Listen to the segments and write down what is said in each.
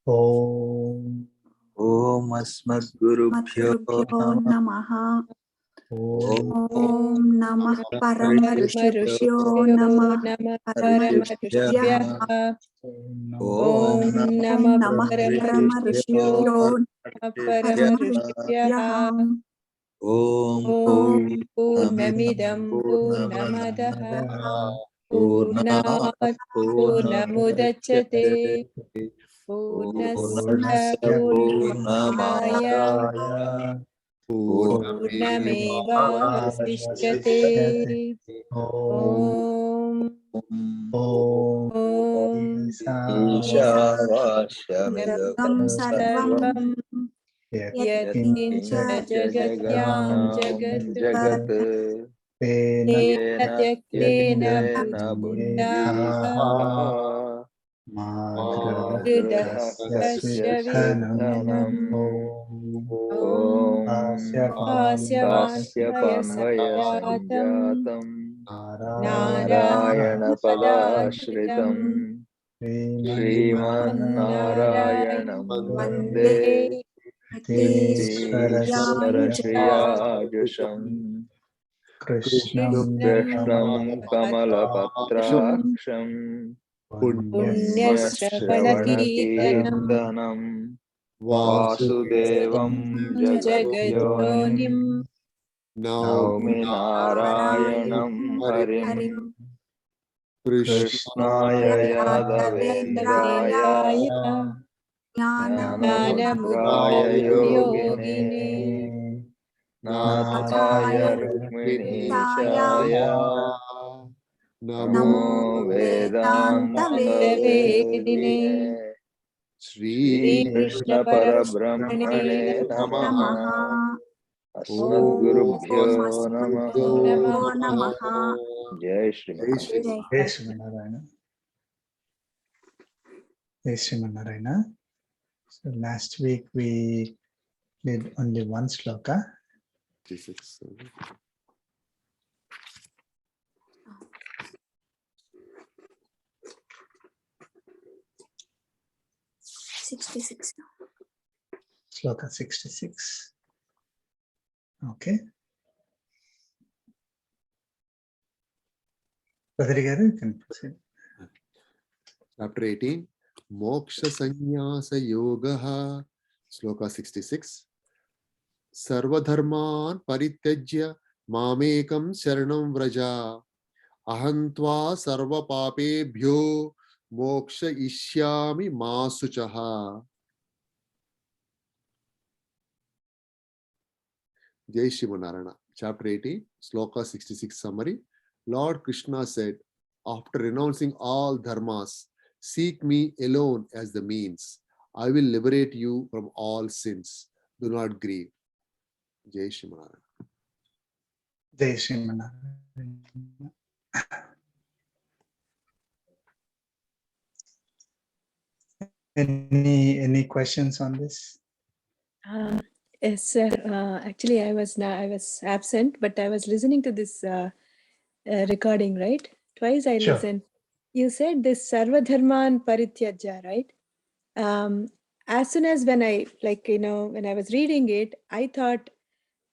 Om Asmadgurubhyo Namaha. Om Namah Paramarshibhyo Namah Paramarshibhyah. Om Namah Paramarshibhyo Paramarshibhyah. Om Purnamidam Purnamadaha Purnat Purnamudachyate Purnasya Purnamaya Purnameva Vasishyate. Om Ishavashyamidam Sarvam Yatkincha Yatkincha Jagatyam Jagat Jagat Tena Tyaktena Yaktena Buddhaha Hridakasya Vidhanam. Om Asya Vanshaya Samjatam Narayana Padashritam Sriman Sriman Vande Sarashriyajusam Krishnam Kamalapatraksam Punyashravanakirtanam Punyashravanakirtanam Vasudevam Jagadyonim Jagadyonim Naumi Narayanam Harim Krishnaya Yadavendraya Jnanamudraya Yogine Nathaya Rukminishaya Namo Vedanta Vedine Shri Krishna Parabrahmane Namaha Asmadgurubhyo Namaha Jai Shri Narayana. Jai Sriman Narayana. So last week we did only one sloka. 66. Sloka 66. Okay. Brother Garu, you can proceed. Chapter 18, Moksha Sannyasa Yogaha, Sloka 66. Sarvadharman Parityajya Mamekam Sharanam Vraja Ahantva Sarva Papebhyo Moksha Ishyami Masuchaha. Jai Shivanarana. Chapter 18, Sloka 66 summary. Lord Krishna said, after renouncing all dharmas, seek me alone as the means. I will liberate you from all sins. Do not grieve. Jai Shivanarana. Jai Sriman Narayana. Any questions on this? Yes, sir. Actually, I was absent, but I was listening to this recording, right? Twice I listened. You said this Sarvadharman Parityajya, right? As soon as when I was reading it, I thought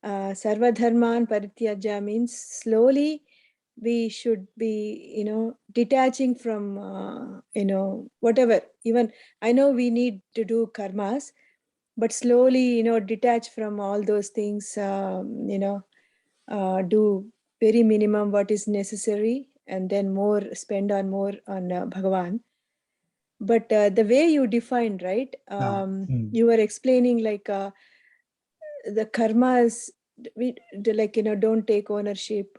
Sarvadharman Parityajya means slowly we should be, detaching from, whatever. Even I know we need to do karmas, but slowly, detach from all those things, do very minimum what is necessary, and then spend more on Bhagavan. But the way you defined, right? You were explaining like the karmas, don't take ownership.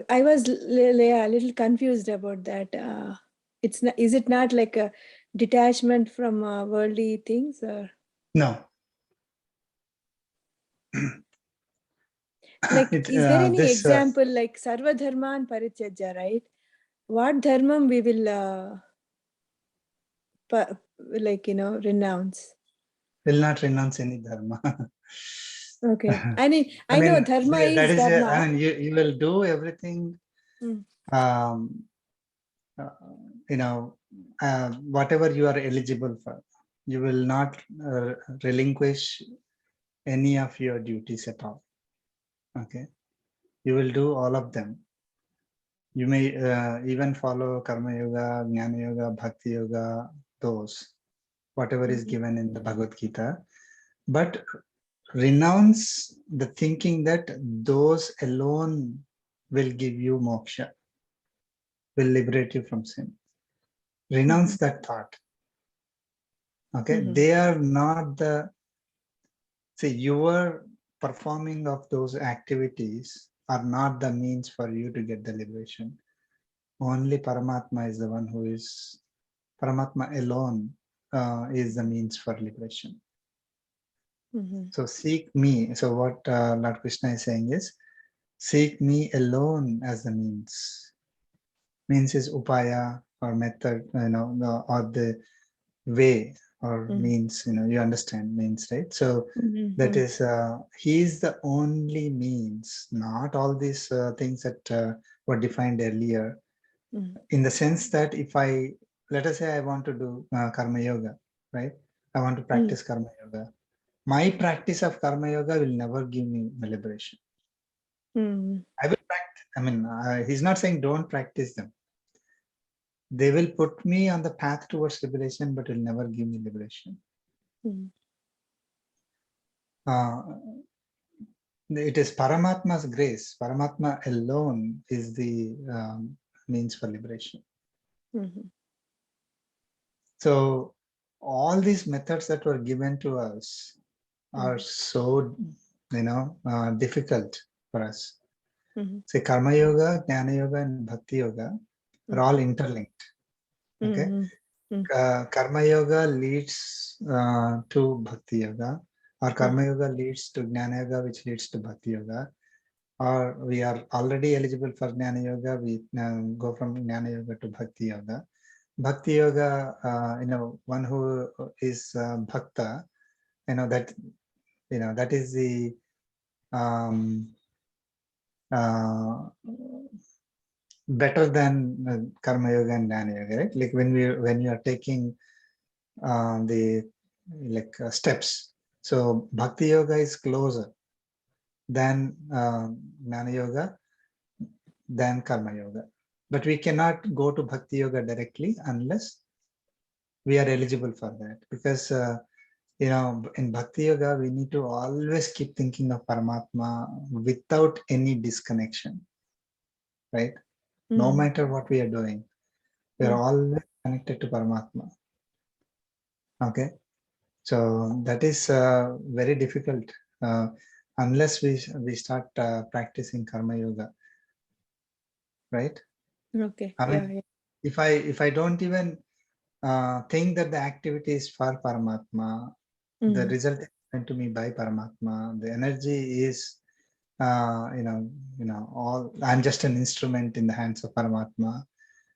I was a little confused about that. It's not, is it not like a detachment from worldly things, or? No. Like, is there any example like Sarva Dharman Parityajya, right? What dharmam we will renounce? Will not renounce any dharma. Okay. I mean, I know dharma is dharma. You will do everything whatever you are eligible for, you will not relinquish any of your duties at all. Okay, you will do all of them. You may even follow Karma Yoga, Jnana Yoga, Bhakti Yoga, those, whatever is given in the Bhagavad Gita, but renounce the thinking that those alone will give you moksha, will liberate you from sin. Renounce that thought. Okay, they are not the, see, your performing of those activities are not the means for you to get the liberation. Only Paramatma is the one who is, Paramatma alone is the means for liberation. So seek me. So what Lord Krishna is saying is, seek me alone as the means. Means is upaya or method, or the way or means, you understand means, right? So that is, he is the only means, not all these things that were defined earlier. In the sense that if let us say I want to do karma yoga, right? I want to practice karma yoga. My practice of karma yoga will never give me the liberation. I will practice. He's not saying don't practice them. They will put me on the path towards liberation, but will never give me liberation. It is Paramatma's grace. Paramatma alone is the means for liberation. So all these methods that were given to us are so, difficult for us. Say Karma Yoga, Jnana Yoga, and Bhakti Yoga are all interlinked. Okay, Karma Yoga leads to Bhakti Yoga, or Karma Yoga leads to Jnana Yoga, which leads to Bhakti Yoga. Or we are already eligible for Jnana Yoga, we go from Jnana Yoga to Bhakti Yoga. Bhakti Yoga, one who is Bhakta, that is the better than Karma Yoga and Jnana Yoga, right? Like when you are taking the steps. So Bhakti Yoga is closer than Jnana Yoga, than Karma Yoga. But we cannot go to Bhakti Yoga directly unless we are eligible for that. Because, in Bhakti Yoga, we need to always keep thinking of Paramatma without any disconnection, right? No matter what we are doing, we are always connected to Paramatma. Okay. So that is very difficult unless we start practicing Karma Yoga, right? Okay. If I don't even think that the activity is for Paramatma, the result is given to me by Paramatma. The energy is, all. I'm just an instrument in the hands of Paramatma.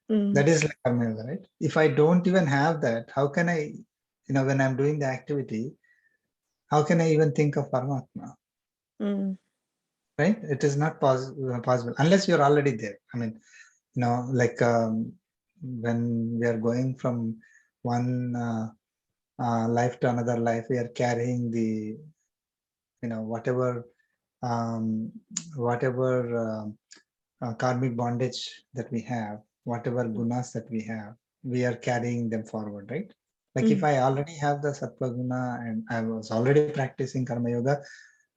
That is like Karma Yoga, right? If I don't even have that, how can I, when I'm doing the activity, how can I even think of Paramatma? Right? It is not possible unless you're already there. When we are going from one life to another life, we are carrying the, whatever karmic bondage that we have, whatever gunas that we are carrying them forward, right? Like if I already have the sattva guna and I was already practicing karma yoga,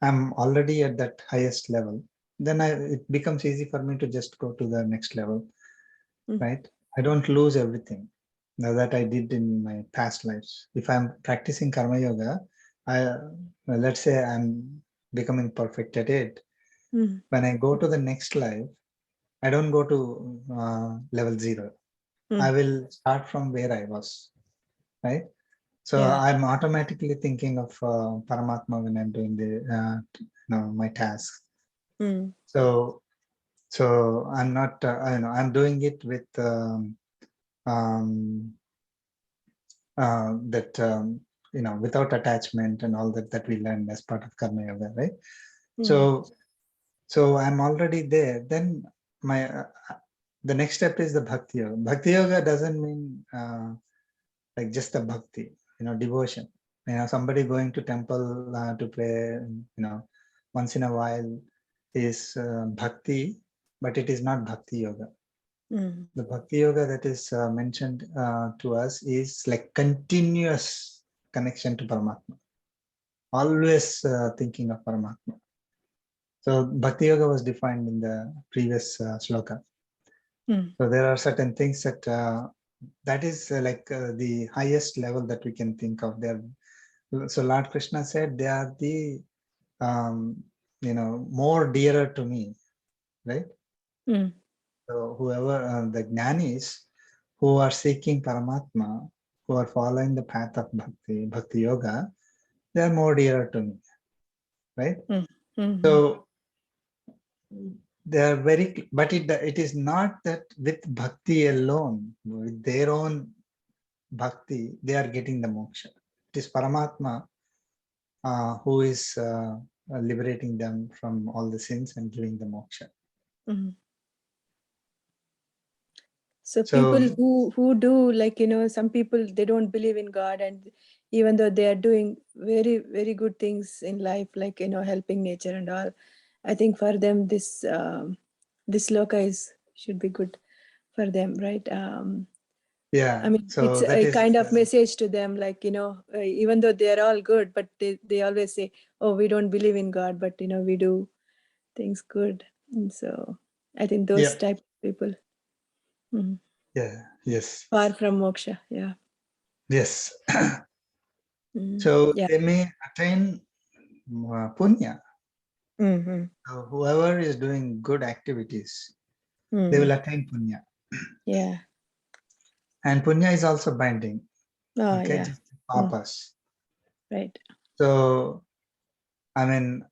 I'm already at that highest level, then it becomes easy for me to just go to the next level, right? I don't lose everything that I did in my past lives. If I'm practicing karma yoga, let's say I'm becoming perfect at it. When I go to the next life, I don't go to level 0. I will start from where I was, right? So I'm automatically thinking of Paramatma when I'm doing the my tasks. So I'm not I'm doing it with that without attachment and all that we learned as part of karma yoga, right? So I'm already there. Then my the next step is the bhakti yoga. Bhakti yoga doesn't mean like just the bhakti, devotion. Somebody going to temple to pray, once in a while is bhakti, but it is not bhakti yoga. The bhakti yoga that is mentioned to us is like continuous connection to Paramatma, always thinking of Paramatma. So bhakti yoga was defined in the previous sloka. So there are certain things that is like the highest level that we can think of. There, so Lord Krishna said they are the more dearer to me, right? So whoever the jnanis who are seeking Paramatma, who are following the path of bhakti yoga, they are more dearer to me, right? So they are very, but it is not that with bhakti alone, with their own bhakti, they are getting the moksha. It is Paramatma who is liberating them from all the sins and giving the moksha. So people who do, like, some people, they don't believe in God, and even though they are doing very, very good things in life, like, helping nature and all, I think for them this sloka should be good for them, right? Yeah, I mean, so it's that a is kind of message to them, like, even though they are all good, but they always say, oh, we don't believe in God, but we do things good. And so I think those type of people yes, far from moksha. yes. Mm, So yeah. they may attain punya. So whoever is doing good activities, they will attain punya. Yeah. And punya is also binding. Oh, Okay, yeah. just papas. Right. So I mean,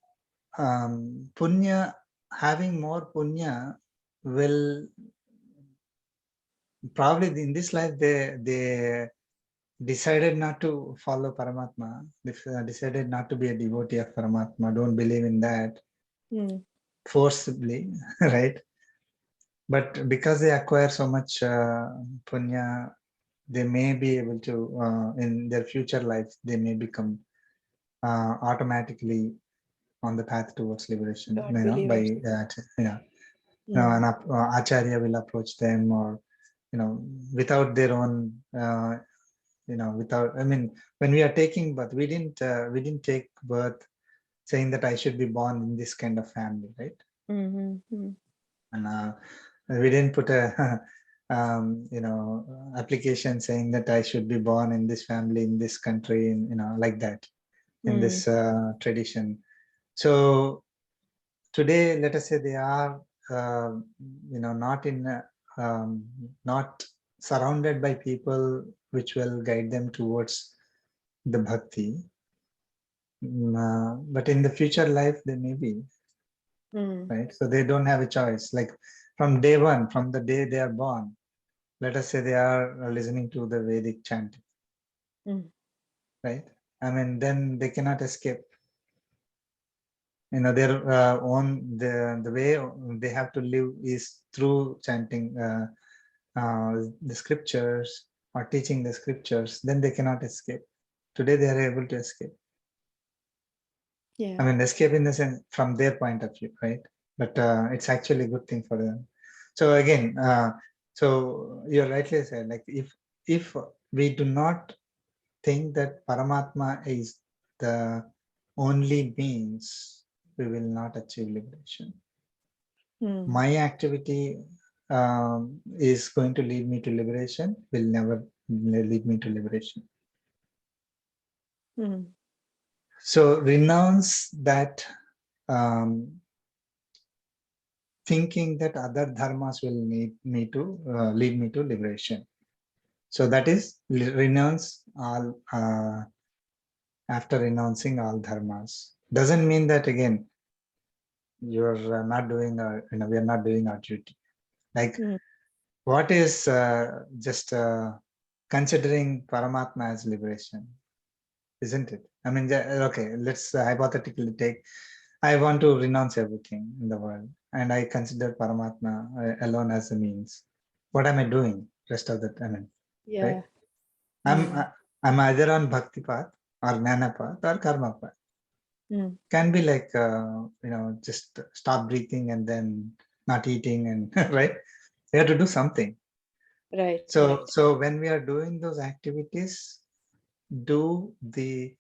punya, having more punya will probably in this life they decided not to follow Paramatma. They decided not to be a devotee of Paramatma. Don't believe in that forcibly, right? But because they acquire so much punya, they may be able to in their future life they may become automatically on the path towards liberation. God By an acharya will approach them, or without their own without, I mean, when we are taking birth, we didn't take birth saying that I should be born in this kind of family, right? And we didn't put a application saying that I should be born in this family, in this country, like that, in this tradition. So today, let us say they are not in not surrounded by people which will guide them towards the bhakti, but in the future life they may be, right? So they don't have a choice. Like from day one, from the day they are born, let us say they are listening to the Vedic chanting, right? I mean, then they cannot escape. Their own the way they have to live is through chanting the scriptures or teaching the scriptures. Then they cannot escape. Today they are able to escape. I mean, escape in the sense from their point of view, right? But it's actually a good thing for them. So again, so you're rightly said, like if we do not think that Paramatma is the only means, we will not achieve liberation. My activity is going to lead me to liberation, will never lead me to liberation. So renounce that thinking that other dharmas will lead me to liberation. So that is renounce all after renouncing all dharmas. Doesn't mean that again you're not doing our, we are not doing our duty. Like what is just considering Paramatma as liberation, isn't it? I mean, okay, let's hypothetically take, I want to renounce everything in the world. and I consider Paramatma alone as a means, what am I doing rest of the time? Yeah. Right? I'm either on bhakti path or jnana path or karma path. Can be like just stop breathing and then not eating and right. We have to do something. Right. So when we are doing those activities, do the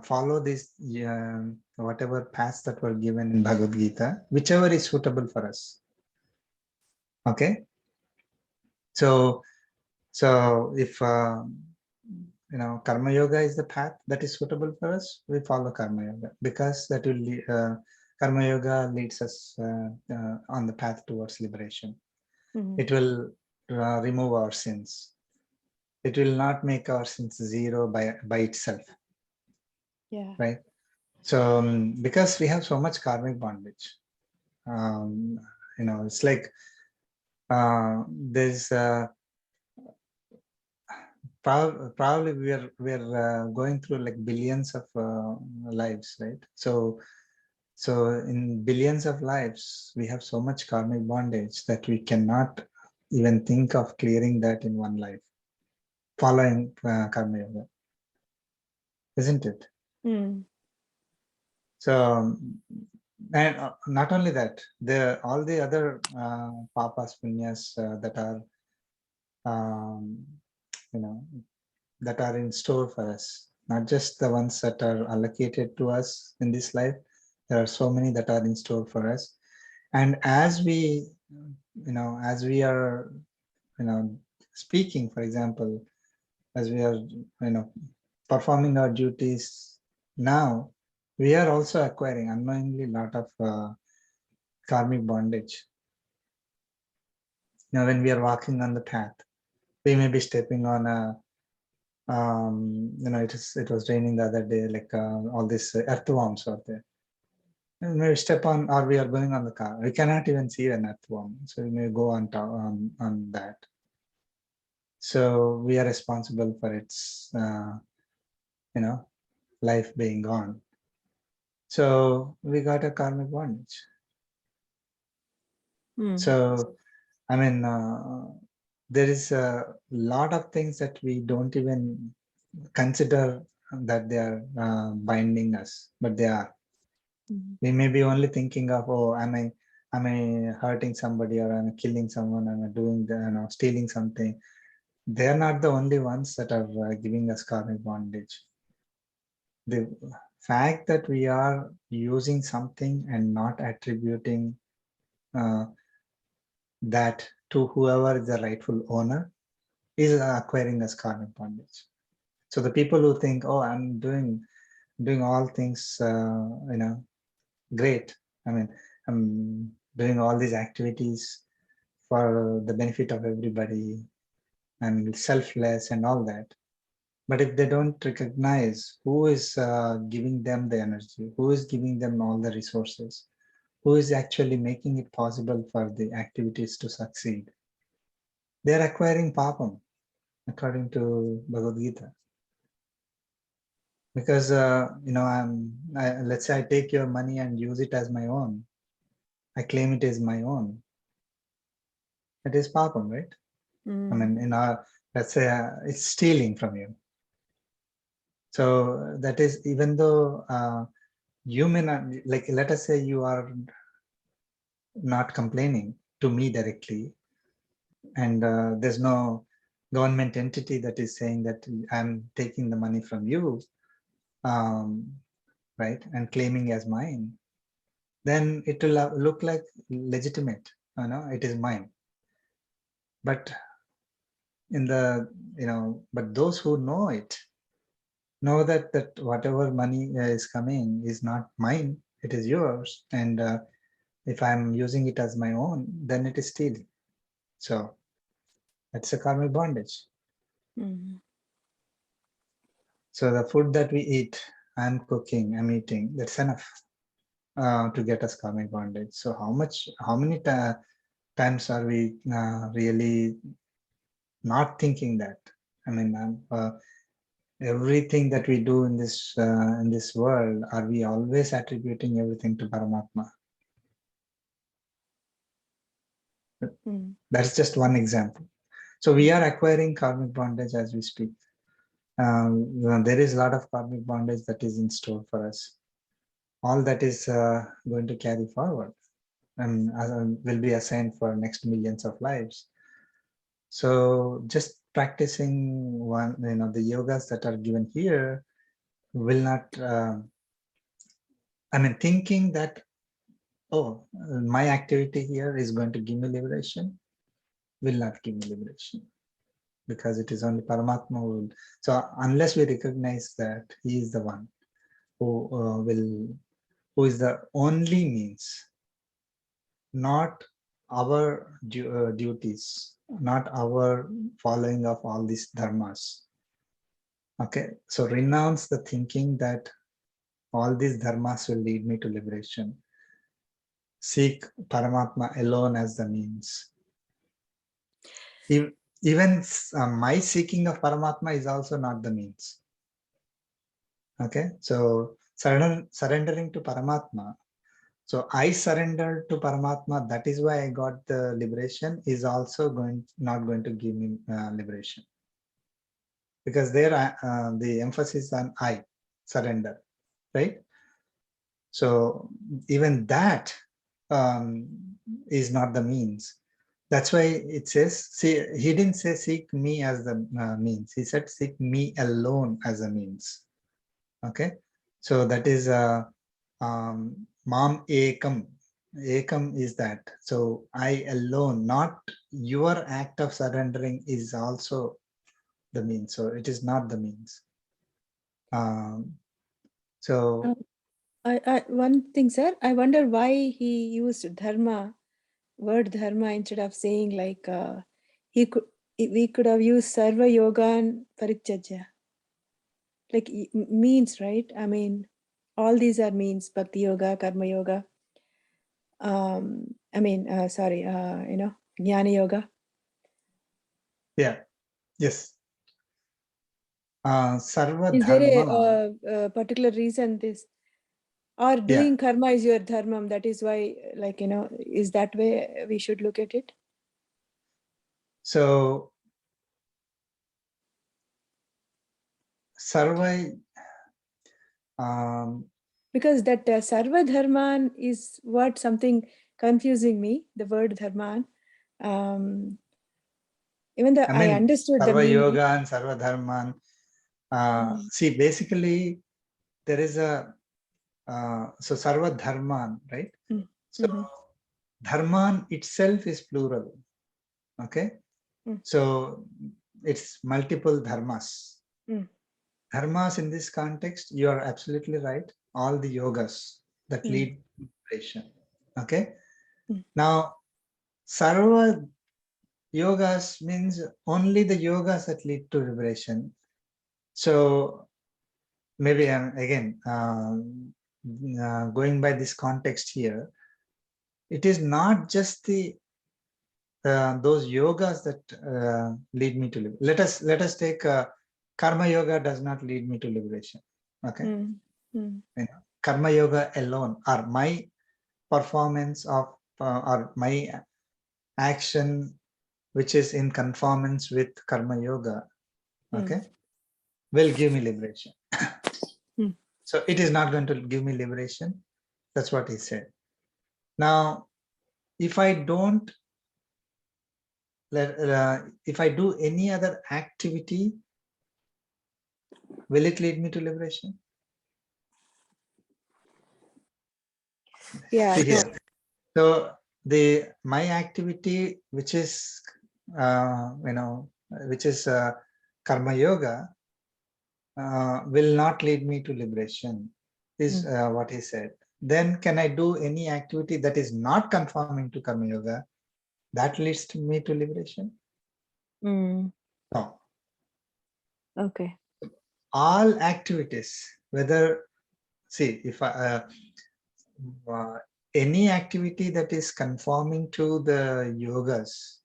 follow this whatever paths that were given in Bhagavad Gita, whichever is suitable for us. Okay. So if karma yoga is the path that is suitable for us, we follow karma yoga, because that will karma yoga leads us on the path towards liberation. It will remove our sins. It will not make our sins zero by itself. Yeah. Right. So because we have so much karmic bondage, it's like there's probably we're going through like billions of lives, right? So in billions of lives, we have so much karmic bondage that we cannot even think of clearing that in one life, following karma yoga, isn't it? So, and not only that, all the other papas, punyas that are, that are in store for us, not just the ones that are allocated to us in this life. There are so many that are in store for us. And as we are, speaking, for example, as we are, performing our duties now, we are also acquiring unknowingly a lot of karmic bondage. When we are walking on the path, we may be stepping on a, it was raining the other day, like all these earthworms out there. And maybe step on, or we are going on the car. We cannot even see an earthworm, so we may go on top, on that. So we are responsible for its, life being gone. So we got a karmic bondage. So, I mean, there is a lot of things that we don't even consider that they are binding us, but they are. We may be only thinking of, oh, am I hurting somebody, or am I killing someone, am I doing stealing something? They are not the only ones that are giving us karmic bondage. The fact that we are using something and not attributing that to whoever is the rightful owner is acquiring us karmic bondage. So the people who think, oh, I'm doing all things, great. I mean, I'm doing all these activities for the benefit of everybody. I'm selfless and all that. But if they don't recognize who is giving them the energy, who is giving them all the resources, who is actually making it possible for the activities to succeed, they are acquiring papam, according to Bhagavad Gita. Because let's say I take your money and use it as my own. I claim it as my own. It is papam, right? I mean, let's say it's stealing from you. So that is, even though you may not, like, let us say you are not complaining to me directly, and there's no government entity that is saying that I'm taking the money from you, right, and claiming as mine, then it will look like legitimate. It is mine. But but those who know it know that whatever money is coming is not mine, it is yours, and if I'm using it as my own, then it is stealing. So that's a karmic bondage. So the food that we eat, I'm cooking, I'm eating, that's enough to get us karmic bondage. So how many times are we really not thinking that? I mean, everything that we do in this world, are we always attributing everything to Paramatma? That's just one example. So we are acquiring karmic bondage as we speak. There is a lot of karmic bondage that is in store for us. All that is going to carry forward and will be assigned for next millions of lives. So just practicing one, the yogas that are given here will not, thinking that, oh, my activity here is going to give me liberation, will not give me liberation, because it is only Paramatma who will. So unless we recognize that he is the one who is the only means, not our duties, not our following of all these dharmas. Okay, so renounce the thinking that all these dharmas will lead me to liberation. Seek Paramatma alone as the means. Even my seeking of Paramatma is also not the means. Okay, so surrendering to Paramatma. So I surrendered to Paramatma. That is why I got the liberation. Is also not going to give me liberation, because there the emphasis on I surrender, right? So even that is not the means. That's why it says, see, he didn't say seek me as the means. He said seek me alone as a means. Okay, so that is mam ekam. Ekam is that. So I alone, not your act of surrendering, is also the means. So it is not the means. So one thing, sir, I wonder why he used word dharma, instead of saying like we could have used sarva yoga and parityajya, like means, right? I mean, all these are means: bhakti yoga, karma yoga. Jnana yoga. yeah, yes. Sarva Is there dharma. a particular reason this, or doing karma is your dharma? That is why, is that way we should look at it? So sarva, because that sarva dharman is what something confusing me, the word dharman. Even though I understood the sarva meaning. yoga and sarva dharman. See, basically there is a so sarva dharman, right? So dharman itself is plural. Okay, so it's multiple dharmas. Dharmas in this context, you are absolutely right. All the yogas that lead to liberation. Okay, now sarva yogas means only the yogas that lead to liberation. So maybe again going by this context here, it is not just those yogas that lead me to live. Let us take karma yoga does not lead me to liberation. Okay, karma yoga alone, or my performance of or my action which is in conformance with karma yoga, okay, will give me liberation. So it is not going to give me liberation. That's what he said. Now, if I don't if I do any other activity, will it lead me to liberation? Yeah. See here. So my activity, which is which is karma yoga, will not lead me to liberation, is what he said. Then can I do any activity that is not conforming to karma yoga that leads me to liberation? No. Okay. All activities, whether, see, if any activity that is conforming to the yogas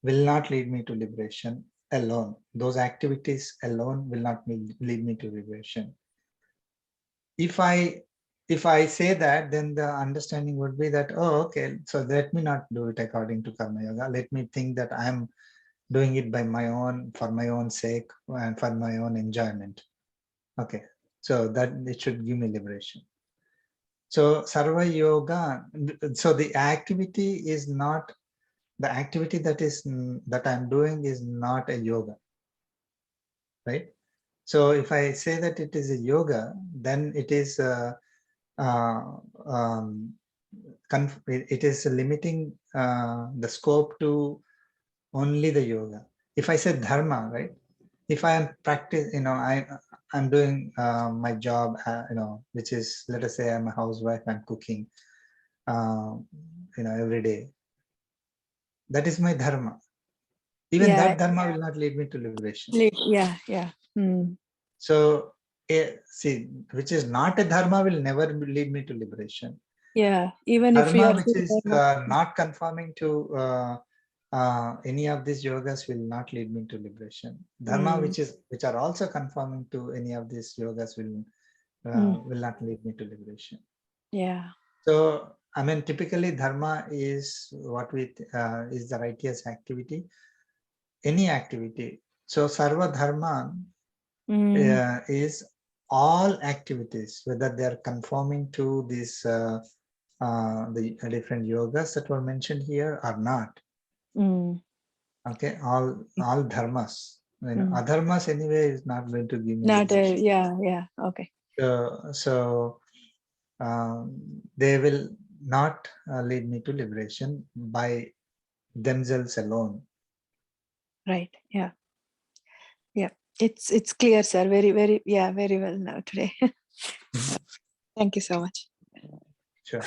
will not lead me to liberation alone. Those activities alone will not lead me to liberation. If I if I say that, then the understanding would be that, oh, okay, so let me not do it according to karma yoga. Let me think that I'm doing it by my own, for my own sake and for my own enjoyment. Okay, so that it should give me liberation. So sarva yoga, so the activity is not, the activity that I'm doing is not a yoga, right? So if I say that it is a yoga, then it is it is limiting the scope to only the yoga. If I say dharma, right? If I am practice, I'm doing my job, which is, let us say I'm a housewife, I'm cooking, every day. That is my dharma. Even that dharma will not lead me to liberation. Yeah. So, see, which is not a dharma will never lead me to liberation. Yeah, even if you Dharma are which is not conforming to any of these yogas will not lead me to liberation. Dharma which are also conforming to any of these yogas will not lead me to liberation. Yeah. So I mean, typically dharma is what is the righteous activity, any activity. So sarva dharma is all activities, whether they are conforming to these the different yogas that were mentioned here or not. Okay, all dharmas. Adharmas anyway is not going to give me liberation. Yeah. Okay. So they will not lead me to liberation by themselves alone. Right. Yeah. It's clear, sir. Very very well now today. Thank you so much. Sure.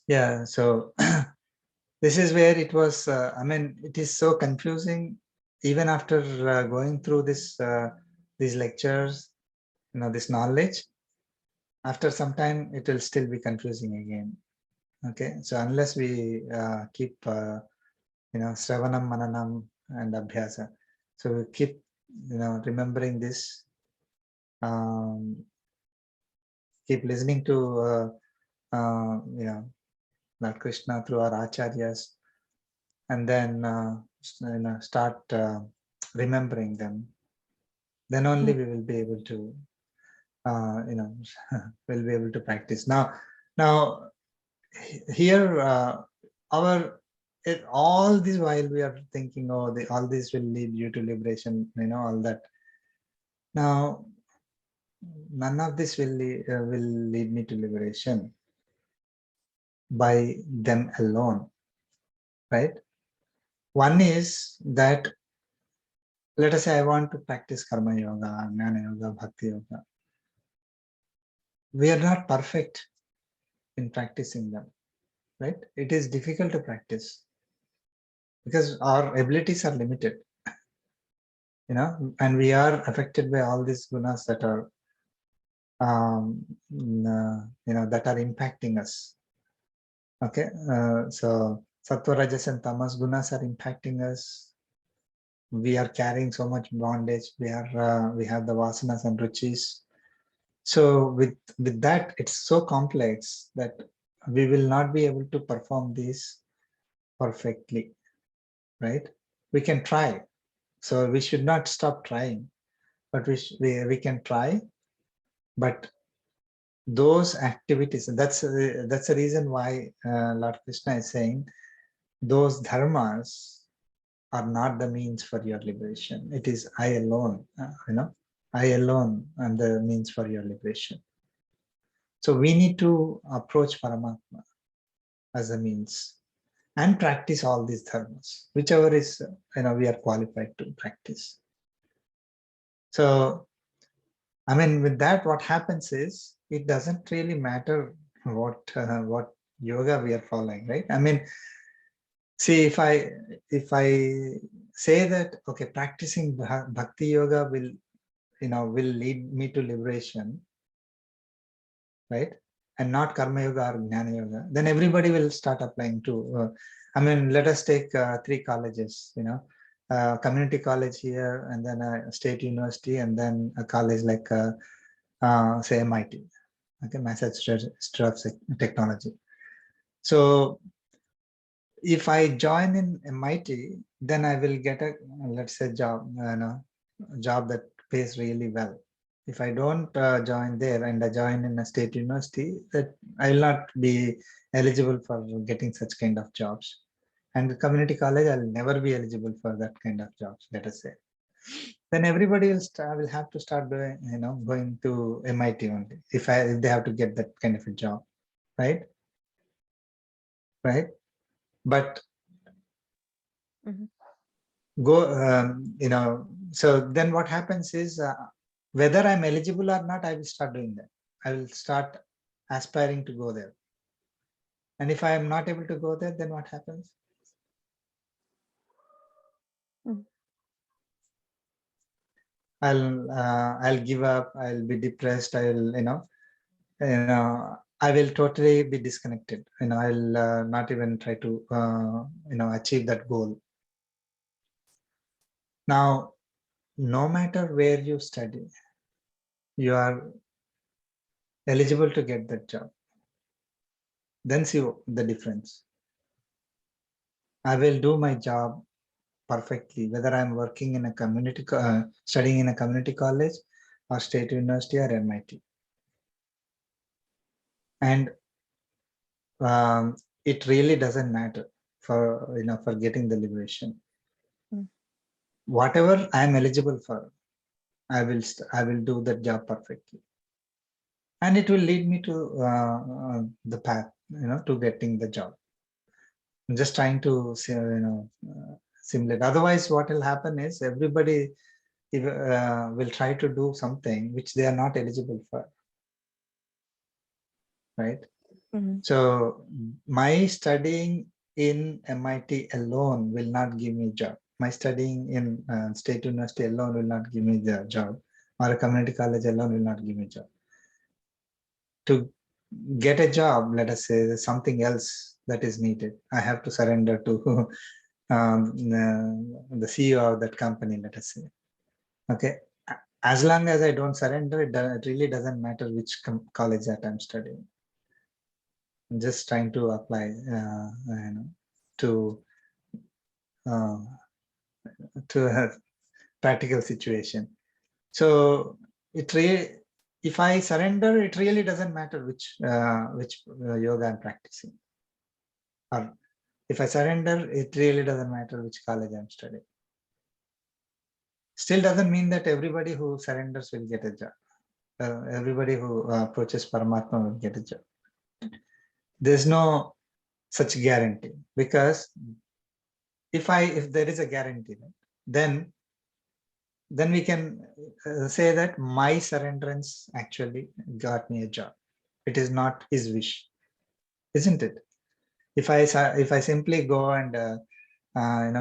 Yeah. So this is where it was. I mean, it is so confusing. Even after going through these lectures, this knowledge, after some time it will still be confusing again. Okay, so unless we keep Sravanam, Mananam and Abhyasa, so we keep remembering this, keep listening to Lord Krishna through our acharyas, and then start remembering them, then only we will be able to will be able to practice. Now here all this while we are thinking, oh, all this will lead you to liberation, all that. Now none of this will lead me to liberation by them alone, right? One is that, let us say I want to practice karma yoga, jnana yoga, bhakti yoga. We are not perfect in practicing them, right? It is difficult to practice because our abilities are limited, and we are affected by all these gunas that are that are impacting us. Okay, so sattva, rajas and tamas gunas are impacting us. We are carrying so much bondage. We have the vasanas and ruchis. So with that, it's so complex that we will not be able to perform these perfectly, right? We can try, so we should not stop trying, but we can try, but those activities, that's the reason why Lord Krishna is saying those dharmas are not the means for your liberation. It is I alone, I alone am the means for your liberation. So we need to approach Paramatma as a means and practice all these dharmas, whichever is we are qualified to practice. So I mean, with that, what happens is it doesn't really matter what yoga we are following, right? I mean, see, if I say that, okay, practicing bhakti yoga will lead me to liberation, right? And not karma yoga or jnana yoga, then everybody will start applying to. I mean, let us take 3 colleges, community college here, and then a state university, and then a college like say MIT, okay, Massachusetts of Technology. So if I join in MIT, then I will get a, let's say, job, job that pays really well. If I don't join there and I join in a state university, that I will not be eligible for getting such kind of jobs. And the community college, I'll never be eligible for that kind of jobs, let us say. Then everybody will have to start doing, going to MIT only if they have to get that kind of a job, right? Right. But go, so then what happens is whether I'm eligible or not, I will start doing that. I will start aspiring to go there. And if I am not able to go there, then what happens? I'll give up. I'll be depressed. I will totally be disconnected. I'll not even try to achieve that goal. Now, no matter where you study, you are eligible to get that job. Then see the difference. I will do my job perfectly, whether I'm working in a community, studying in a community college or state university or MIT. And it really doesn't matter for getting the liberation. Whatever I'm eligible for, I will do that job perfectly, and it will lead me to the path, to getting the job. I'm just trying to simulate. Otherwise, what will happen is everybody will try to do something which they are not eligible for, right? So my studying in MIT alone will not give me a job. My studying in state university alone will not give me the job, or a community college alone will not give me a job. To get a job, let us say, something else that is needed. I have to surrender to the CEO of that company, let us say. Okay. As long as I don't surrender, it really doesn't matter which college that I'm studying. I'm just trying to apply to a practical situation. So if I surrender, it really doesn't matter which yoga I'm practicing. Or if I surrender, it really doesn't matter which college I'm studying. Still doesn't mean that everybody who surrenders will get a job. Everybody who approaches Paramatma will get a job. There's no such guarantee, because if there is a guarantee, then we can say that my surrenderance actually got me a job. It is not his wish, isn't it? If I simply go and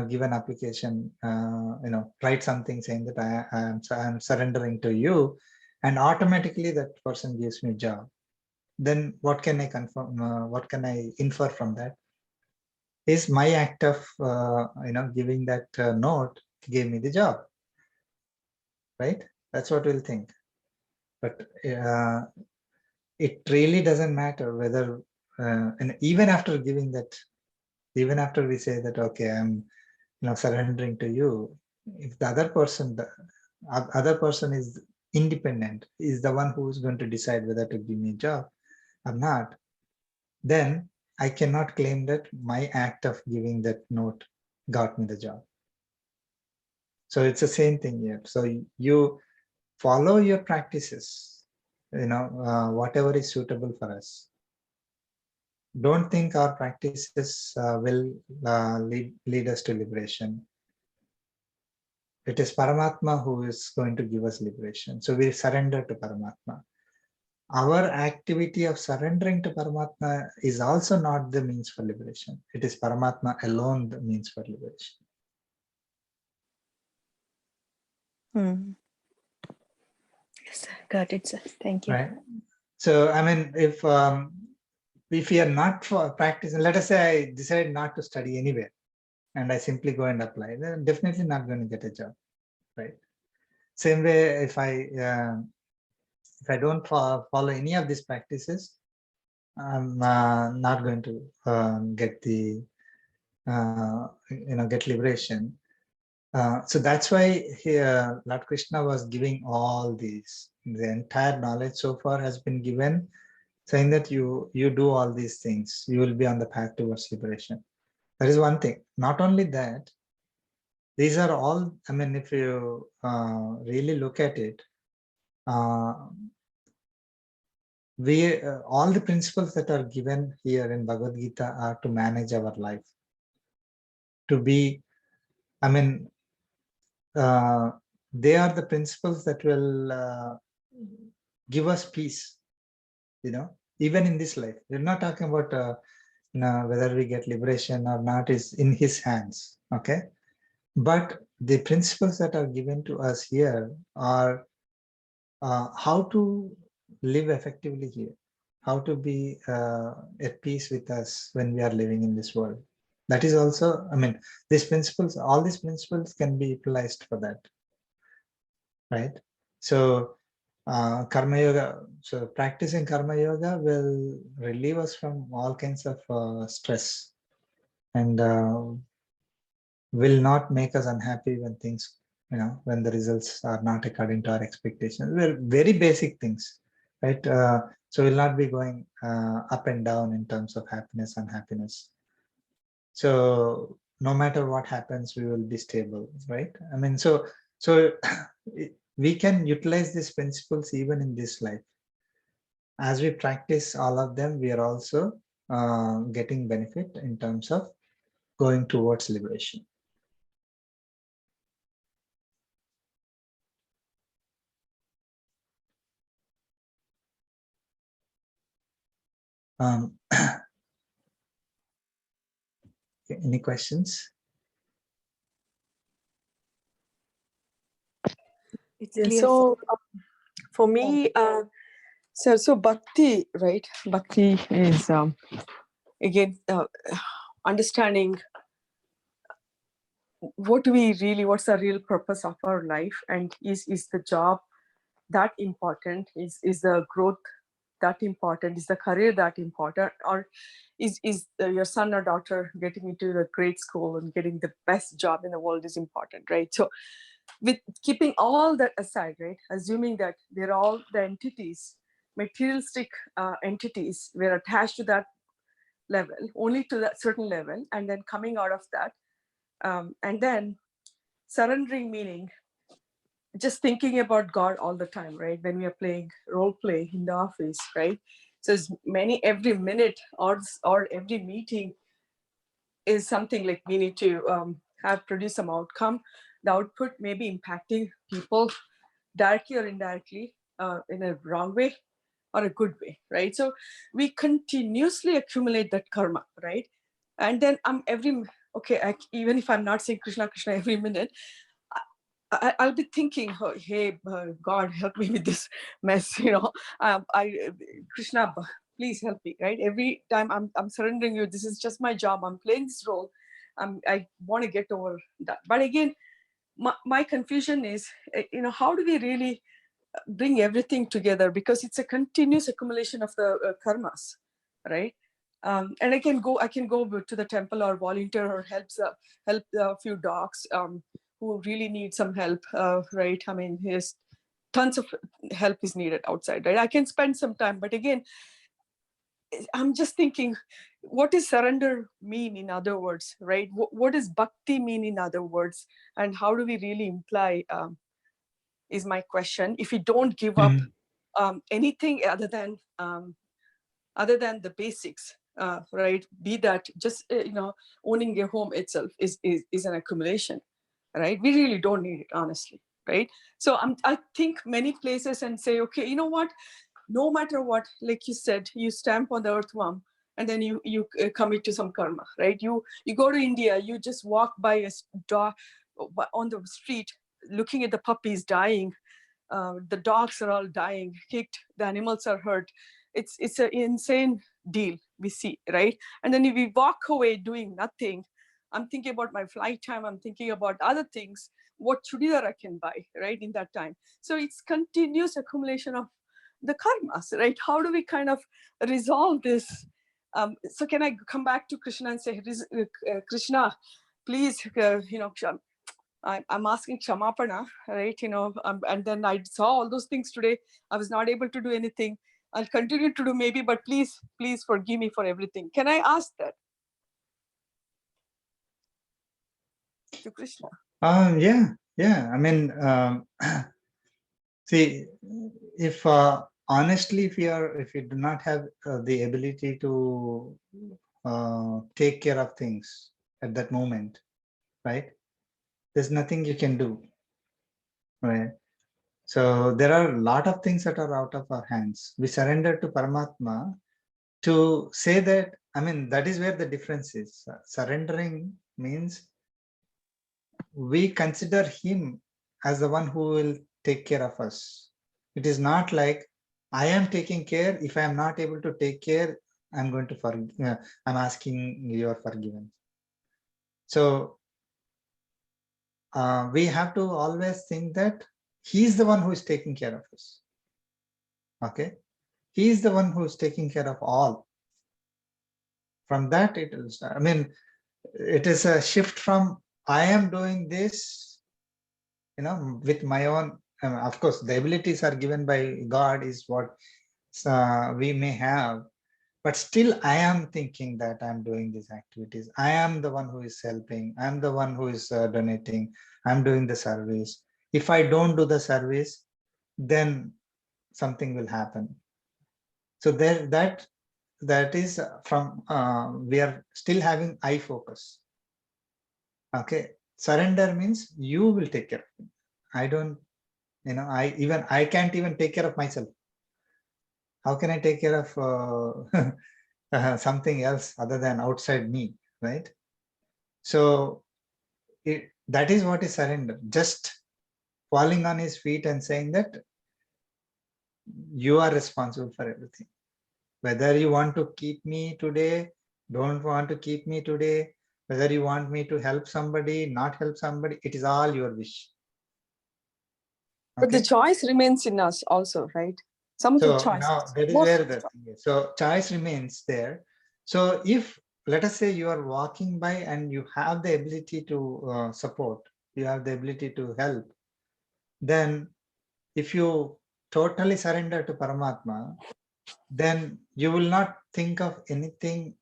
give an application, write something saying that I'm surrendering to you, and automatically that person gives me a job, then what can I confirm? What can I infer from that? Is my act of giving that note gave me the job, right? That's what we'll think. But it really doesn't matter whether, and even after giving that, even after we say that, okay, I'm surrendering to you, if the other person is independent, is the one who is going to decide whether to give me a job or not, then I cannot claim that my act of giving that note got me the job. So it's the same thing here. So you follow your practices, whatever is suitable for us. Don't think our practices will lead us to liberation. It is Paramatma who is going to give us liberation. So we surrender to Paramatma. Our activity of surrendering to Paramatma is also not the means for liberation. It is Paramatma alone the means for liberation. Yes, got it, sir. Thank you. Right. So I mean, if we are not for practicing, let us say I decide not to study anywhere, and I simply go and apply, then I'm definitely not going to get a job, right? Same way, if I if I don't follow any of these practices, I'm not going to get the get liberation. So that's why here Lord Krishna was giving all these. The entire knowledge so far has been given, saying that you do all these things, you will be on the path towards liberation. That is one thing. Not only that, these are all, I mean, if you really look at it, all the principles that are given here in Bhagavad Gita are to manage our life, to be, I mean, they are the principles that will give us peace, even in this life. We're not talking about whether we get liberation or not is in his hands, okay? But the principles that are given to us here are how to live effectively here, how to be at peace with us when we are living in this world. That is also, I mean, these principles, all these principles can be utilized for that, right? So karma yoga, so practicing karma yoga will relieve us from all kinds of stress, and will not make us unhappy when things, when the results are not according to our expectations. Well, very basic things, right? So we'll not be going up and down in terms of happiness, unhappiness. So no matter what happens, we will be stable, right? I mean, so we can utilize these principles even in this life. As we practice all of them, we are also getting benefit in terms of going towards liberation. Any questions? It's Yes. clear. So for me, so bhakti, right? Bhakti is again understanding what's the real purpose of our life, and is the job that important? Is the growth that important? Is the career that important? Or is your son or daughter getting into a great school and getting the best job in the world is important, right? So with keeping all that aside, right, assuming that they're all the entities, materialistic entities, we're attached to that level, only to that certain level, and then coming out of that, and then surrendering, meaning just thinking about God all the time, right? When we are playing role play in the office, right? So it's every minute or every meeting is something like we need to produce some outcome. The output may be impacting people directly or indirectly, in a wrong way or a good way, right? So we continuously accumulate that karma, right? And then even if I'm not saying Krishna Krishna every minute, I'll be thinking, oh, hey, God, help me with this mess, Krishna, please help me, right? Every time I'm surrendering you, this is just my job. I'm playing this role. I want to get over that. But again, my confusion is, how do we really bring everything together? Because it's a continuous accumulation of the karmas, right? And I can go to the temple or volunteer or help a few dogs who really need some help, right? I mean, there's tons of help is needed outside, right? I can spend some time, but again, I'm just thinking, what does surrender mean, in other words, right? What does bhakti mean, in other words? And how do we really imply, is my question. If we don't give up anything other than the basics, right? Be that just owning a home itself is an accumulation, right? We really don't need it, honestly, right? So I think many places and say, okay, you know what? No matter what, like you said, you stamp on the earthworm, and then you commit to some karma, right? You go to India, you just walk by a dog on the street, looking at the puppies dying. The dogs are all dying, kicked, the animals are hurt. It's an insane deal we see, right? And then if we walk away doing nothing, I'm thinking about my flight time, I'm thinking about other things, what chudidar I can buy, right, in that time. So it's continuous accumulation of the karmas, right? How do we kind of resolve this? So can I come back to Krishna and say, Krishna, please, I'm asking Kshamapana, right? And then I saw all those things today. I was not able to do anything. I'll continue to do maybe, but please forgive me for everything. Can I ask that to Krishna? Yeah. I mean, see, if honestly, if you do not have the ability to take care of things at that moment, right? There's nothing you can do, right? So there are a lot of things that are out of our hands. We surrender to Paramatma to say that, I mean, that is where the difference is. Surrendering means we consider him as the one who will take care of us. It is not like I am taking care. If I am not able to take care, I'm going to forgive. I'm asking your forgiveness. So we have to always think that he's the one who is taking care of us. Okay, he is the one who is taking care of all. From that, it is. I mean, it is a shift from I am doing this, with my own. Of course, the abilities are given by God, is what we may have, but still I am thinking that I'm doing these activities. I am the one who is helping. I'm the one who is donating. I'm doing the service. If I don't do the service, then something will happen. So there, that is from we are still having I focus. Okay, surrender means you will take care of me. I don't, I can't even take care of myself. How can I take care of something else other than outside me, right? So that is what is surrender. Just falling on his feet and saying that you are responsible for everything. Whether you want to keep me today, don't want to keep me today, whether you want me to help somebody, not help somebody, it is all your wish. But the choice remains in us also, right? Some of the choice. Now that is where the thing is. So choice remains there. So if, let us say, you are walking by and you have the ability to support, you have the ability to help, then if you totally surrender to Paramatma, then you will not think of anything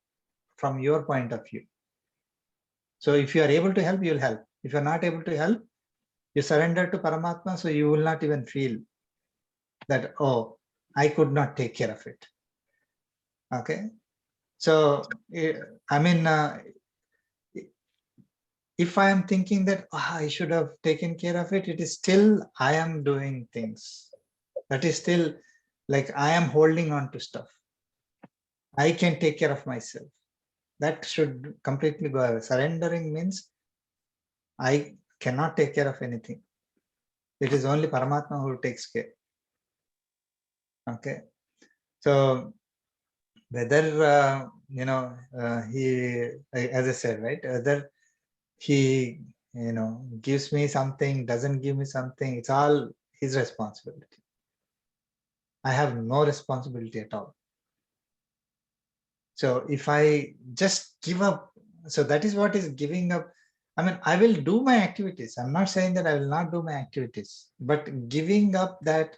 from your point of view. So if you are able to help, you will help. If you are not able to help, you surrender to Paramatma, so you will not even feel that, oh, I could not take care of it. Okay. So, I mean, if I am thinking that I should have taken care of it, it is still I am doing things. That is still like I am holding on to stuff. I can take care of myself. That should completely go away. Surrendering means I cannot take care of anything. It is only Paramatma who takes care. Okay. So whether, he, as I said, right, whether he, gives me something, doesn't give me something, it's all his responsibility. I have no responsibility at all. So if I just give up, so that is what is giving up. I mean, I will do my activities. I'm not saying that I will not do my activities, but giving up that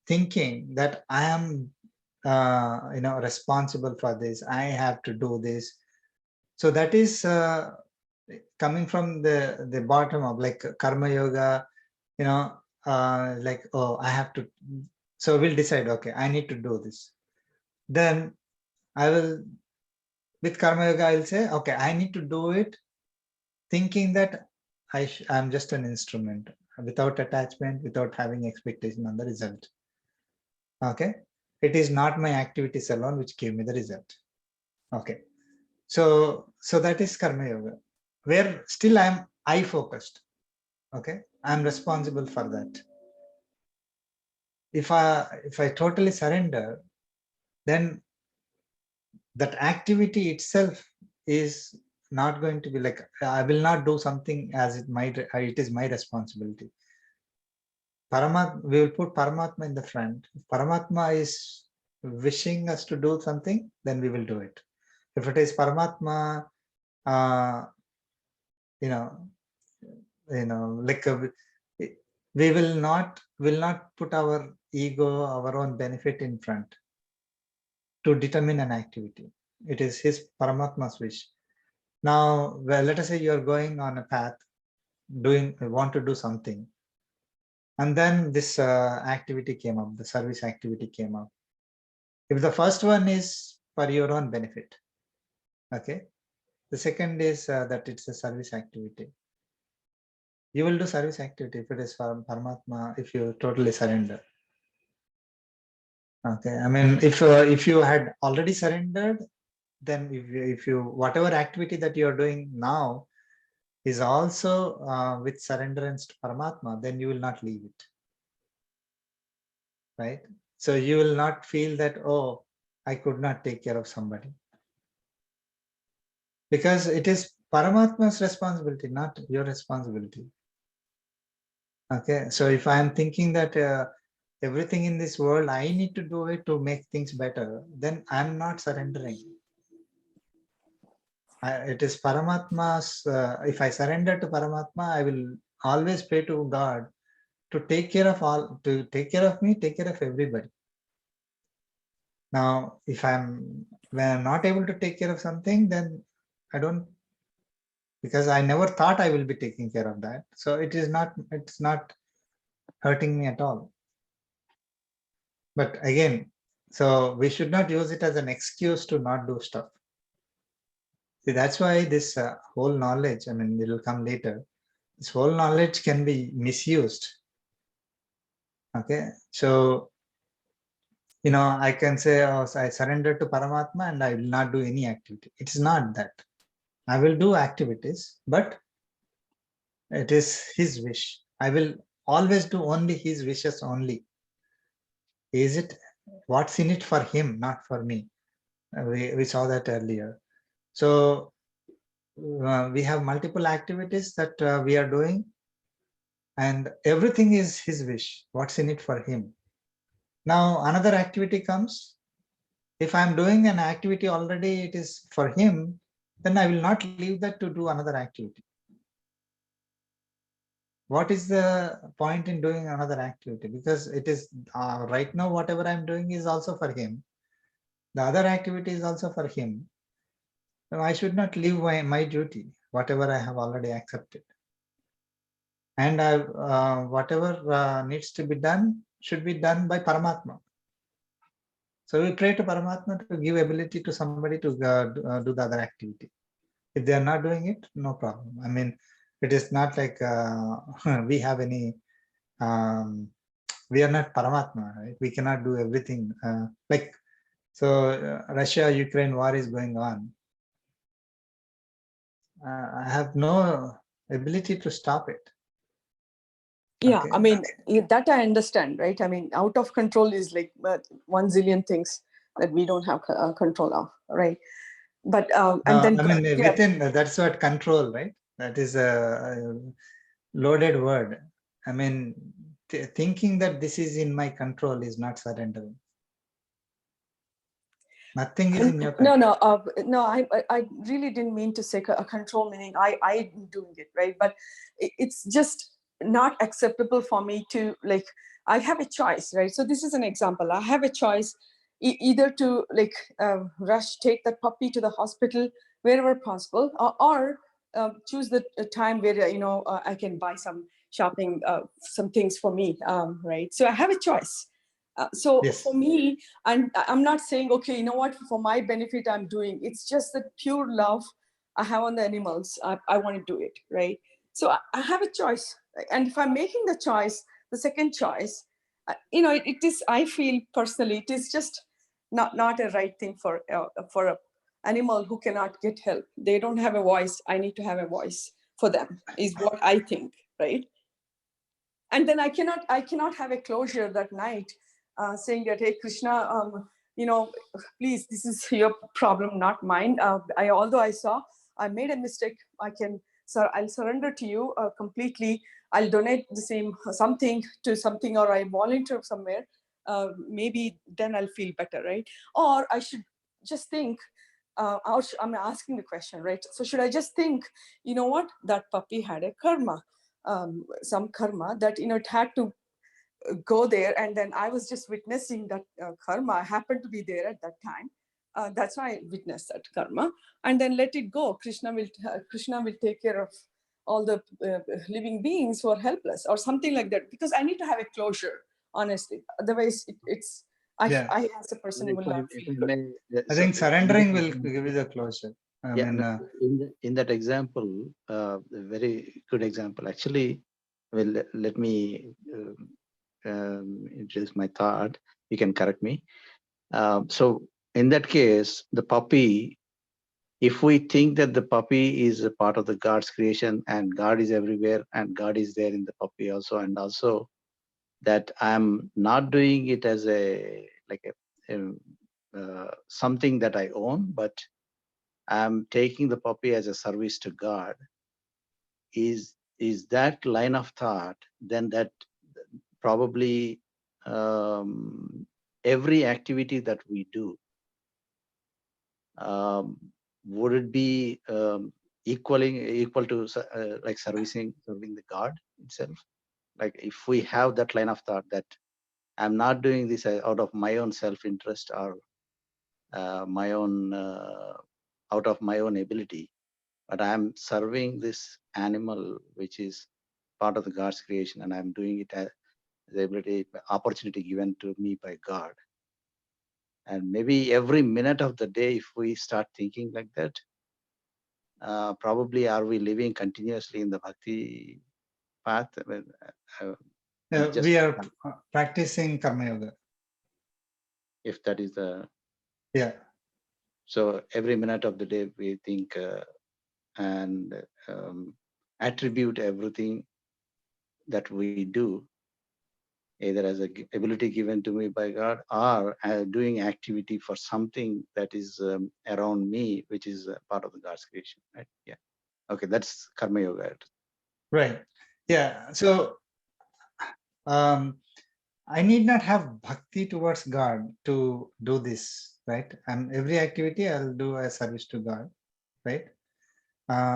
thinking that I am, responsible for this, I have to do this. So that is coming from the bottom of like karma yoga, like, oh, I have to. So we'll decide, okay, I need to do this. Then I will, with karma yoga, I'll say, okay, I need to do it thinking that I'm just an instrument without attachment, without having expectation on the result. Okay. It is not my activities alone which give me the result. Okay. So that is karma yoga, where still I focused. Okay. I'm responsible for that. If I totally surrender, then that activity itself is not going to be like, I will not do something as it is my responsibility. we will put Paramatma in the front. If Paramatma is wishing us to do something, then we will do it. If it is Paramatma, like we will not put our ego, our own benefit in front to determine an activity. It is his Paramatma's wish. Now, well, let us say you are going on a path, want to do something, and then this activity came up, the service activity came up. If the first one is for your own benefit, okay, the second is that it's a service activity. You will do service activity if it is for Paramatma, if you totally surrender. Okay, I mean, if you had already surrendered, then if you whatever activity that you are doing now is also with surrenderance to Paramatma, then you will not leave it, right? So you will not feel that, oh, I could not take care of somebody, because it is Paramatma's responsibility, not your responsibility. Okay, so if I am thinking that everything in this world I need to do it to make things better, then I'm not surrendering. It is Paramatma's, if I surrender to Paramatma, I will always pray to God to take care of to take care of me, take care of everybody. Now, when I'm not able to take care of something, then I don't, because I never thought I will be taking care of that. So it's not hurting me at all. But again, so we should not use it as an excuse to not do stuff. See, that's why this whole knowledge, I mean, it will come later. This whole knowledge can be misused. Okay, so I can say, oh, I surrender to Paramatma and I will not do any activity. It is not that. I will do activities, but it is his wish. I will always do only his wishes only. Is it what's in it for him, not for me? We saw that earlier. So we have multiple activities that we are doing, and everything is his wish. What's in it for him? Now another activity comes. If I'm doing an activity already, it is for him, then I will not leave that to do another activity. What is the point in doing another activity? Because it is right now, whatever I'm doing is also for him. The other activity is also for him. So I should not leave my duty, whatever I have already accepted. And whatever needs to be done should be done by Paramatma. So we pray to Paramatma to give ability to somebody to do the other activity. If they are not doing it, no problem. I mean, it is not like we have any, we are not Paramatma, right? We cannot do everything. Russia-Ukraine war is going on. I have no ability to stop it. Yeah, Okay. I mean, that I understand, right? I mean, out of control is like 1 zillion things that we don't have control of, right? But and then I mean, within that's what control, right? That is a loaded word. I mean, thinking that this is in my control is not surrendering. Nothing is in your control. No, I really didn't mean to say a control, meaning I'm doing it, right? But it's just not acceptable for me to, like, I have a choice, right? So this is an example. I have a choice either to take that puppy to the hospital wherever possible, or choose the time where I can buy some shopping, some things for me, right? So I have a choice. So Yes. for me, and I'm not saying, okay, you know what, for my benefit I'm doing, it's just the pure love I have on the animals. I want to do it, right? So I have a choice, and if I'm making the choice, the second choice, it is, I feel personally, it is just not a right thing for a animal who cannot get help. They don't have a voice. I need to have a voice for them, is what I think, right? And then I cannot have a closure that night, saying that, hey, Krishna, please, this is your problem, not mine. Although I made a mistake, I can I'll surrender to you completely. I'll donate the same something to something, or I volunteer somewhere. Maybe then I'll feel better, right? Or I should just think, I'm asking the question, right? So should I just think, you know what, that puppy had a karma, some karma that, it had to go there, and then I was just witnessing that karma. I happened to be there at that time. That's why I witnessed that karma, and then let it go. Krishna will take care of all the living beings who are helpless, or something like that. Because I need to have a closure, honestly. Otherwise, I as a person will not feel good. I think surrendering will give you the closure. I mean, in that example, a very good example. Actually, well, let me introduce my thought. You can correct me. So in that case, the puppy, if we think that the puppy is a part of the God's creation and God is everywhere and God is there in the puppy also, and also that I'm not doing it as something that I own, but I'm taking the puppy as a service to God, is that line of thought, then that probably every activity that we do, would it be equal to like serving the God itself? Like if we have that line of thought that I'm not doing this out of my own self-interest or my own out of my own ability, but I'm serving this animal which is part of the God's creation, and I'm doing it as the opportunity given to me by God. And maybe every minute of the day, if we start thinking like that, probably are we living continuously in the bhakti path? I mean, we are practicing karma yoga. If that is the, yeah. So every minute of the day we think and attribute everything that we do either as an ability given to me by God, or doing activity for something that is around me, which is part of the God's creation. Right? Yeah. Okay, that's karma yoga. Right. Yeah. So I need not have bhakti towards God to do this, right? And every activity I'll do a service to God, right?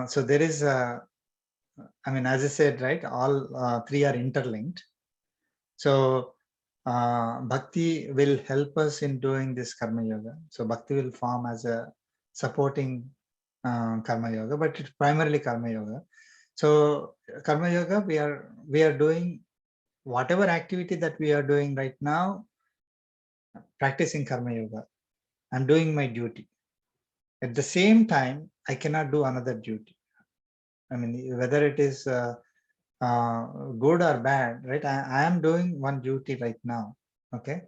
So there is I mean, as I said, right, all three are interlinked. So bhakti will help us in doing this karma yoga. So bhakti will form as a supporting karma yoga, but it's primarily karma yoga. So karma yoga, we are doing whatever activity that we are doing right now, practicing karma yoga. I'm doing my duty. At the same time, I cannot do another duty. I mean, whether it is good or bad, right? I am doing one duty right now, okay?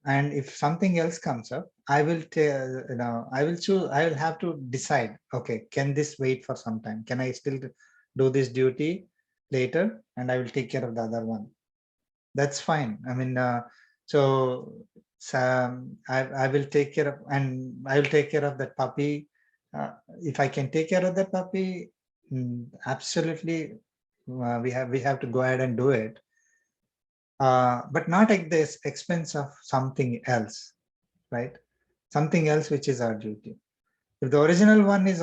And if something else comes up, I will I will choose. I will have to decide. Okay, can this wait for some time? Can I still do this duty later, and I will take care of the other one? That's fine. I mean, so I will take care of, and I will take care of that puppy. If I can take care of that puppy, absolutely, we have to go ahead and do it. But not at the expense of something else, right? Something else which is our duty. If the original one is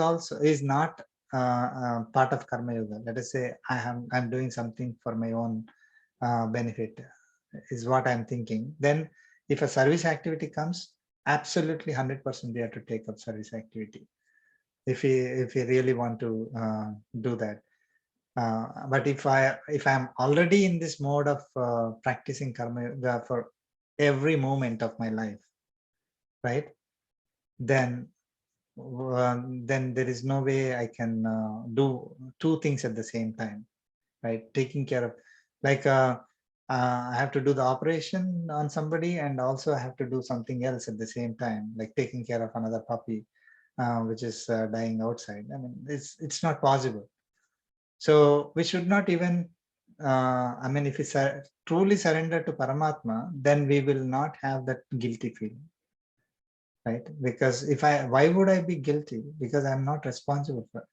not part of karma yoga, let us say I'm doing something for my own benefit, is what I'm thinking. Then if a service activity comes, absolutely 100% we have to take up service activity if we really want to do that. But if I'm already in this mode of practicing karma yoga for every moment of my life, right, then there is no way I can do two things at the same time, right? Taking care of, like I have to do the operation on somebody, and also I have to do something else at the same time, like taking care of another puppy which is dying outside. I mean, it's not possible. So we should not even, I mean, if we truly surrender to Paramatma, then we will not have that guilty feeling, right? Because why would I be guilty? Because I'm not responsible for it.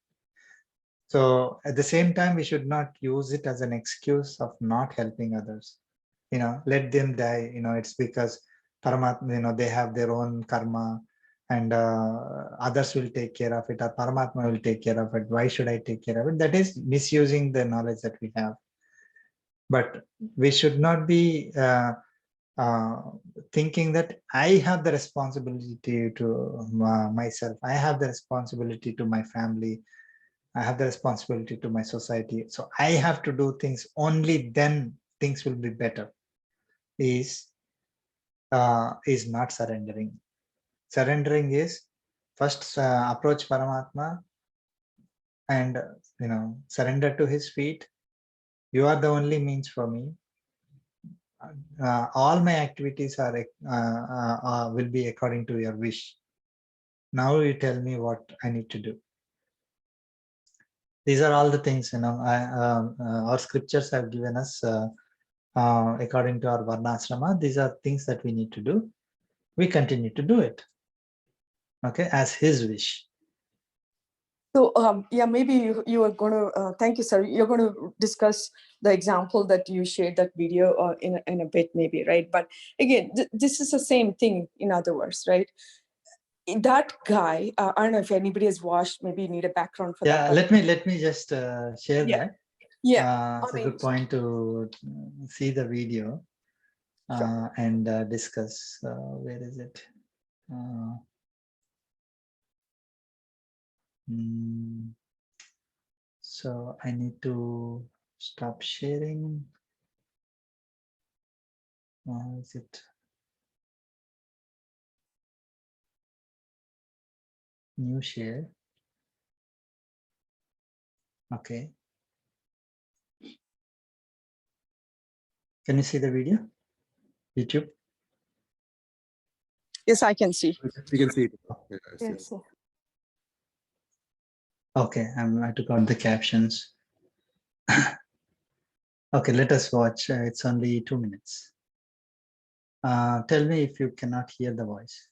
So at the same time, we should not use it as an excuse of not helping others. Let them die. It's because Paramatma, they have their own karma, and others will take care of it, or Paramatma will take care of it. Why should I take care of it? That is misusing the knowledge that we have. But we should not be thinking that I have the responsibility to myself. I have the responsibility to my family. I have the responsibility to my society. So I have to do things, only then things will be better. Is not surrendering. Surrendering is first approach Paramatma and surrender to his feet. You are the only means for me. All my activities are will be according to your wish. Now you tell me what I need to do. These are all the things our scriptures have given us according to our varnashrama. These are things that we need to do. We continue to do it, okay, as his wish. So yeah, maybe you are going to, thank you, sir. You're going to discuss the example that you shared, that video in a bit, maybe, right? But again, this is the same thing, in other words, right? That guy, I don't know if anybody has watched, maybe you need a background for that. Yeah, let me just share that. Yeah. It's a good point to see the video and discuss. Where is it? So I need to stop sharing. Is it new share? Okay. Can you see the video? YouTube? Yes, I can see. We can see it. Yes. Okay, I took out the captions. Okay, let us watch. It's only 2 minutes. Tell me if you cannot hear the voice.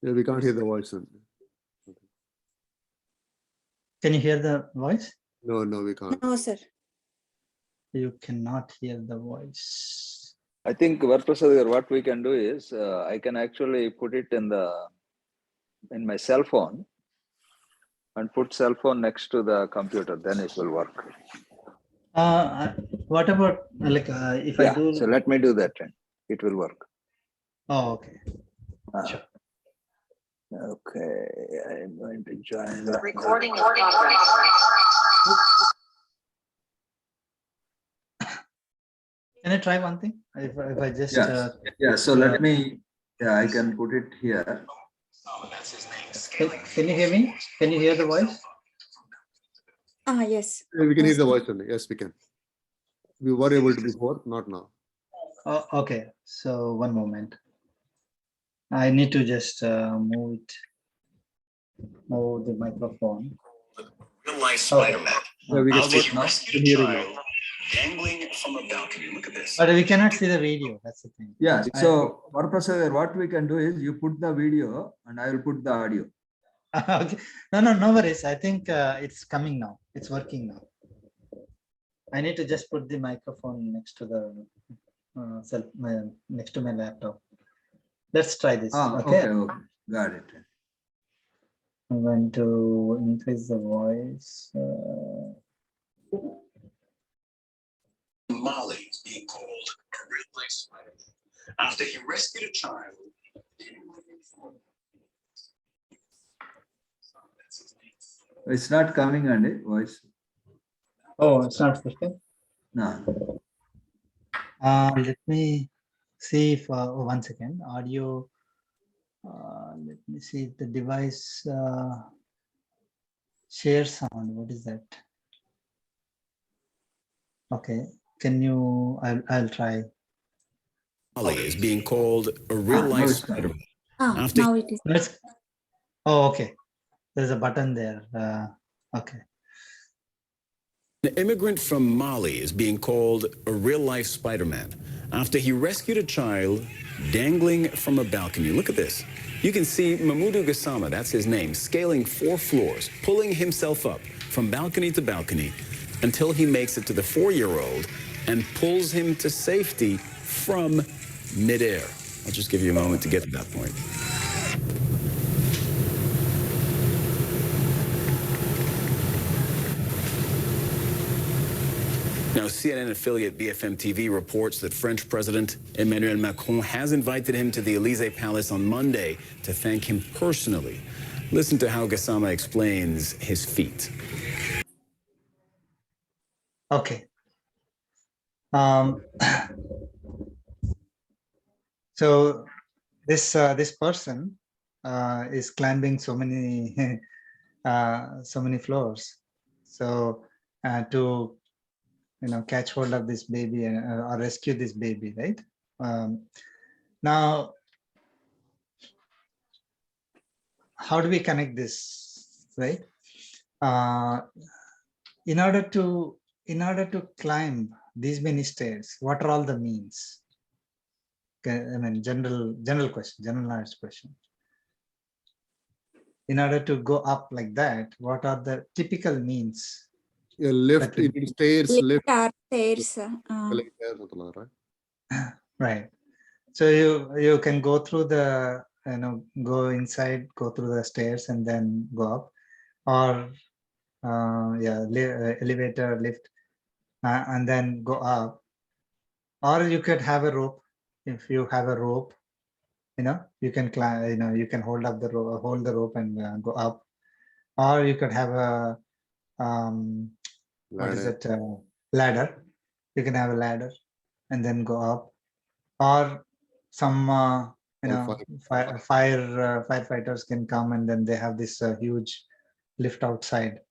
Yeah, we can't hear the voice. Can you hear the voice? No, we can't. No, sir. You cannot hear the voice. I think Varprasad, what we can do is I can actually put it in my cell phone and put cell phone next to the computer. Then it will work. What about if I do? So let me do that. And it will work. Oh, okay. Sure. Okay, I'm going to join. Recording in progress. Can I try one thing? If I just so let me. Yeah, I can put it here. Can you hear me? Can you hear the voice? Yes. Yeah, we can hear the voice only. Yes, we can. We were able to before, not now. Oh, okay. So one moment. I need to just move the microphone. Real life Spider-Man. Yeah, we How can about now? Child dangling from a balcony. Look at this. But we cannot see the video. That's the thing. Yeah. So Varprasad, what we can do is you put the video and I will put the audio. Okay. No worries. I think it's coming now. It's working now. I need to just put the microphone next to the next to my laptop. Let's try this. Okay. Got it. I'm going to increase the voice. Molly is being called a real life Spider-Man after he rescued a child. It's not coming, Andy. Voice. Oh, it's not working. No. Let me see if 1 second. Audio. Let me see if the device share sound. What is that? Okay. Can you? I'll try. Molly is being called a real life Spider-Man. Now it is. Oh, okay. There's a button there. Okay. An immigrant from Mali is being called a real-life Spider-Man after he rescued a child dangling from a balcony. Look at this. You can see Mamudu Gassama, that's his name, scaling 4 floors, pulling himself up from balcony to balcony until he makes it to the 4-year-old and pulls him to safety from midair. I'll just give you a moment to get to that point. Now, CNN affiliate BFM TV reports that French President Emmanuel Macron has invited him to the Élysée Palace on Monday to thank him personally. Listen to how Gassama explains his feat. Okay. So this person is climbing so many floors. So to catch hold of this baby or rescue this baby, right? Now, how do we connect this, right? In order to climb these many stairs, what are all the means? Okay, I mean, general question, generalized question. In order to go up like that, what are the typical means? A lift, in stairs, lift. Stairs. Right. So you can go through the, go inside, go through the stairs and then go up, or elevator, lift, and then go up. Or you could have a rope. If you have a rope, you can climb, you can hold the rope and go up. Or you could have a what is it, ladder. You can have a ladder and then go up. Or some firefighters can come and then they have this huge lift outside.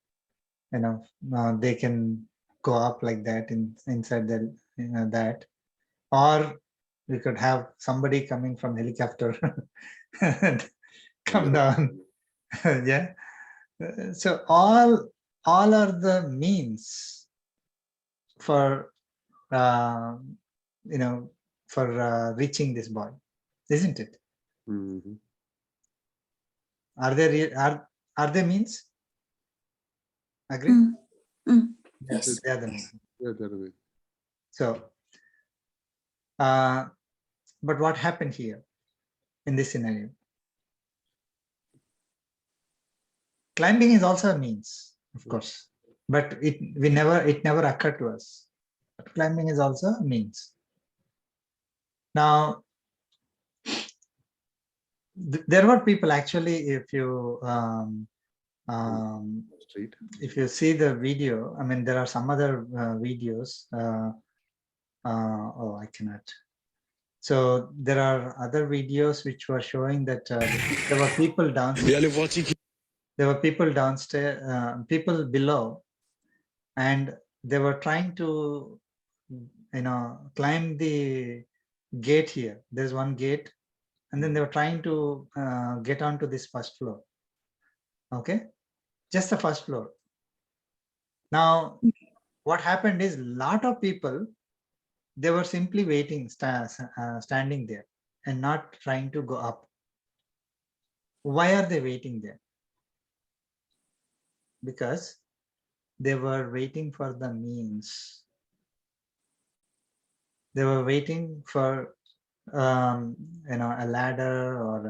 They can go up like that inside the that. Or we could have somebody coming from helicopter and come down. Yeah. So all are the means for reaching this boy, isn't it? Mm-hmm. Are there means? Agree? Yes, they are the means. So, but what happened here in this scenario? Climbing is also a means, of course, but it never occurred to us. But climbing is also a means. Now, there were people actually, if you see the video, I mean, there are some other videos. Oh, I cannot. So there are other videos which were showing that there were people downstairs. There were people downstairs, people below, and they were trying to, climb the gate here. There's one gate, and then they were trying to get onto this first floor. Okay, just the first floor. Now, what happened is, a lot of people, they were simply waiting, standing there and not trying to go up. Why are they waiting there? Because they were waiting for the means. They were waiting for a ladder or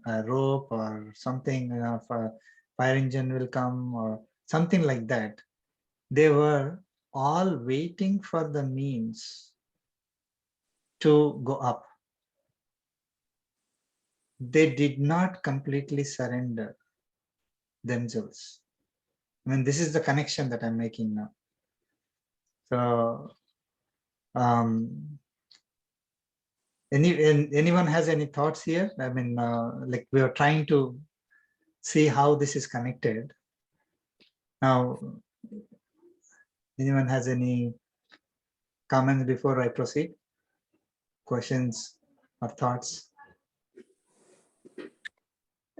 a rope or something, for fire engine will come or something like that. They were all waiting for the means to go up. They did not completely surrender themselves. I mean, this is the connection that I'm making now. So, anyone has any thoughts here? I mean, like, we are trying to see how this is connected. Now, anyone has any comments before I proceed? Questions or thoughts?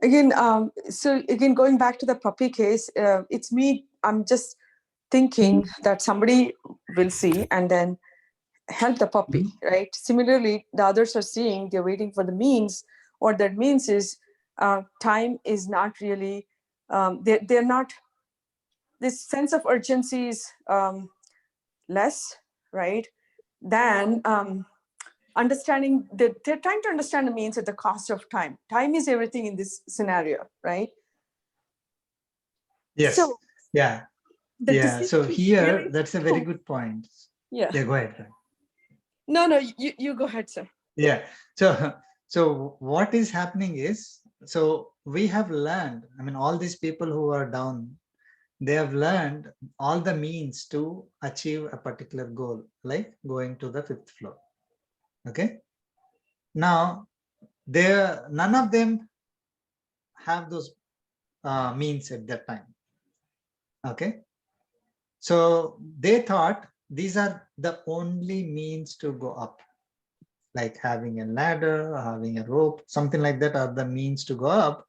Again, so again, going back to the puppy case, it's me. I'm just thinking that somebody will see and then help the puppy, right? Similarly, the others are seeing, they're waiting for the means what that means is time is not really, they're not, this sense of urgency is less, right? Than understanding that they're trying to understand the means at the cost of time. Time is everything in this scenario, right? Yes. So, yeah. the Yeah. So decision is here, really that's a very to- good point. Yeah. Yeah. Go ahead. No, you go ahead, sir. Yeah. So what is happening is, so we have learned, I mean, all these people who are down, they have learned all the means to achieve a particular goal, like going to the 5th floor. Okay. Now, none of them have those means at that time. Okay. So they thought these are the only means to go up, like having a ladder, or having a rope, something like that are the means to go up.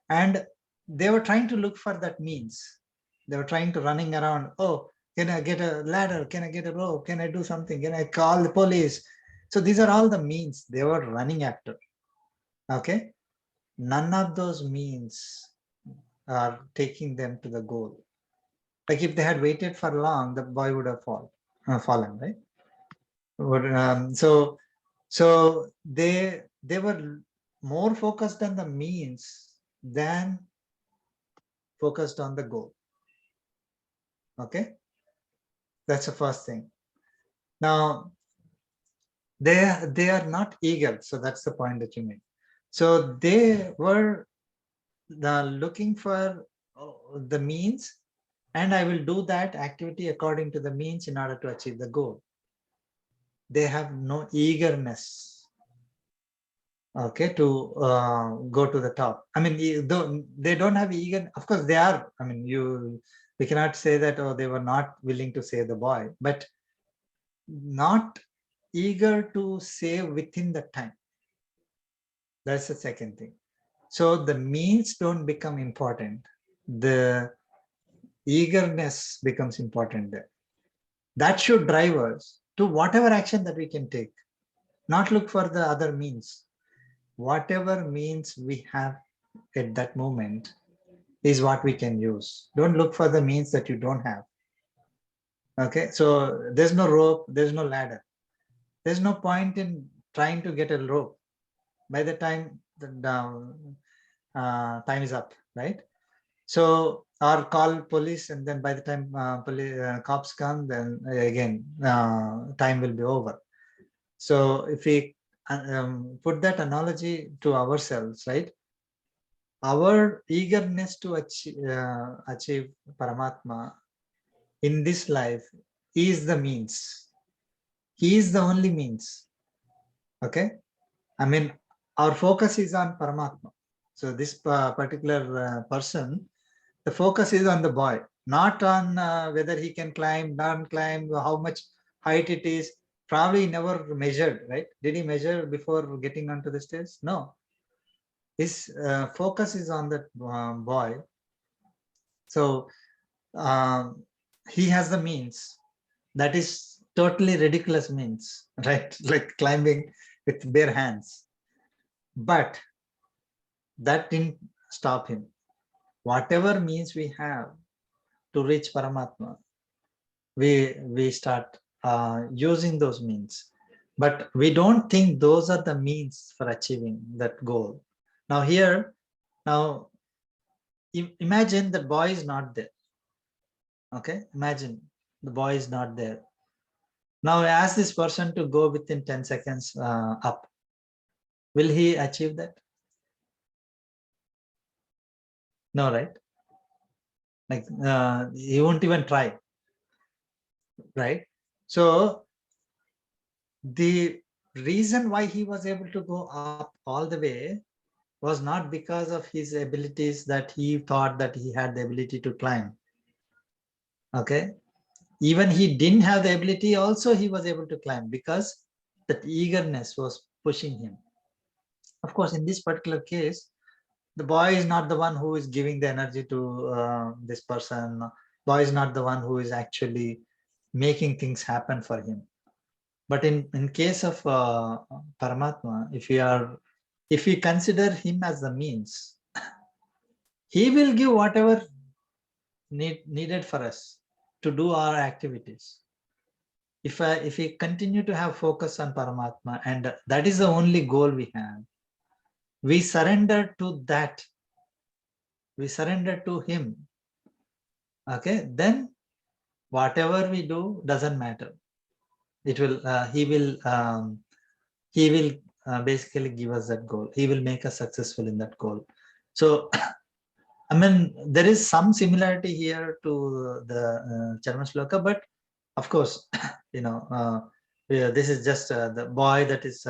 And they were trying to look for that means. They were trying to running around. Oh, can I get a ladder? Can I get a rope? Can I do something? Can I call the police? So these are all the means they were running after. Okay. None of those means are taking them to the goal. Like if they had waited for long, the boy would have fallen, right? So they were more focused on the means than focused on the goal. Okay, that's the first thing. Now they are not eager, so that's the point that you made. So they were looking for the means, and I will do that activity according to the means in order to achieve the goal. They have no eagerness, okay, to go to the top. I mean, they don't have eager, of course they are, I mean, we cannot say that, oh, they were not willing to save the boy, but not eager to save within the time. That's the second thing. So the means don't become important. The eagerness becomes important there. That should drive us to whatever action that we can take, not look for the other means. Whatever means we have at that moment is what we can use. Don't look for the means that you don't have. Okay, so there's no rope, there's no ladder. There's no point in trying to get a rope by the time the time is up, right? So, or call police, and then by the time cops come, then again time will be over. So if we put that analogy to ourselves, right? Our eagerness to achieve Paramatma in this life is the means. He is the only means. Okay, I mean, our focus is on Paramatma. So this particular person, the focus is on the boy, not on whether he can climb, non-climb, how much height it is. Probably he never measured, right? Did he measure before getting onto the stage? No. His focus is on that boy. So he has the means. That is totally ridiculous means, right? Like climbing with bare hands. But that didn't stop him. Whatever means we have to reach Paramatma, we start using those means. But we don't think those are the means for achieving that goal. Now here, now imagine the boy is not there. Okay, imagine the boy is not there. Now I ask this person to go within 10 seconds up. Will he achieve that? No, right? Like he won't even try, right? So the reason why he was able to go up all the way was not because of his abilities that he thought that he had the ability to climb. Okay, even he didn't have the ability, also he was able to climb because that eagerness was pushing him. Of course, in this particular case, the boy is not the one who is giving the energy to this person. Boy is not the one who is actually making things happen for him. But in case of Paramatma, if we are If we consider him as the means, he will give whatever needed for us to do our activities. If we continue to have focus on Paramatma, and that is the only goal we have, we surrender to that, we surrender to him, okay, then whatever we do doesn't matter. It will he will basically give us that goal. He will make us successful in that goal. So I mean, there is some similarity here to the Charma Shloka, but of course, this is just the boy that is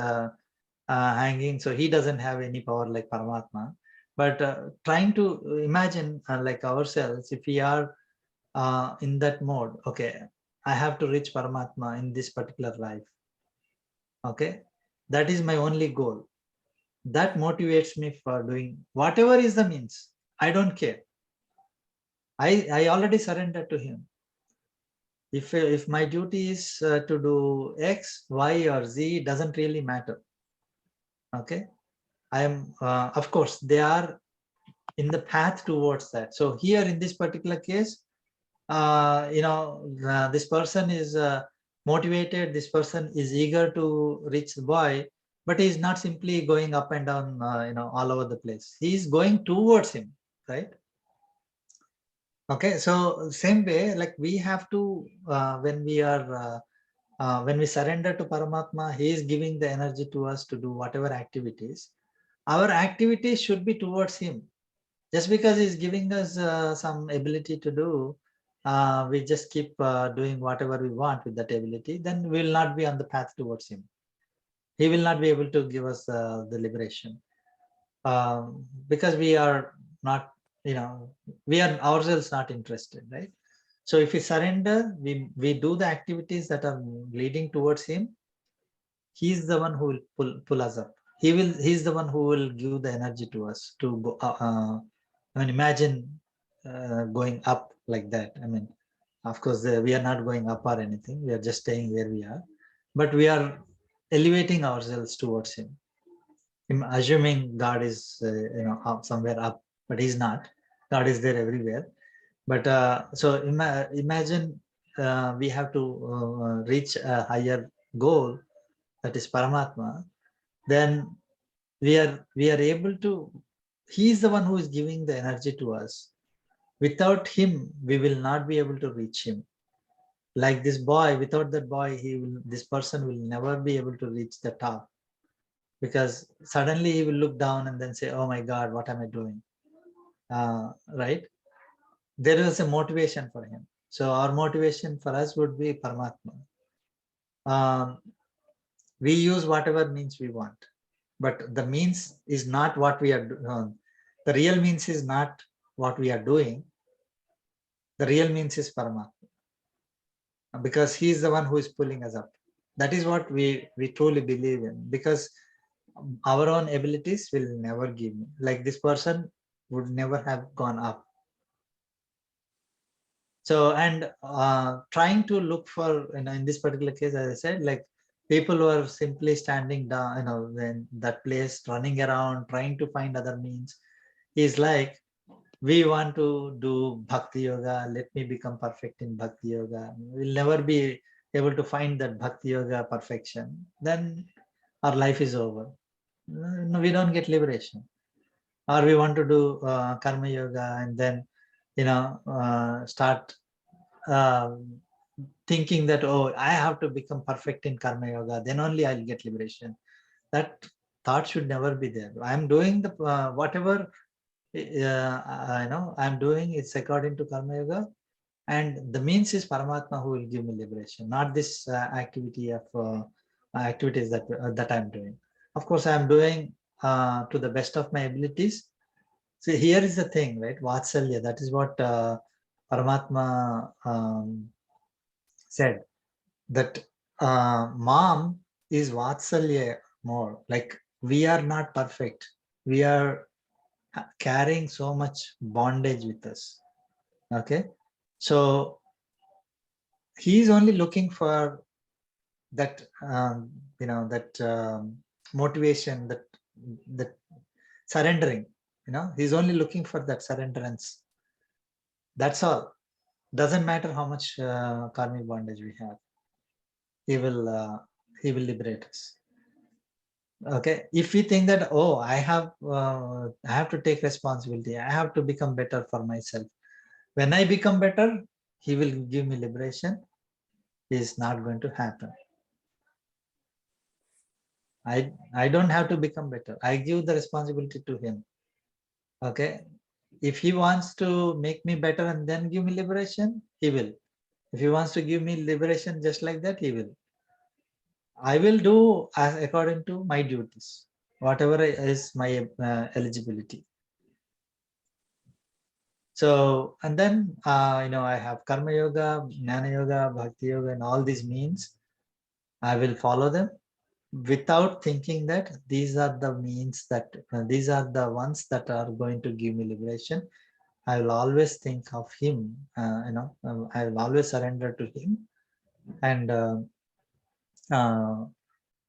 hanging, so he doesn't have any power like Paramatma. But trying to imagine like ourselves, if we are in that mode, okay, I have to reach Paramatma in this particular life. Okay, that is my only goal. That motivates me for doing whatever is the means. I don't care. I already surrendered to him. If my duty is to do X, Y, or Z, doesn't really matter. Okay, I am of course they are in the path towards that. So here in this particular case, this person is motivated. This person is eager to reach the boy, but he is not simply going up and down, all over the place. He is going towards him, right? Okay, so same way, like we have to, when we surrender to Paramatma, he is giving the energy to us to do whatever activities. Our activities should be towards him. Just because he's giving us some ability to do, we just keep doing whatever we want with that ability, then we will not be on the path towards him. He will not be able to give us the liberation, because we are not, we are ourselves not interested, right? So if we surrender, we do the activities that are leading towards him. He's the one who will pull us up. He's the one who will give the energy to us to go. I mean, imagine going up like that. I mean, of course, we are not going up or anything. We are just staying where we are, but we are elevating ourselves towards him. Assuming God is, up somewhere up, but he's not. God is there everywhere. But so imagine we have to reach a higher goal, that is Paramatma. Then we are able to. He is the one who is giving the energy to us. Without him, we will not be able to reach him. Like this boy, without that boy, this person will never be able to reach the top, because suddenly he will look down and then say, oh my God, what am I doing? Right? There is a motivation for him. So our motivation for us would be Paramatma. We use whatever means we want, but the means is not what we are doing. The real means is not what we are doing. The real means is Paramatma, because he is the one who is pulling us up. That is what we truly believe in, because our own abilities will never give me. Like this person would never have gone up. So, and trying to look for, in this particular case, as I said, like people who are simply standing down, in that place, running around, trying to find other means, is like, we want to do Bhakti Yoga, let me become perfect in Bhakti Yoga. We'll never be able to find that Bhakti Yoga perfection. Then our life is over. No, we don't get liberation. Or we want to do Karma Yoga and then, start thinking that, oh, I have to become perfect in Karma Yoga, then only I'll get liberation. That thought should never be there. I'm doing the whatever I'm doing, it's according to Karma Yoga, and the means is Paramatma who will give me liberation, not this activity of activities that I'm doing. Of course, I'm doing to the best of my abilities. See, here is the thing, right? Vatsalya, that is what Paramatma said, that mom is Vatsalya more. Like, we are not perfect. We are carrying so much bondage with us. Okay. So he is only looking for that, that motivation, that the surrendering. He's only looking for that surrenderance. That's all. Doesn't matter how much karmic bondage we have. He will liberate us. Okay. If we think that, oh, I have to take responsibility, I have to become better for myself. When I become better, he will give me liberation. It is not going to happen. I don't have to become better. I give the responsibility to him. Okay. If he wants to make me better and then give me liberation, he will. If he wants to give me liberation just like that, he will. I will do as according to my duties, whatever is my eligibility. So, and then, I have Karma Yoga, Jnana Yoga, Bhakti Yoga, and all these means. I will follow them without thinking that these are the means that, these are the ones that are going to give me liberation. I will always think of him, I will always surrender to him and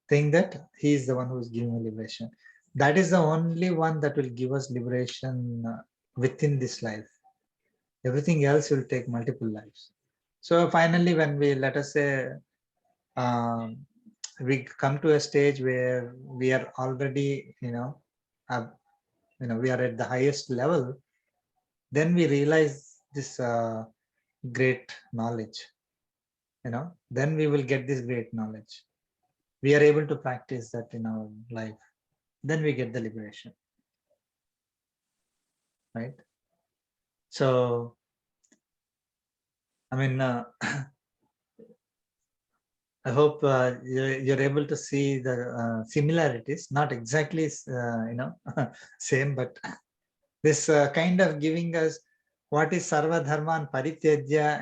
think that he is the one who is giving me liberation. That is the only one that will give us liberation within this life. Everything else will take multiple lives. So finally, when we, let us say, we come to a stage where we are already, we are at the highest level, then we realize this great knowledge. Then we will get this great knowledge. We are able to practice that in our life. Then we get the liberation, right? So, I mean, I hope you're able to see the similarities, not exactly, same, but this kind of giving us what is Sarva Dharman Parityajya,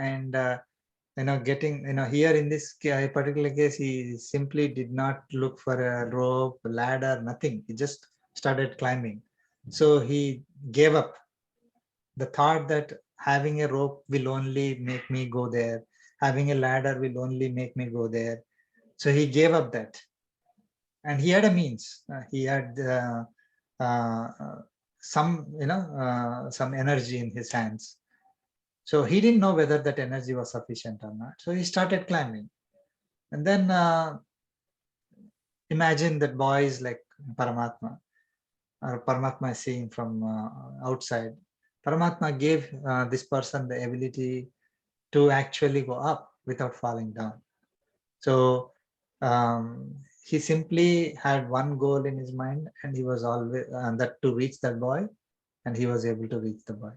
and getting, here in this particular case, he simply did not look for a rope, ladder, nothing. He just started climbing. So he gave up the thought that having a rope will only make me go there. Having a ladder will only make me go there. So he gave up that. And he had a means. He had some, some energy in his hands. So he didn't know whether that energy was sufficient or not. So he started climbing. And then imagine that boy is like Paramatma, or Paramatma is seeing from outside. Paramatma gave this person the ability to actually go up without falling down. So he simply had one goal in his mind, and he was always that to reach that boy, and he was able to reach the boy.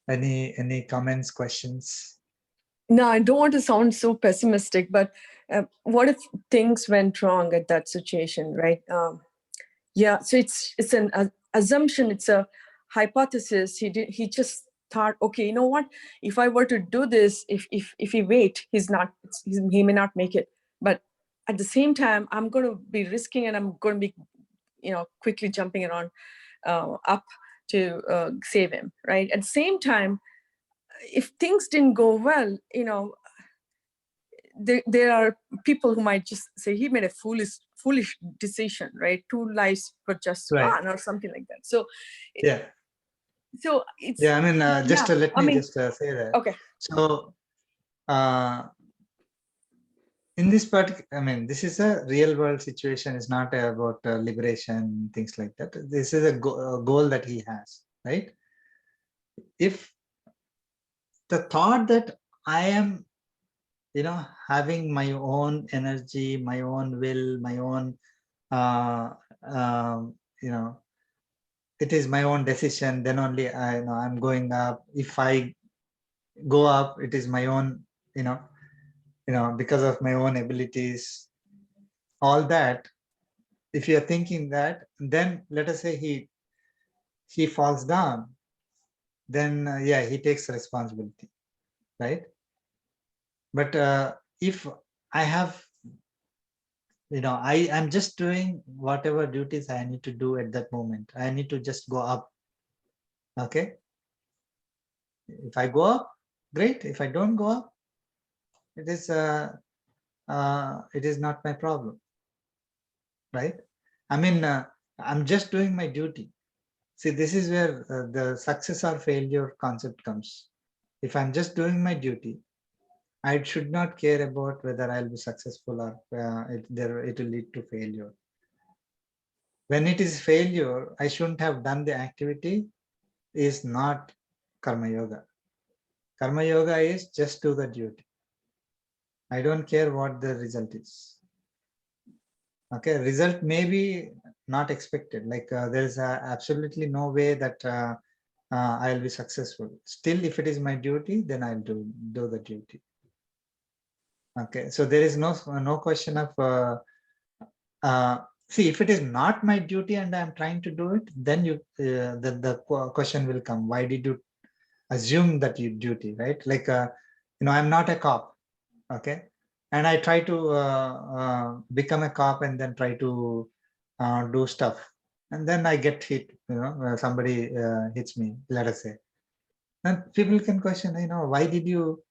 Any comments, questions? No, I don't want to sound so pessimistic, but what if things went wrong at that situation, right? Yeah, so it's an assumption, it's a hypothesis. He just thought, okay, you know what? If I were to do this, if he wait, he may not make it. But at the same time, I'm going to be risking, and I'm going to be, quickly jumping around up to save him, right? At the same time, if things didn't go well, there are people who might just say he made a foolish decision, right? 2 lives were just gone, or something like that. So yeah, so it's, yeah. I mean, just yeah, let me just say that. Okay. So in this particular, I mean, this is a real world situation. It's not about liberation, things like that. This is a goal that he has, right? If the thought that I am, having my own energy, my own will, my own, it is my own decision, then only I'm going up. If I go up, it is my own, because of my own abilities, all that. If you're thinking that, then let us say he falls down, then yeah, he takes responsibility, right? But if I have, I am just doing whatever duties I need to do at that moment. I need to just go up. Okay. If I go up, great. If I don't go up, it is it is not my problem, right? I mean, I'm just doing my duty. See, this is where the success or failure concept comes. If I'm just doing my duty, I should not care about whether I'll be successful or it will lead to failure. When it is failure, I shouldn't have done the activity, is not karma yoga. Karma yoga is just do the duty. I don't care what the result is. Okay, result may be not expected. Like there is absolutely no way that I'll be successful. Still, if it is my duty, then I'll do the duty. Okay, so there is no question of see, if it is not my duty and I'm trying to do it, then the question will come. Why did you assume that you duty, right? Like I'm not a cop, okay, and I try to become a cop and then try to do stuff, and then I get hit. Somebody hits me, let us say. Then people can question, why did you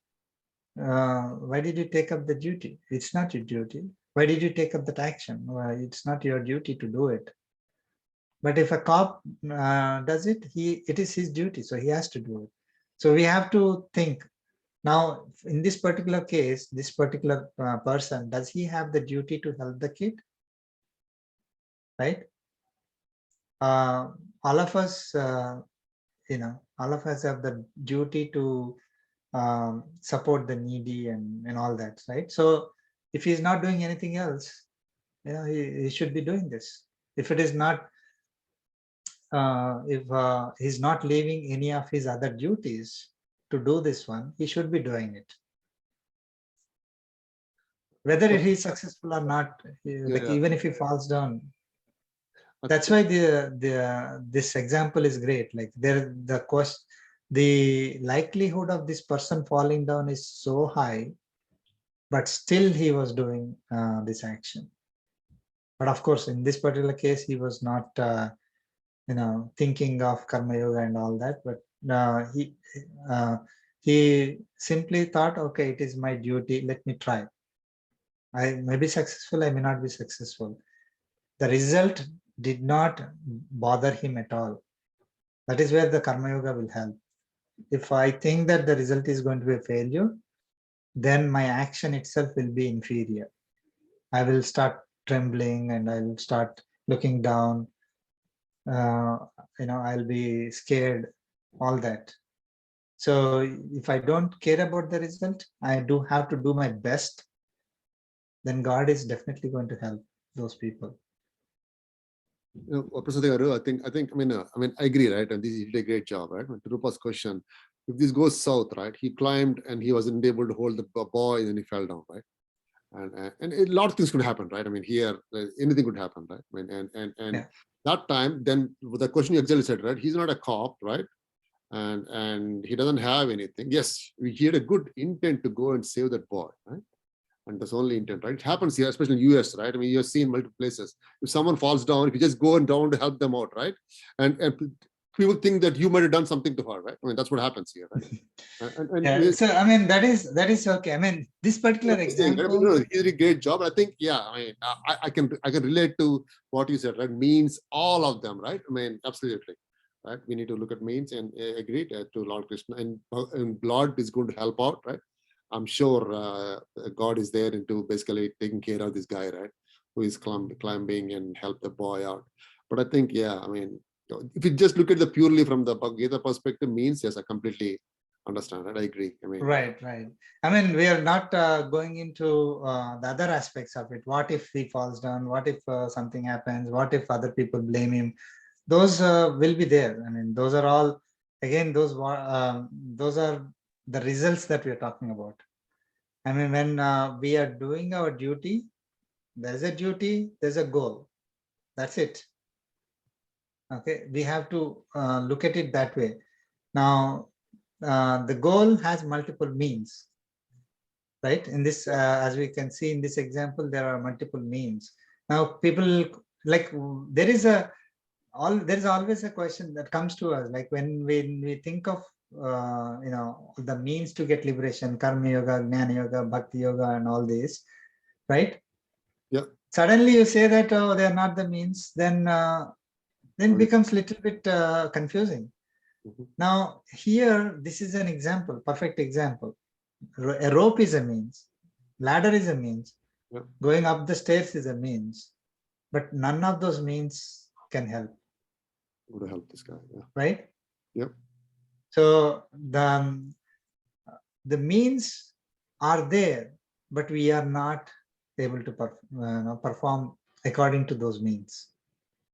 take up the duty? It's not your duty. Why did you take up that action? Well, it's not your duty to do it. But if a cop does it, it is his duty, so he has to do it. So we have to think. Now, in this particular case, this particular person, does he have the duty to help the kid? Right? All of us, all of us have the duty to support the needy and all that, right? So if he's not doing anything else, he should be doing this. If it is not, if he's not leaving any of his other duties to do this one, he should be doing it. Whether he's successful or not, even if he falls down. That's why this example is great. Like the likelihood of this person falling down is so high, but still he was doing this action. But of course, in this particular case, he was not, thinking of karma yoga and all that. But he simply thought, okay, it is my duty. Let me try. I may be successful. I may not be successful. The result did not bother him at all. That is where the karma yoga will help. If I think that the result is going to be a failure, then my action itself will be inferior. I will start trembling and I will start looking down. I'll be scared, all that. So if I don't care about the result, I do have to do my best, then God is definitely going to help those people. Prasad garu, I agree, right? And he did a great job, right? To Rupa's question, if this goes south, right? He climbed and he wasn't able to hold the boy, and then he fell down, right? And a lot of things could happen, right? I mean, here anything could happen, right? I mean, and that time, then the question you exactly said, right? He's not a cop, right? And he doesn't have anything. Yes, he had a good intent to go and save that boy, right? And that's only intent, right? It happens here, especially in US, right? I mean, you've seen multiple places. If someone falls down, if you just go down to help them out, right? And people think that you might have done something to her, right? I mean, that's what happens here, right? So I mean, that is okay. I mean, this particular example, he did a great job. I think, I can relate to what you said, right? Means all of them, right? I mean, absolutely, right? We need to look at means and agree to Lord Krishna, and Lord is going to help out, right? I'm sure God is there into basically taking care of this guy, right? Who is climbing and help the boy out. But I think, I mean, if you just look at the purely from the Bhagavad Gita perspective, means, yes, I completely understand, right? I agree. I mean, right. I mean, we are not going into the other aspects of it. What if he falls down? What if something happens? What if other people blame him? Those will be there. I mean, those are all, again, those are the results that we are talking about. I mean, when we are doing our duty, there's a duty, there's a goal. That's it. Okay, we have to look at it that way. Now, the goal has multiple means, right? In this, as we can see in this example, there are multiple means. Now, people like there is always a question that comes to us, like when we think of the means to get liberation, karma yoga, jnana yoga, bhakti yoga, and all this. right? Yeah. Suddenly you say that, oh, they are not the means, then it becomes a little bit confusing. Now here, this is an example, perfect example. A rope is a means, ladder is a means, going up the stairs is a means, but none of those means can help. Would help this guy. Yeah. Right? Yep. So the means are there, but we are not able to perform according to those means.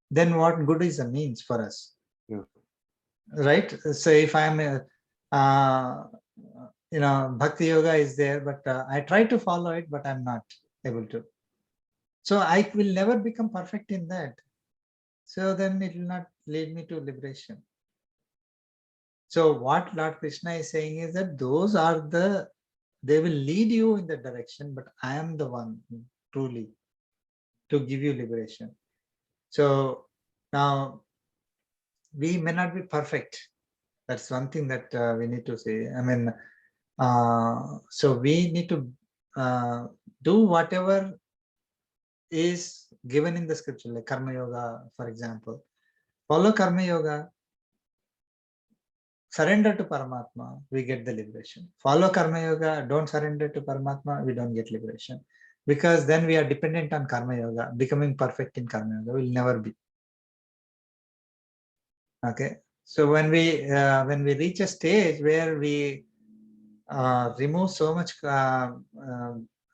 Then what good is a means for us? Yeah. Right? So if I'm Bhakti Yoga is there, but I try to follow it, but I'm not able to. So I will never become perfect in that. So then it will not lead me to liberation. So what Lord Krishna is saying is that those are they will lead you in the direction, but I am the one truly to give you liberation. So now we may not be perfect. That's one thing that we need to say. I mean, so we need to do whatever is given in the scripture, like Karma Yoga, for example. Follow Karma Yoga, surrender to Paramatma, we get the liberation. Follow Karma Yoga, don't surrender to Paramatma, we don't get liberation. Because then we are dependent on Karma Yoga. Becoming perfect in Karma Yoga will never be. Okay. So when we reach a stage where we remove so much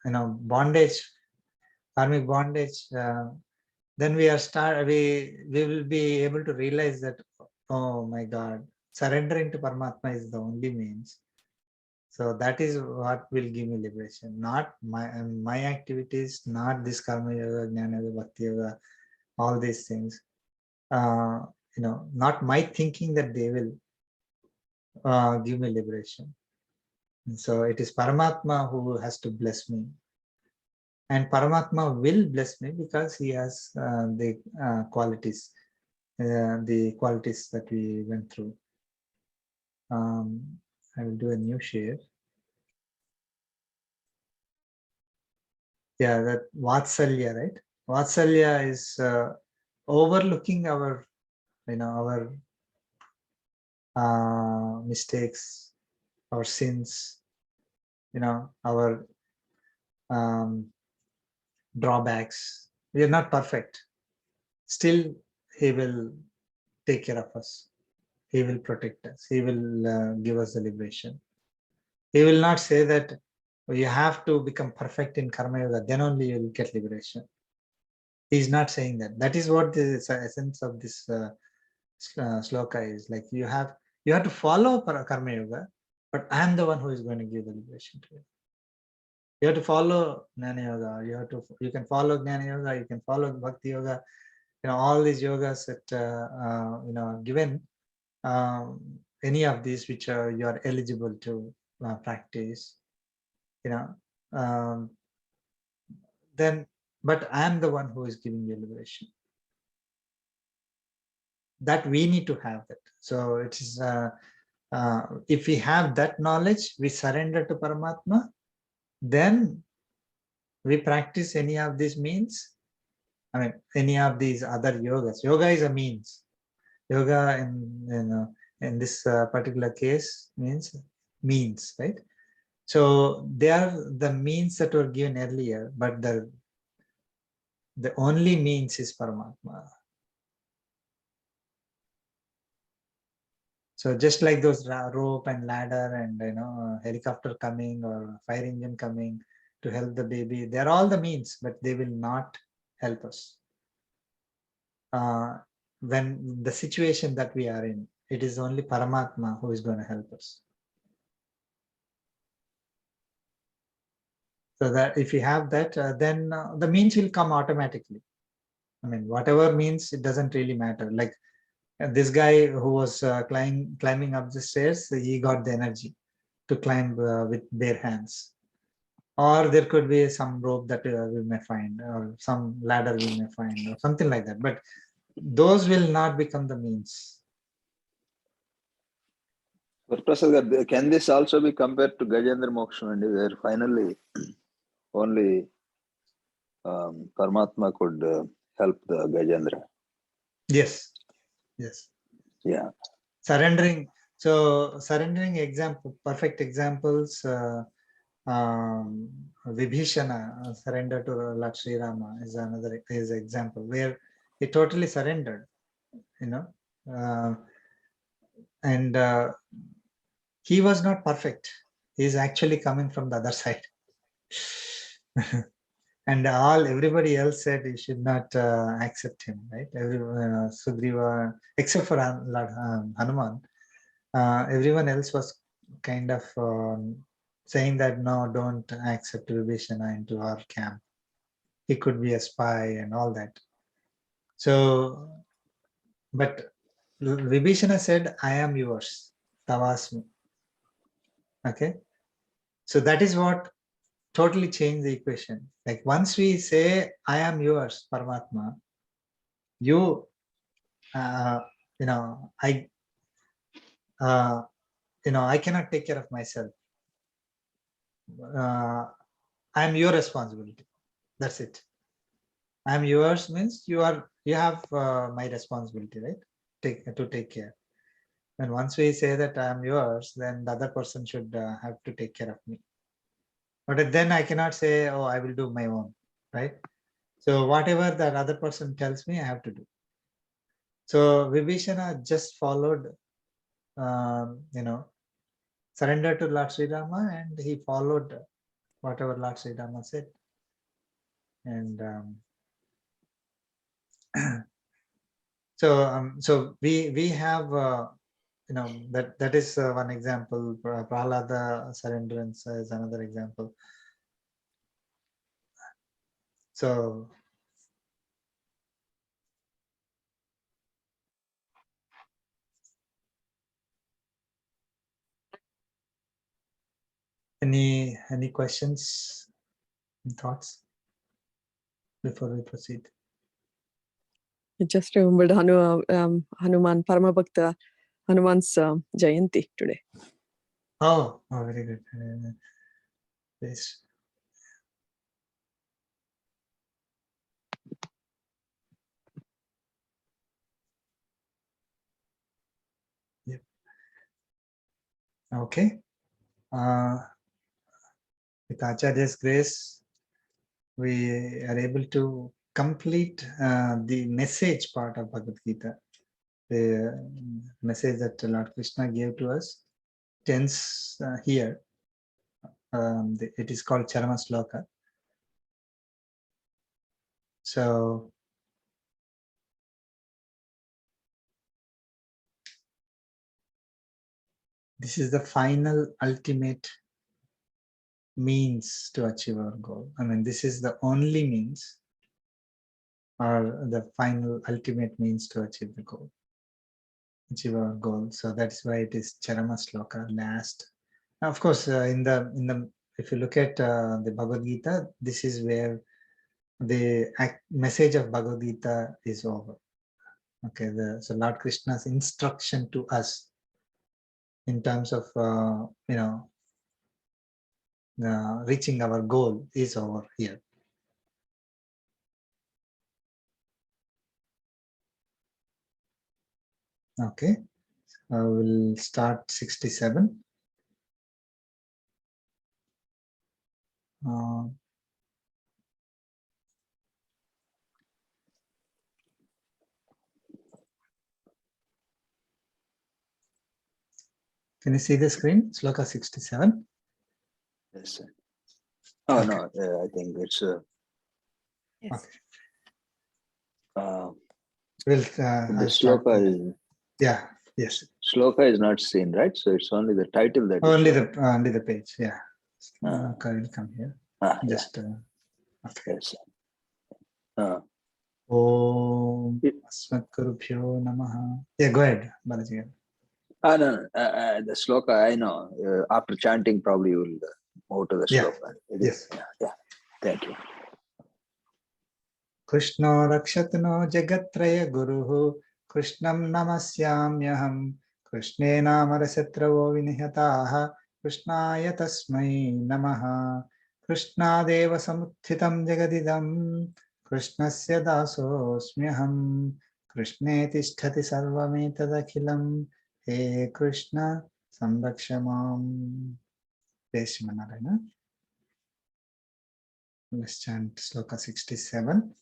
bondage, karmic bondage, then we will be able to realize that, oh my God, surrendering to Paramatma is the only means. So that is what will give me liberation, not my activities, not this Karma Yoga, Jnana Yoga, Bhakti Yoga, all these things. Not my thinking that they will give me liberation. And so it is Paramatma who has to bless me. And Paramatma will bless me because he has the qualities that we went through. I will do a new share. Yeah, that Vatsalya, right? Vatsalya is overlooking our mistakes, our sins, our drawbacks. We are not perfect. Still, he will take care of us. He will protect us. He will give us the liberation. He will not say that you have to become perfect in Karma Yoga, then only you will get liberation. He is not saying that. That is what the essence of this sloka is. Like you have to follow Karma Yoga, but I am the one who is going to give the liberation to you. You have to follow Jnana Yoga. You can follow Jnana Yoga. You can follow Bhakti Yoga. All these yogas that given. Any of these which you are eligible to practice. Then, but I am the one who is giving you liberation. That we need to have that. So it is. If we have that knowledge, we surrender to Paramatma, then we practice any of these means. I mean, any of these other yogas. Yoga is a means. Yoga in this particular case means, right? So they are the means that were given earlier, but the only means is Paramatma. So just like those rope and ladder and helicopter coming or fire engine coming to help the baby, they're all the means, but they will not help us. When the situation that we are in, it is only Paramatma who is going to help us. So that if you have that, then the means will come automatically. I mean, whatever means, it doesn't really matter. Like this guy who was climbing up the stairs, he got the energy to climb with bare hands. Or there could be some rope that we may find, or some ladder we may find, or something like that. But those will not become the means. But Prasad, can this also be compared to Gajendra Moksha, where finally only Paramatma could help the Gajendra. Yes. Yes. Yeah. Surrendering. So surrendering example, perfect examples. Vibhishana surrender to Lord Sri Rama is another example where he totally surrendered. And he was not perfect. He is actually coming from the other side. And everybody else said you should not accept him, right? Sugriva, except for Lord Hanuman, everyone else was kind of saying that no, don't accept Vibhishana into our camp. He could be a spy and all that. So, but Vibhishana said, I am yours, Tavasmi. Okay. So that is what totally changed the equation. Like once we say, I am yours, Paramatma, you, I cannot take care of myself. I am your responsibility. That's it. I am yours means you have my responsibility, right? To take care. And once we say that I am yours, then the other person should have to take care of me. But then I cannot say, oh, I will do my own, right? So whatever that other person tells me, I have to do. So Vibhishana just followed, surrender to Lord Sri Rama, and he followed whatever Lord Sri Rama said. And so we have that is one example. Prahlada surrenderance is another example. So any questions and thoughts before we proceed? I just remembered Hanuman, Paramabhakta Hanuman's Jayanti today. Oh, very good. Please. Yep. Okay. With Acharya's grace, we are able to complete the message part of Bhagavad Gita. The message that Lord Krishna gave to us ends here. It is called Charama Sloka. So this is the final ultimate means to achieve our goal. I mean, this is the only means or the final ultimate means to achieve the goal. Achieve our goal. So that's why it is Charama Sloka, last. Now, of course, if you look at the Bhagavad Gita, this is where the message of Bhagavad Gita is over. Okay, so Lord Krishna's instruction to us in terms of reaching our goal is over here. Okay, we'll start 67. Can you see the screen? Sloka 67. Yes, sir. Oh, okay. no, I think it's Yes. We'll the sloka is, yeah, yes. sloka is not seen, right? So it's only the title that Only is only the page, yeah. Sloka will come here. Just okay. Yes. Om Asmatkarubhyo Namaha. Yeah, go ahead, Balaji. No, the sloka I know. After chanting, probably you will move to the sloka. Yes. Yeah. Thank you. Krishna Rakshatno Jagatraya Guruhu Krishnam Namasyamyaham Krishne Namarasatravo Vinihataha Krishnaya Tasmai Namaha Krishnadeva samuthitam jagadidam Krishnasya dasosmyaham Krishne tisthati sarvametadakhilam He Krishna samrakshamam. Deshimanarayana. Let's chant sloka 67.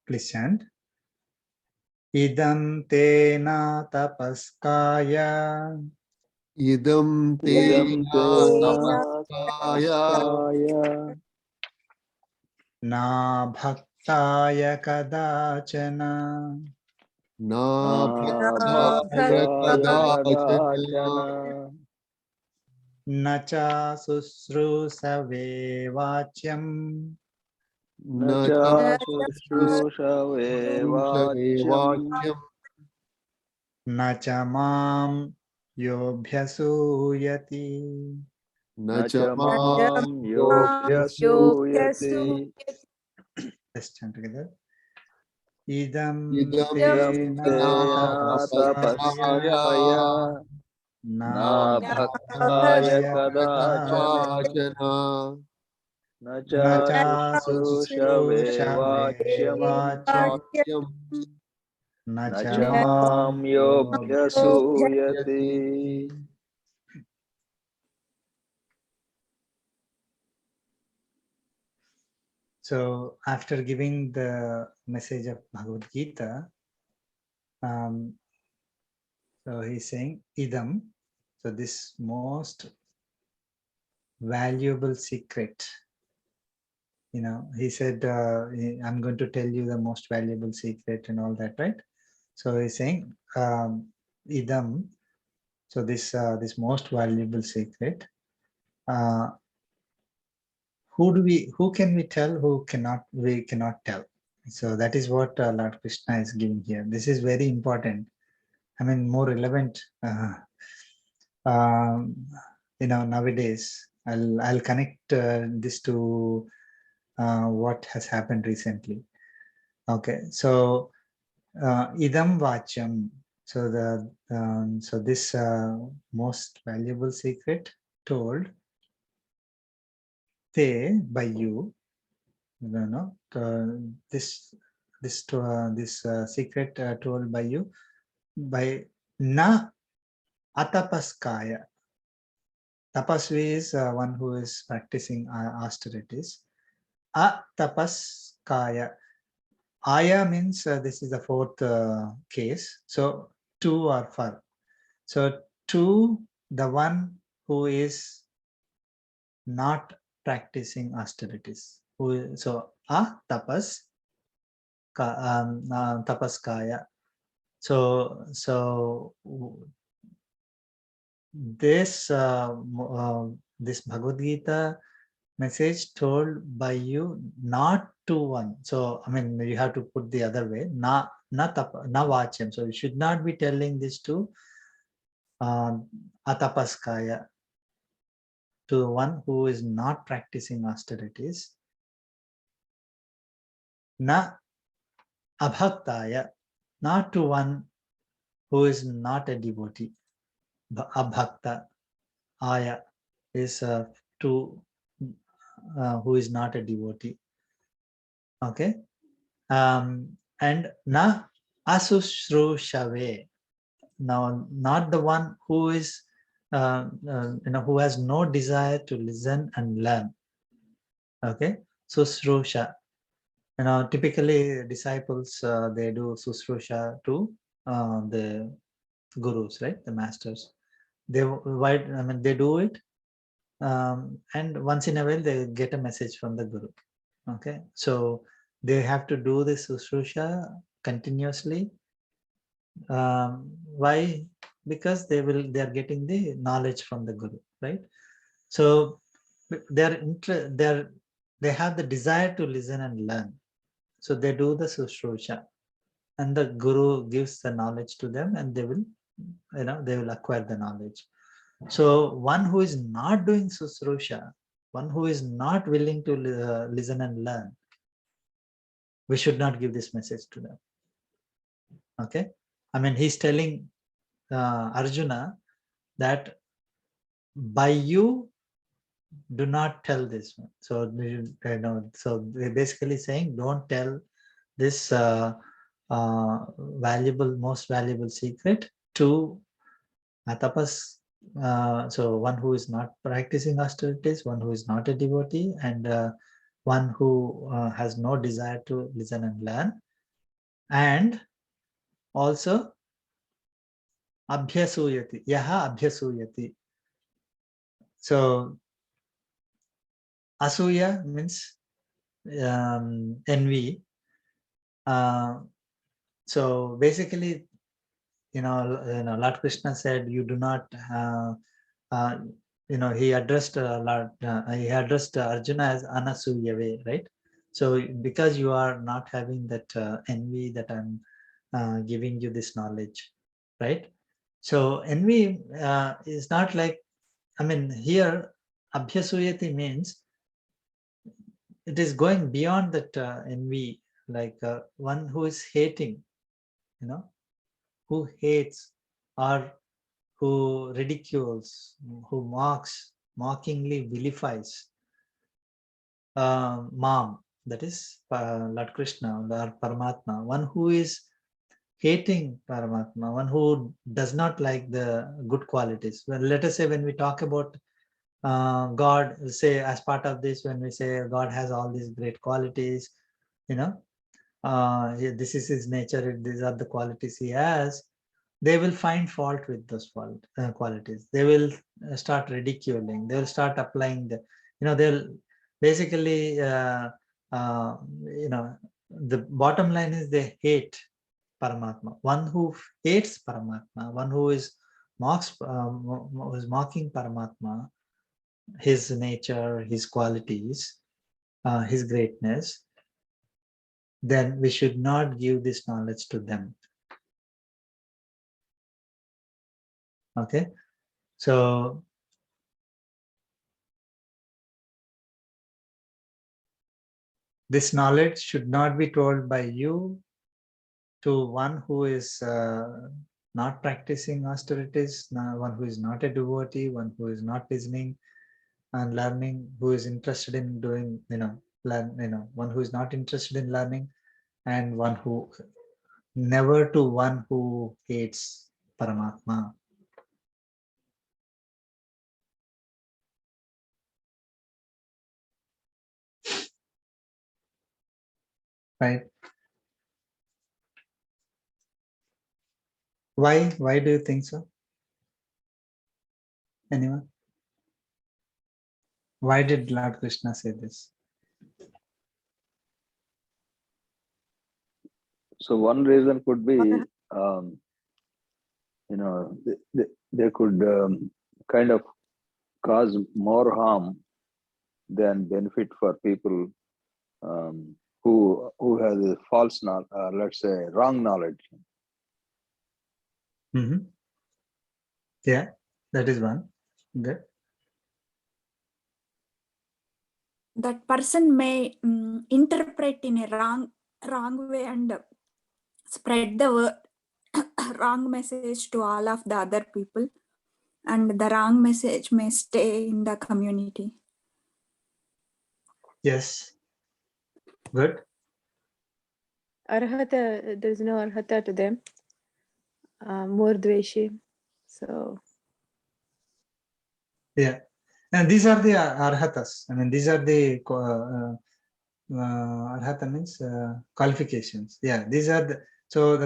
Please chant. Idam tena tapaskaya Idam Idam te tena namaskaya tapaskaya na bhaktaya kadachana na na bhaktaya bhaktaya kadachana kadachana nacha susrusave vachyam na na cha cha sushrusave sushrusave vachyam vakyam nacha mam yobhyasuyati. na na cha cha mam mam yobhyasuyati. yobhyasuyati. Let's chant together. Idam Idam Idam tena tena tapaskaya tapaskaya na na bhaktaya bhaktaya kadachana kadachana na na cha nacha susrushave susrushave vachyam vachyam vakyam na nacha cha mam mam yati. yobhyasuyati. So after giving the message of Bhagavad Gita, so he's saying idam, so this most valuable secret. He said, I'm going to tell you the most valuable secret and all that, right? So he's saying idam, so this most valuable secret. Who can we tell? We cannot tell. So that is what Lord Krishna is giving here. This is very important. I mean, more relevant. Nowadays, I'll connect this to what has happened recently. Okay, so idam vachyam. So this most valuable secret told te by you. This secret told by you by na atapaskaya. Tapasvi is one who is practicing austerities. Atapaskaya. Aya means this is the fourth case. So to or for. So to the one who is not practicing austerities. So tapaskaya. So this this Bhagavad Gita message told by you not to one. So I mean you have to put the other way. Na vachyam. So you should not be telling this to atapaskaya, to one who is not practicing austerities. Na abhaktaya, not to one who is not a devotee. Abhakta, aya is to who is not a devotee. Okay, and na asusrushave. Now, not the one who is who has no desire to listen and learn. Okay, susrusha. Typically disciples they do susrusha to the gurus, right? The masters. They do it, and once in a while they get a message from the guru. Okay, so they have to do this susrusha continuously. Why? Because they are getting the knowledge from the guru, right? So they have the desire to listen and learn. So they do the susrusha, and the guru gives the knowledge to them, and they will acquire the knowledge. So one who is not doing susrusha, one who is not willing to listen and learn, we should not give this message to them. Okay, I mean, he's telling Arjuna that by you do not tell this one. So so they're basically saying, don't tell this most valuable secret to a tapas. So one who is not practicing austerities, one who is not a devotee, and one who has no desire to listen and learn, and also abhyasuyati, yaha abhyasuyati. So asuya means envy. So basically, Lord Krishna said, you do not, he addressed Arjuna as anasuyave, right? So because you are not having that envy that I'm giving you this knowledge, right? So envy is not like, I mean, here abhyasuyati means it is going beyond that envy, like one who is hating, who hates or who ridicules, who mockingly vilifies Mam, that is Lord Krishna or Paramatma, one who is hating Paramatma, one who does not like the good qualities. Well, let us say when we talk about God, say as part of this, when we say God has all these great qualities, this is his nature, these are the qualities he has, they will find fault with those qualities. They will start ridiculing, they will start applying they'll basically, the bottom line is they hate Paramatma. One who hates Paramatma, one who is mocking Paramatma, his nature, his qualities, his greatness, then we should not give this knowledge to them. Okay, so this knowledge should not be told by you to one who is not practicing austerities, one who is not a devotee, one who is not listening and learning, who is interested in doing, one who is not interested in learning, and one who never to one who hates Paramatma. Right? Why do you think so? Anyone? Why did Lord Krishna say this? So one reason could be, they could kind of cause more harm than benefit for people who has a false knowledge, let's say wrong knowledge. Mm-hmm. Yeah, that is one. Good. That person may interpret in a wrong way and spread the wrong message to all of the other people, and the wrong message may stay in the community. Yes. Good. Arhata, there's no arhata to them. More dveshi. So yeah, and these are the arhatas. I mean, these are the arhata means qualifications. Yeah, these are the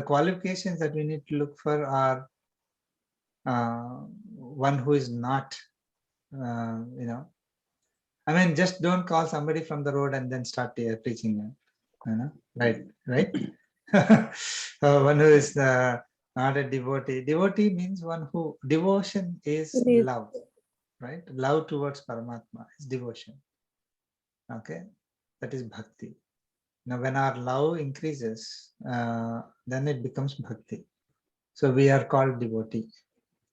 qualifications that we need to look for are one who is not, I mean, just don't call somebody from the road and then start preaching them. Right. One who is not a devotee. Devotee means one who, devotion is love, right? Love towards Paramatma is devotion. Okay, that is bhakti. Now, when our love increases, then it becomes bhakti. So we are called devotee.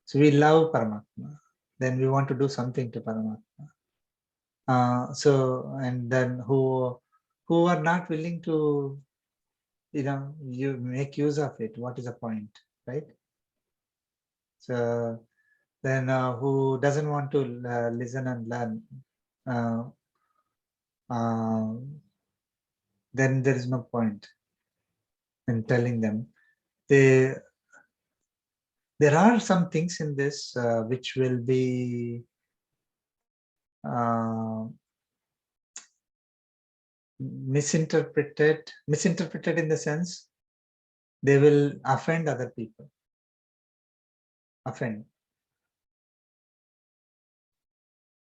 So we love Paramatma. Then we want to do something to Paramatma. And then who are not willing to you make use of it, what is the point, right? So then who doesn't want to listen and learn, then there is no point in telling them. There are some things in this which will be misinterpreted in the sense they will offend other people.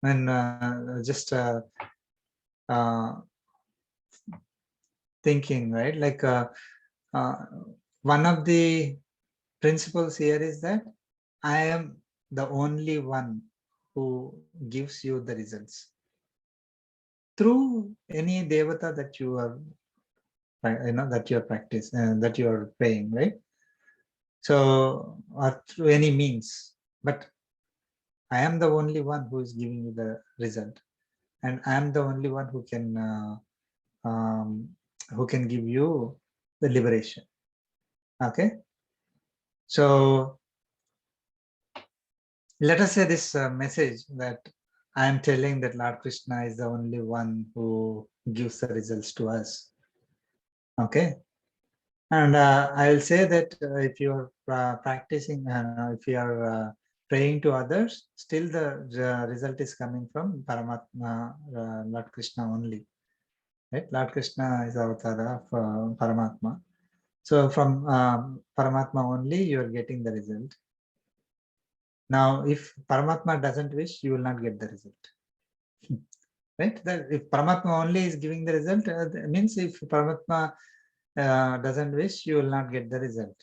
And just thinking, right? Like one of the principles here is that I am the only one who gives you the results through any devata that you are, that you are practicing, that you are praying, right? So, or through any means, but I am the only one who is giving you the result, and I am the only one who can give you the liberation. Okay, so let us say this message that I am telling that Lord Krishna is the only one who gives the results to us. Okay, and I'll say that if you are practicing, if you are praying to others, still the result is coming from Paramatma, Lord Krishna only. Right? Lord Krishna is avatar of Paramatma. So from Paramatma only, you are getting the result. Now, if Paramatma doesn't wish, you will not get the result. Right? That if Paramatma only is giving the result, means if Paramatma doesn't wish, you will not get the result.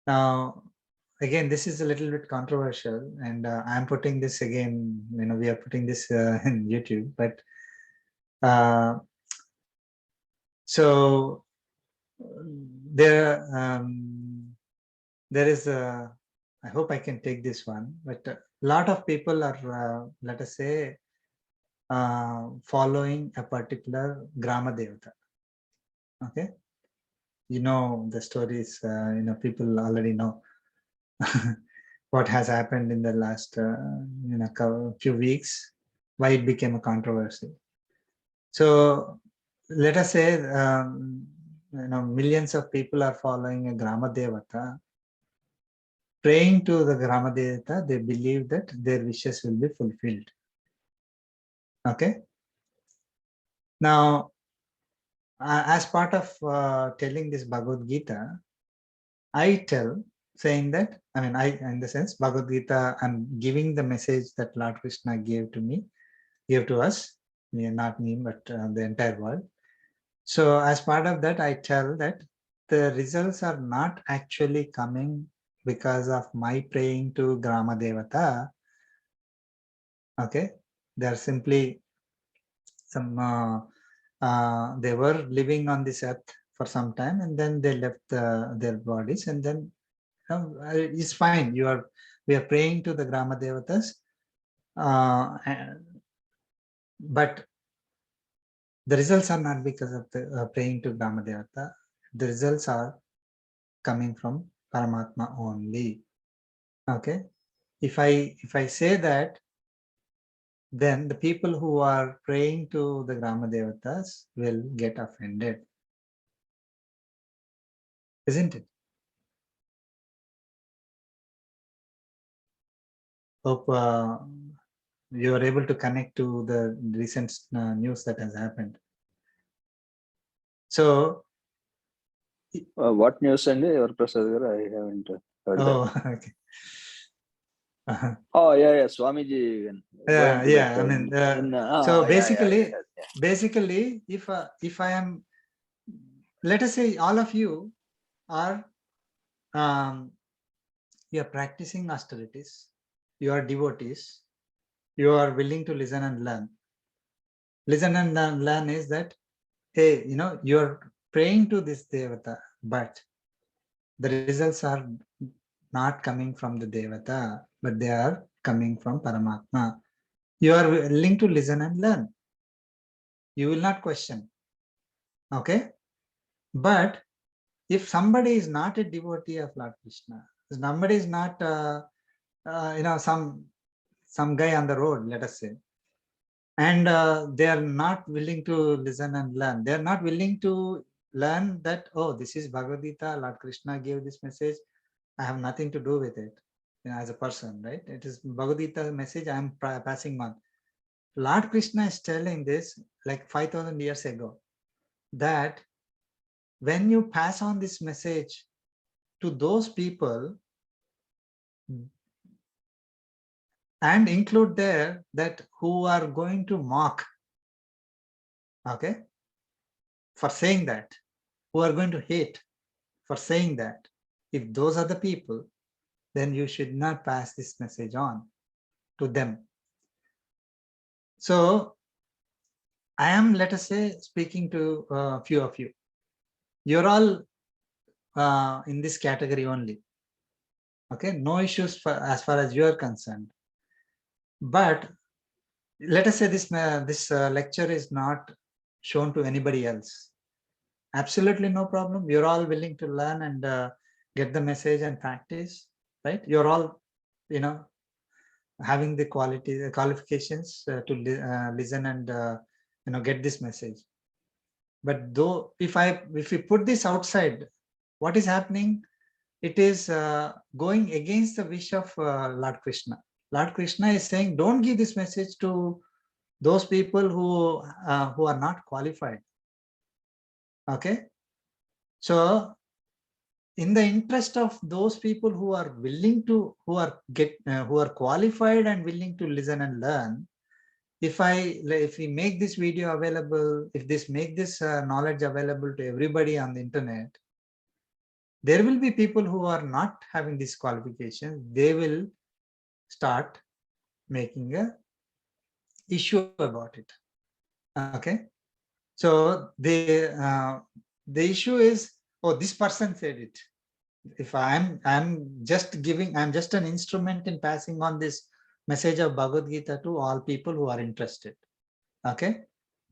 Now, again, this is a little bit controversial, and I'm putting this again, we are putting this in YouTube, but so there is a, I hope I can take this one, but a lot of people are, let us say, following a particular Grama Devata. Okay, the stories, people already know what has happened in the last few weeks, why it became a controversy. So let us say millions of people are following a Grama Devata. Praying to the Grama Devata, they believe that their wishes will be fulfilled. Okay. Now, as part of telling this Bhagavad Gita, I tell, saying that, in the sense, Bhagavad Gita, I'm giving the message that Lord Krishna gave to us, not me, but the entire world. So as part of that, I tell that the results are not actually coming because of my praying to Grama Devata. Okay, they are simply some, they were living on this earth for some time, and then they left their bodies, and then it's fine. We are praying to the Grama Devatas, but the results are not because of the praying to Grama Devata. The results are coming from Paramatma only. Okay, if I say that, then the people who are praying to the Grama Devatas will get offended, isn't it? Hope you are able to connect to the recent news that has happened. So, what news and your Prasad? I haven't heard that. Okay. Oh yeah, Swamiji. So basically, if I am, let us say, all of you are, you are practicing austerities, you are devotees, you are willing to listen and learn. Listen and learn is that, hey, you are praying to this Devata, but the results are not coming from the Devata, but they are coming from Paramatma. You are willing to listen and learn. You will not question. Okay? But if somebody is not a devotee of Lord Krishna, somebody is not, some guy on the road, let us say, and they are not willing to listen and learn. They are not willing to learn that, oh, this is Bhagavad Gita, Lord Krishna gave this message. I have nothing to do with it, as a person, right? It is Bhagavad Gita message I am passing on. Lord Krishna is telling this like 5,000 years ago, that when you pass on this message to those people, and include there that who are going to mock, okay, for saying that, who are going to hate for saying that, if those are the people, then you should not pass this message on to them. So I am, let us say, speaking to a few of you. You're all in this category only. Okay, no issues as far as you are concerned. But let us say this lecture is not shown to anybody else. Absolutely no problem. You're all willing to learn and get the message and practice, right? You're all, having the qualifications to listen and get this message. But though, if we put this outside, what is happening? It is going against the wish of Lord Krishna. Lord Krishna is saying, don't give this message to those people who are not qualified. Okay, so in the interest of those people who are willing to, who are qualified and willing to listen and learn, if we make this video available, if this make this knowledge available to everybody on the internet, there will be people who are not having these qualifications. They will start making a issue about it. Okay, so the issue is, oh, this person said it. If I'm just an instrument in passing on this message of Bhagavad Gita to all people who are interested. Okay,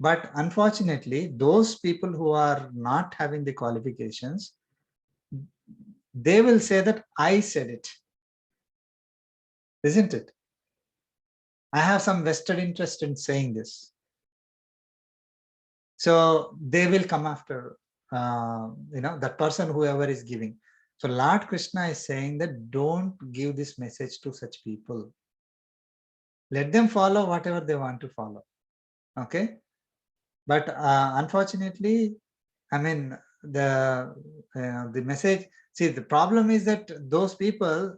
but unfortunately, those people who are not having the qualifications, they will say that I said it, isn't it? I have some vested interest in saying this. So they will come after, that person, whoever is giving. So Lord Krishna is saying that don't give this message to such people. Let them follow whatever they want to follow. Okay. But unfortunately, I mean, the message, see, the problem is that those people,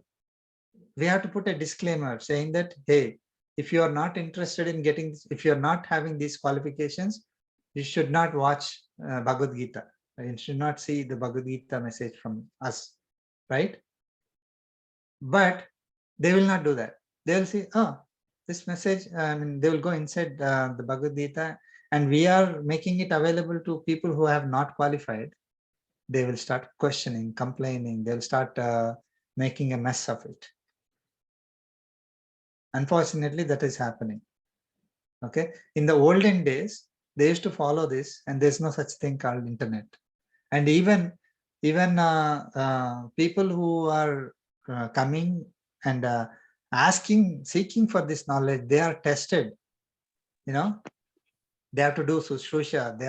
we have to put a disclaimer saying that, hey, if you are not interested in getting this, if you're not having these qualifications, you should not watch Bhagavad Gita. You should not see the Bhagavad Gita message from us, right? But they will not do that. They will say, oh, this message, I mean, they will go inside the Bhagavad Gita, and we are making it available to people who have not qualified. They will start questioning, complaining. They'll start making a mess of it. Unfortunately, that is happening. Okay. In the olden days, they used to follow this, and there's no such thing called internet. And even people who are coming and seeking for this knowledge, they are tested. They have to do sushrusha. They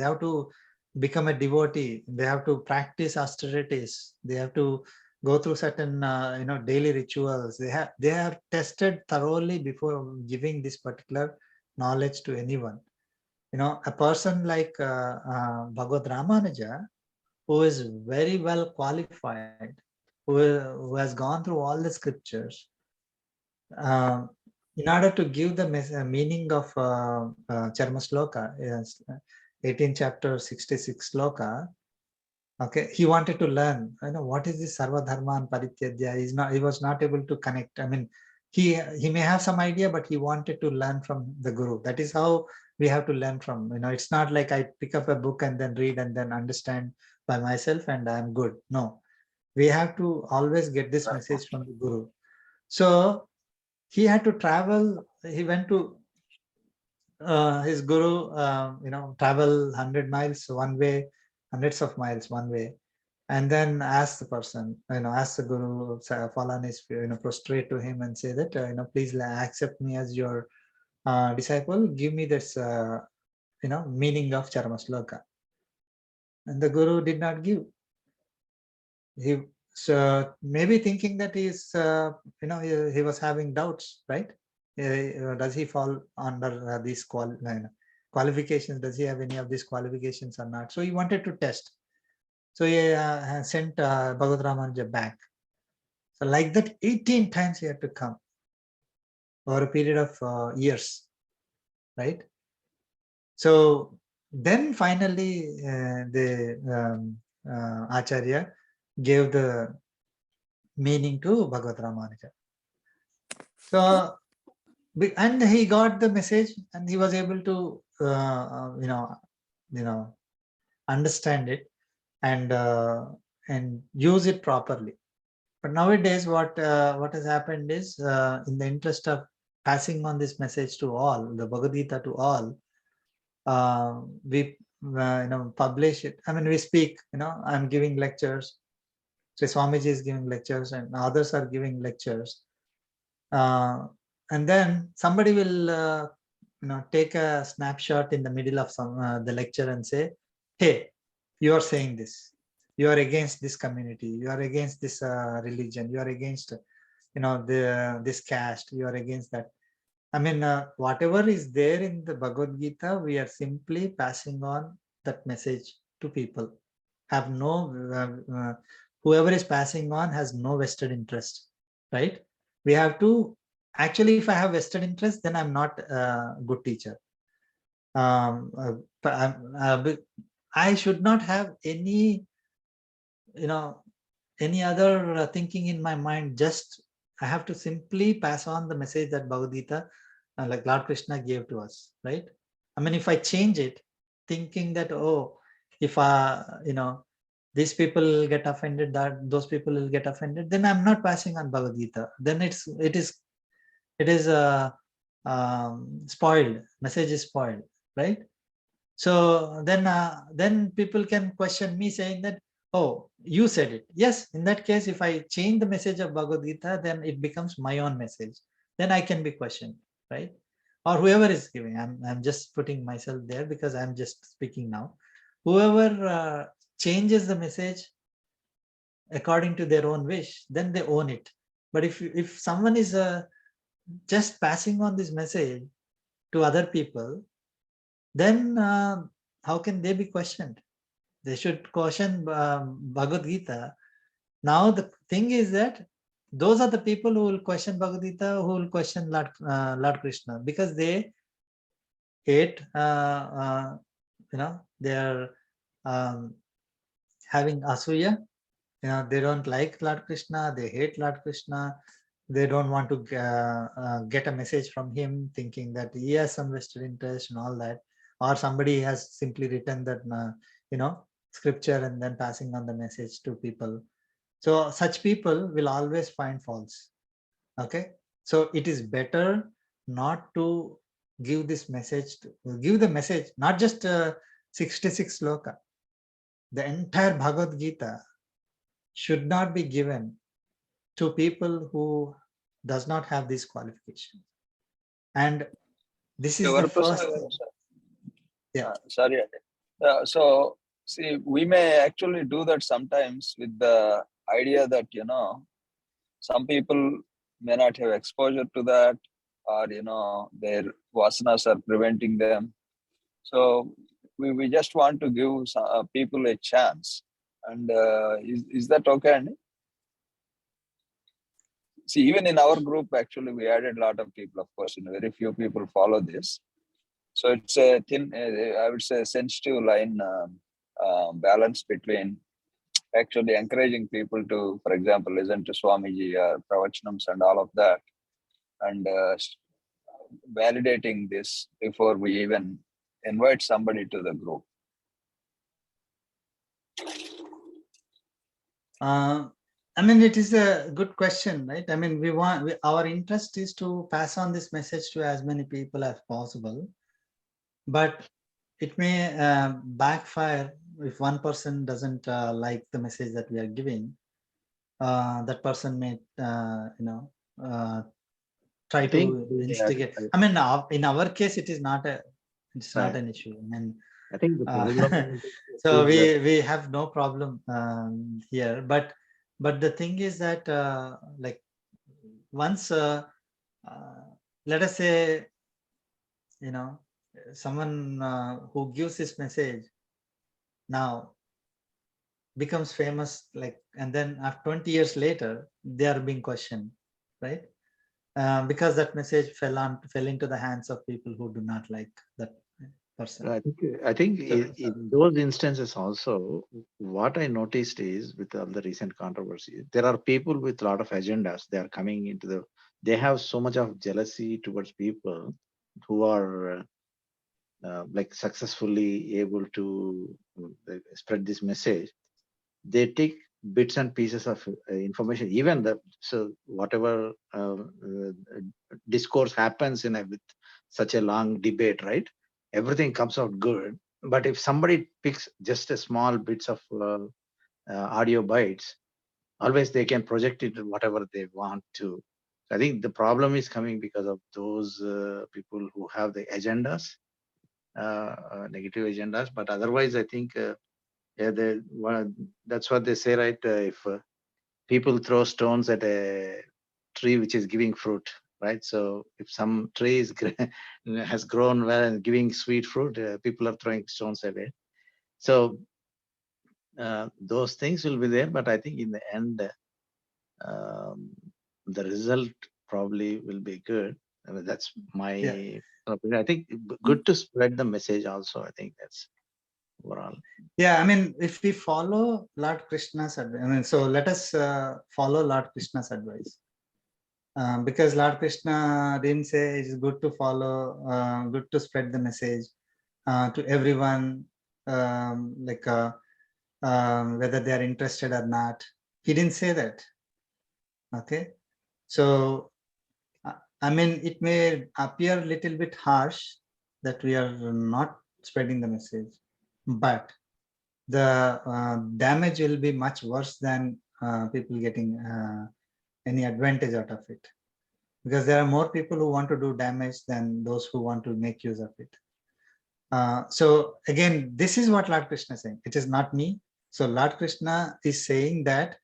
have to become a devotee. They have to practice austerities. They have to go through certain daily rituals. They are tested thoroughly before giving this particular knowledge to anyone. A person like Bhagavad Ramanuja, who is very well qualified, who has gone through all the scriptures, in order to give the meaning of Charma Sloka, 18th chapter 66 sloka, okay, he wanted to learn, what is this Sarva Dharman Parityajya. He was not able to connect. I mean, he may have some idea, but he wanted to learn from the Guru. That is how we have to learn from. It's not like I pick up a book and then read and then understand by myself and I'm good. No, we have to always get this message from the Guru. So he had to travel. He went to his Guru, travel 100 miles one way hundreds of miles one way, and then ask the person, ask the Guru, fall on his, prostrate to him and say that, please accept me as your disciple, give me this, meaning of Charma Sloka. And the Guru did not give. He maybe thinking that he's, he was having doubts, right? Does he fall under these qualifications? Does he have any of these qualifications or not? So he wanted to test. So he sent Bhagavad Ramanuja back. So like that, 18 times he had to come over a period of years, right? So then finally the Acharya gave the meaning to Bhagavad Ramanuja. So, and he got the message, and he was able to, understand it and use it properly. But nowadays, what has happened is, in the interest of passing on this message to all, the Bhagavad Gita to all, we publish it. I mean, we speak. I'm giving lectures. So Swamiji is giving lectures, and others are giving lectures. And then somebody will, take a snapshot in the middle of the lecture and say, "Hey, you are saying this. You are against this community. You are against this religion. You are against, this caste. You are against that." I mean, whatever is there in the Bhagavad Gita, we are simply passing on that message to people. Have no, whoever is passing on has no vested interest, right? We have to, actually, if I have vested interest, then I'm not a good teacher. I should not have any, any other thinking in my mind. Just I have to simply pass on the message that Bhagavad Gita, like Lord Krishna gave to us, right? I mean, if I change it, thinking that, oh, if these people will get offended, that those people will get offended, then I'm not passing on Bhagavad Gita. Then it is spoiled. Message is spoiled, right? So then people can question me, saying that, oh, you said it. Yes, in that case, if I change the message of Bhagavad Gita, then it becomes my own message. Then I can be questioned, right? Or whoever is giving. I'm just putting myself there because I'm just speaking now. Whoever changes the message according to their own wish, then they own it. But if someone is just passing on this message to other people, then how can they be questioned? They should question Bhagavad Gita. Now the thing is that those are the people who will question Bhagavad Gita, who will question Lord Krishna, because they hate, they are having asuya. They don't like Lord Krishna, they hate Lord Krishna, they don't want to get a message from him, thinking that he has some vested interest and all that, or somebody has simply written that scripture and then passing on the message to people. So such people will always find faults. Okay, so it is better not to give this message, give the message, not just 66 sloka. The entire Bhagavad Gita should not be given to people who does not have these qualifications. And this is the first. Yeah. Sorry. So see, we may actually do that sometimes with the idea that, some people may not have exposure to that, or, their vasanas are preventing them. So we just want to give people a chance. And is that okay, Andy? See, even in our group, actually, we added a lot of people. Of course, very few people follow this. So it's a thin, I would say, sensitive line balance between actually encouraging people to, for example, listen to Swamiji, pravachanams and all of that, and validating this before we even invite somebody to the group. I mean, it is a good question, right? I mean, our interest is to pass on this message to as many people as possible, but it may backfire if one person doesn't like the message that we are giving, that person may try I think to instigate. I mean, in our case, it's not Right. an issue. I mean, I think the problem so is that we have no problem here, but the thing is that like once let us say, you know, someone who gives this message now becomes famous, like, and then after 20 years later they are being questioned, right? Because that message fell into the hands of people who do not like that person. I think So- in those instances also, what I noticed is with all the recent controversy, there are people with a lot of agendas. They are coming into they have so much of jealousy towards people who are like successfully able to spread this message. They take bits and pieces of information, even so whatever discourse happens with such a long debate, right? Everything comes out good. But if somebody picks just a small bits of audio bites, always they can project it whatever they want to. I think the problem is coming because of those people who have the agendas, negative agendas. But otherwise, I think that's what they say, right? If people throw stones at a tree which is giving fruit, right? So if some tree has grown well and giving sweet fruit, people are throwing stones at it. So those things will be there, but I think in the end, the result probably will be good. I mean, that's my opinion. I think good to spread the message also. I think that's overall. Yeah, I mean, if we follow Lord Krishna's advice, I mean, so let us follow Lord Krishna's advice. Because Lord Krishna didn't say it's good to follow, good to spread the message to everyone, whether they are interested or not. He didn't say that. Okay, so I mean, it may appear a little bit harsh that we are not spreading the message, but the damage will be much worse than people getting any advantage out of it, because there are more people who want to do damage than those who want to make use of it. So again, this is what Lord Krishna is saying. It is not me. So Lord Krishna is saying that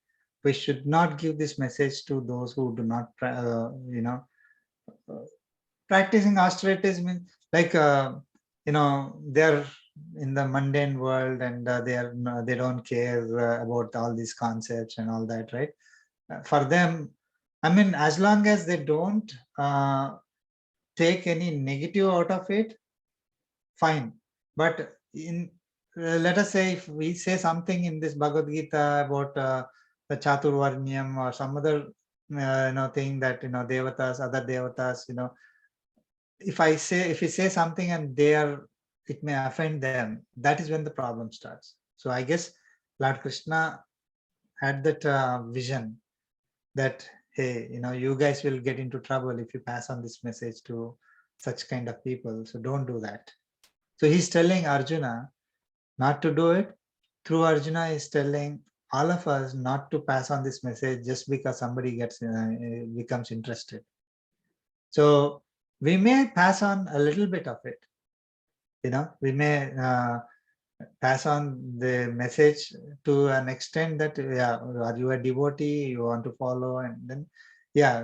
we should not give this message to those who do not, practicing austerities means like, they're in the mundane world and they don't care about all these concepts and all that, right? For them, I mean, as long as they don't take any negative out of it, fine. But let us say if we say something in this Bhagavad Gita about the Chaturvarnyam or some other thing that devatas, other devatas, if we say something and it may offend them, that is when the problem starts. So I guess Lord Krishna had that vision that, hey, you guys will get into trouble if you pass on this message to such kind of people, so don't do that. So he's telling Arjuna not to do it. Through Arjuna is telling all of us not to pass on this message just because somebody becomes interested. So we may pass on a little bit of it. We may pass on the message to an extent that, are you a devotee, you want to follow, and then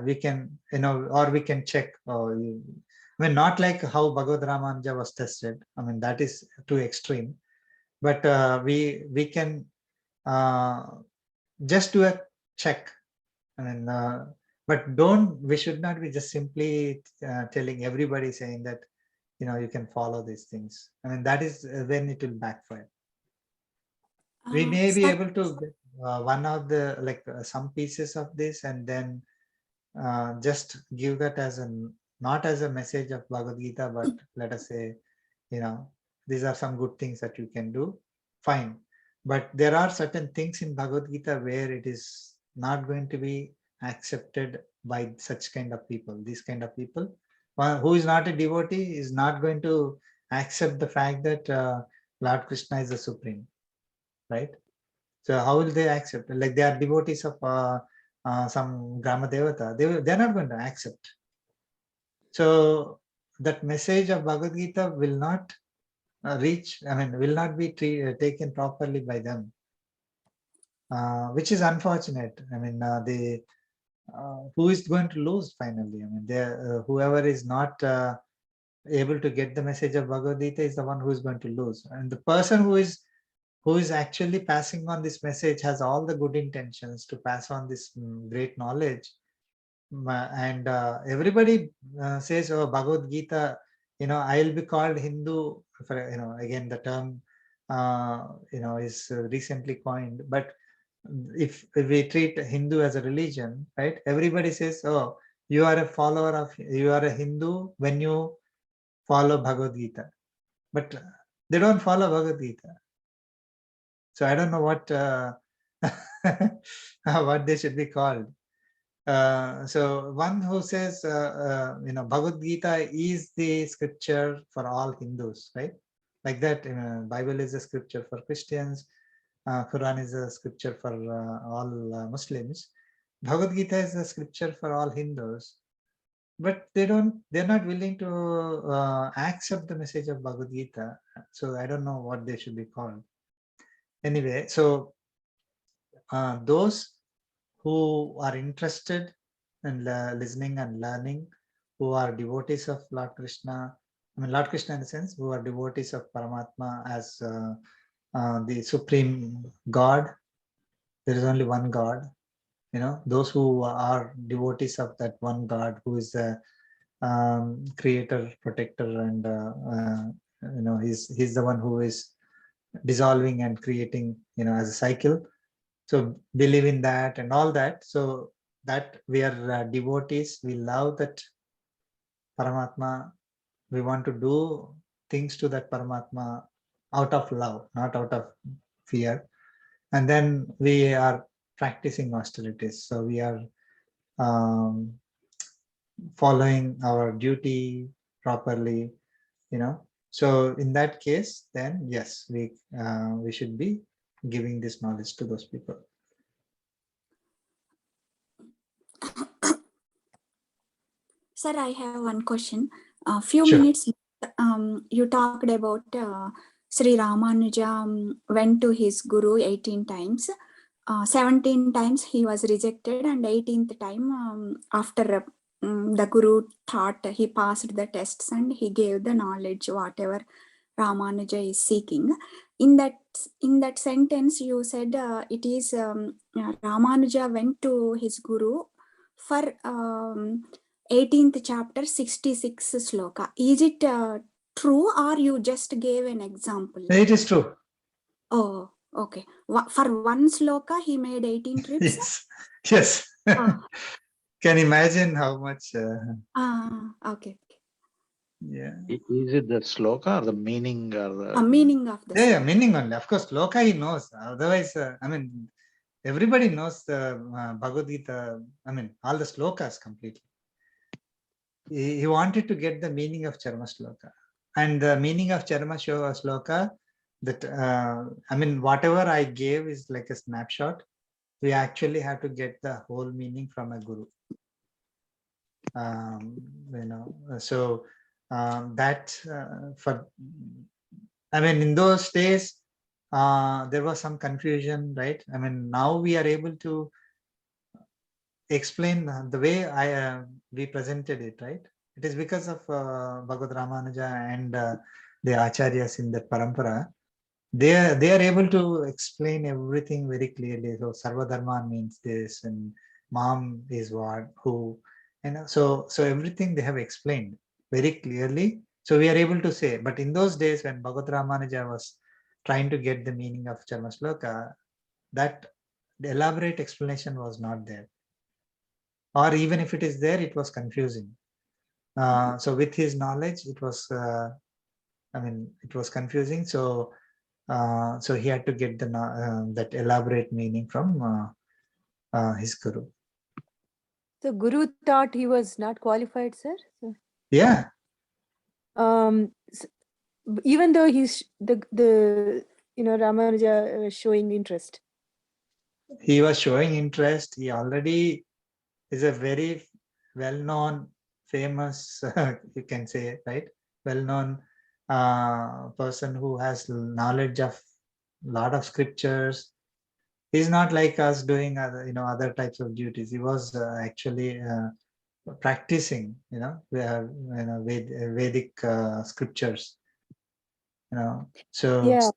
we can, or we can check. I mean, not like how Bhagavad Ramanuja was tested. I mean, that is too extreme. But we can just do a check. I mean, but we should not be just simply telling everybody, saying that you can follow these things. I mean, that is when it will backfire. We may be able to get one of the some pieces of this and then just give that as not as a message of Bhagavad Gita, but let us say, these are some good things that you can do, fine. But there are certain things in Bhagavad Gita where it is not going to be accepted by such kind of people. These kind of people who is not a devotee is not going to accept the fact that Lord Krishna is the supreme. right? So how will they accept? Like they are devotees of some Grama Devata, they're not going to accept. So that message of Bhagavad Gita will not reach, will not be taken properly by them, which is unfortunate. Who is going to lose finally? Whoever is not able to get the message of Bhagavad Gita is the one who is going to lose. And the person who is actually passing on this message has all the good intentions to pass on this great knowledge. And everybody says, oh, Bhagavad Gita, I'll be called Hindu, for, again, the term, is recently coined. But if we treat Hindu as a religion, right? Everybody says, oh, you are a Hindu when you follow Bhagavad Gita. But they don't follow Bhagavad Gita. So I don't know what they should be called. So one who says, Bhagavad Gita is the scripture for all Hindus, right? Like that, Bible is a scripture for Christians, Quran is a scripture for all Muslims. Bhagavad Gita is a scripture for all Hindus, but they're not willing to accept the message of Bhagavad Gita. So I don't know what they should be called. Anyway, so those who are interested in listening and learning, who are devotees of Lord Krishna, Lord Krishna in the sense, who are devotees of Paramatma as the supreme God. There is only one God. Those who are devotees of that one God, who is the creator, protector, and he's the one who is dissolving and creating, as a cycle. So believe in that and all that. So that we are devotees, we love that Paramatma. We want to do things to that Paramatma out of love, not out of fear. And then we are practicing austerities. So we are following our duty properly, So in that case, then yes, we should be giving this knowledge to those people. Sir, I have one question. A few Sure. minutes, you talked about Sri Ramanuja went to his guru 18 times. 17 times he was rejected, and 18th time after the guru thought he passed the tests and he gave the knowledge whatever Ramanuja is seeking. In that sentence you said it is Ramanuja went to his guru for 18th chapter 66 sloka. Is it true, or you just gave an example? It is true. Oh, okay. For one sloka, he made 18 trips? Yes. Oh. Can imagine how much. Okay. Yeah. Is it the sloka or the meaning or the meaning of the yeah, meaning only. Of course, sloka he knows. Otherwise, everybody knows the Bhagavad Gita. All the slokas completely. He wanted to get the meaning of Charma Sloka. And the meaning of Charma Sloka, that, whatever I gave is like a snapshot. We actually have to get the whole meaning from a guru. So that in those days, there was some confusion, right? Now we are able to explain the way we presented it, right? It is because of Bhagavad Ramanuja and the acharyas in the parampara. They are able to explain everything very clearly. So Sarvadharma means this, and Mam is what, who, so everything they have explained very clearly. So we are able to say. But in those days when Bhagavad Ramanuja was trying to get the meaning of Charma Sloka, that the elaborate explanation was not there. Or even if it is there, it was confusing. So with his knowledge, it was, it was confusing. So he had to get that elaborate meaning from his guru. So Guru thought he was not qualified, sir? So, yeah. Even though he's the Ramanuja showing interest. He was showing interest. He already is a very well-known, famous, you can say, right? Well-known person who has knowledge of a lot of scriptures. He's not like us doing other types of duties. He was actually practicing, Vedic scriptures. So Yeah.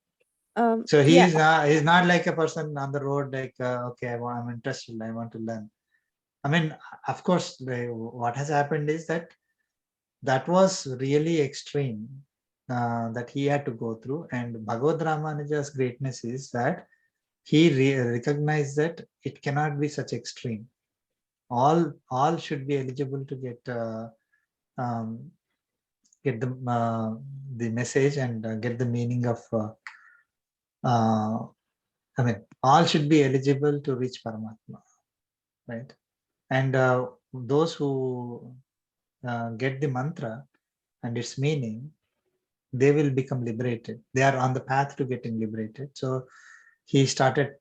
so Yeah. he's not like a person on the road like okay, I'm interested, I want to learn. I mean, of course, what has happened is that was really extreme that he had to go through. And Bhagavad Ramanuja's greatness is that he recognized that it cannot be such extreme. All should be eligible to get the message and get the meaning of. I mean, all should be eligible to reach Paramatma, right? And those who get the mantra and its meaning, they will become liberated. They are on the path to getting liberated. So he started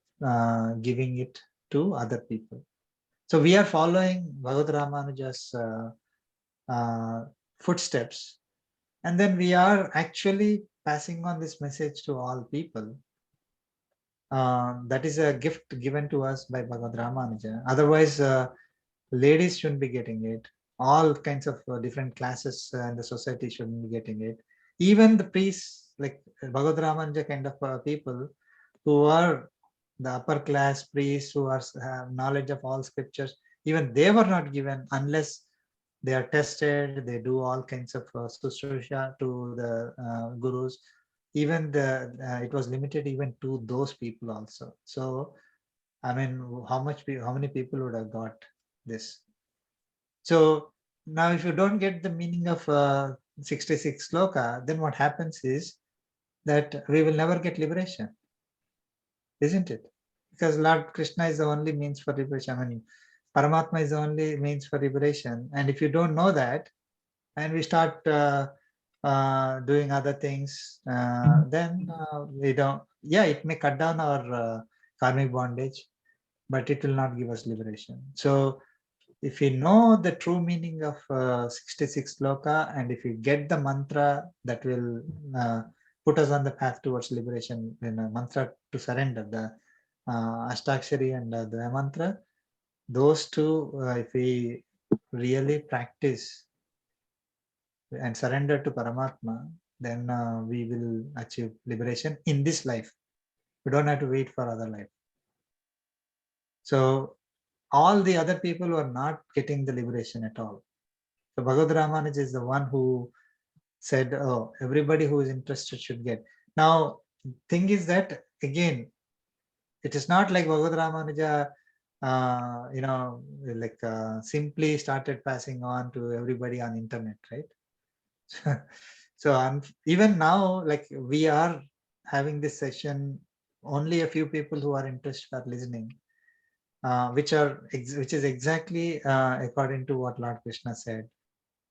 giving it to other people. So we are following Bhagavad Ramanuja's footsteps, and then we are actually passing on this message to all people. That is a gift given to us by Bhagavad Ramanuja. Otherwise, ladies shouldn't be getting it. All kinds of different classes in the society shouldn't be getting it. Even the priests, like Bhagavad Ramanuja kind of people who are the upper class priests who have knowledge of all scriptures, even they were not given unless they are tested. They do all kinds of sushruta to the gurus. Even it was limited even to those people also. So I mean, how many people would have got this? So now if you don't get the meaning of 66 sloka, then what happens is that we will never get liberation, isn't it? Because Lord Krishna is the only means for liberation. I mean, Paramatma is the only means for liberation. And if you don't know that, and we start doing other things, then we don't, yeah, it may cut down our karmic bondage, but it will not give us liberation. So if we know the true meaning of 66 sloka, and if we get the mantra that will put us on the path towards liberation, mantra to surrender, the Ashtakshari and the mantra, those two, if we really practice and surrender to Paramatma, then we will achieve liberation in this life. We don't have to wait for other life. So all the other people were not getting the liberation at all. So Bhagavad Ramanuja is the one who said, oh, everybody who is interested should get. Now, thing is that, again, it is not like Bhagavad Ramanuja, simply started passing on to everybody on internet, right? So even now, like we are having this session, only a few people who are interested are listening. Which is exactly according to what Lord Krishna said.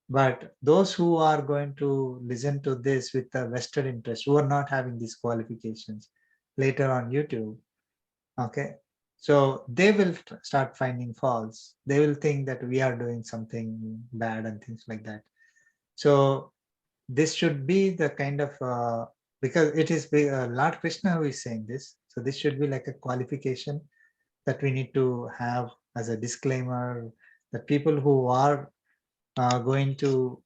But those who are going to listen to this with a vested interest, who are not having these qualifications later on YouTube, okay, so they will start finding faults. They will think that we are doing something bad and things like that. So this should be the kind of because it is Lord Krishna who is saying this. So this should be like a qualification that we need to have as a disclaimer, that people who are going to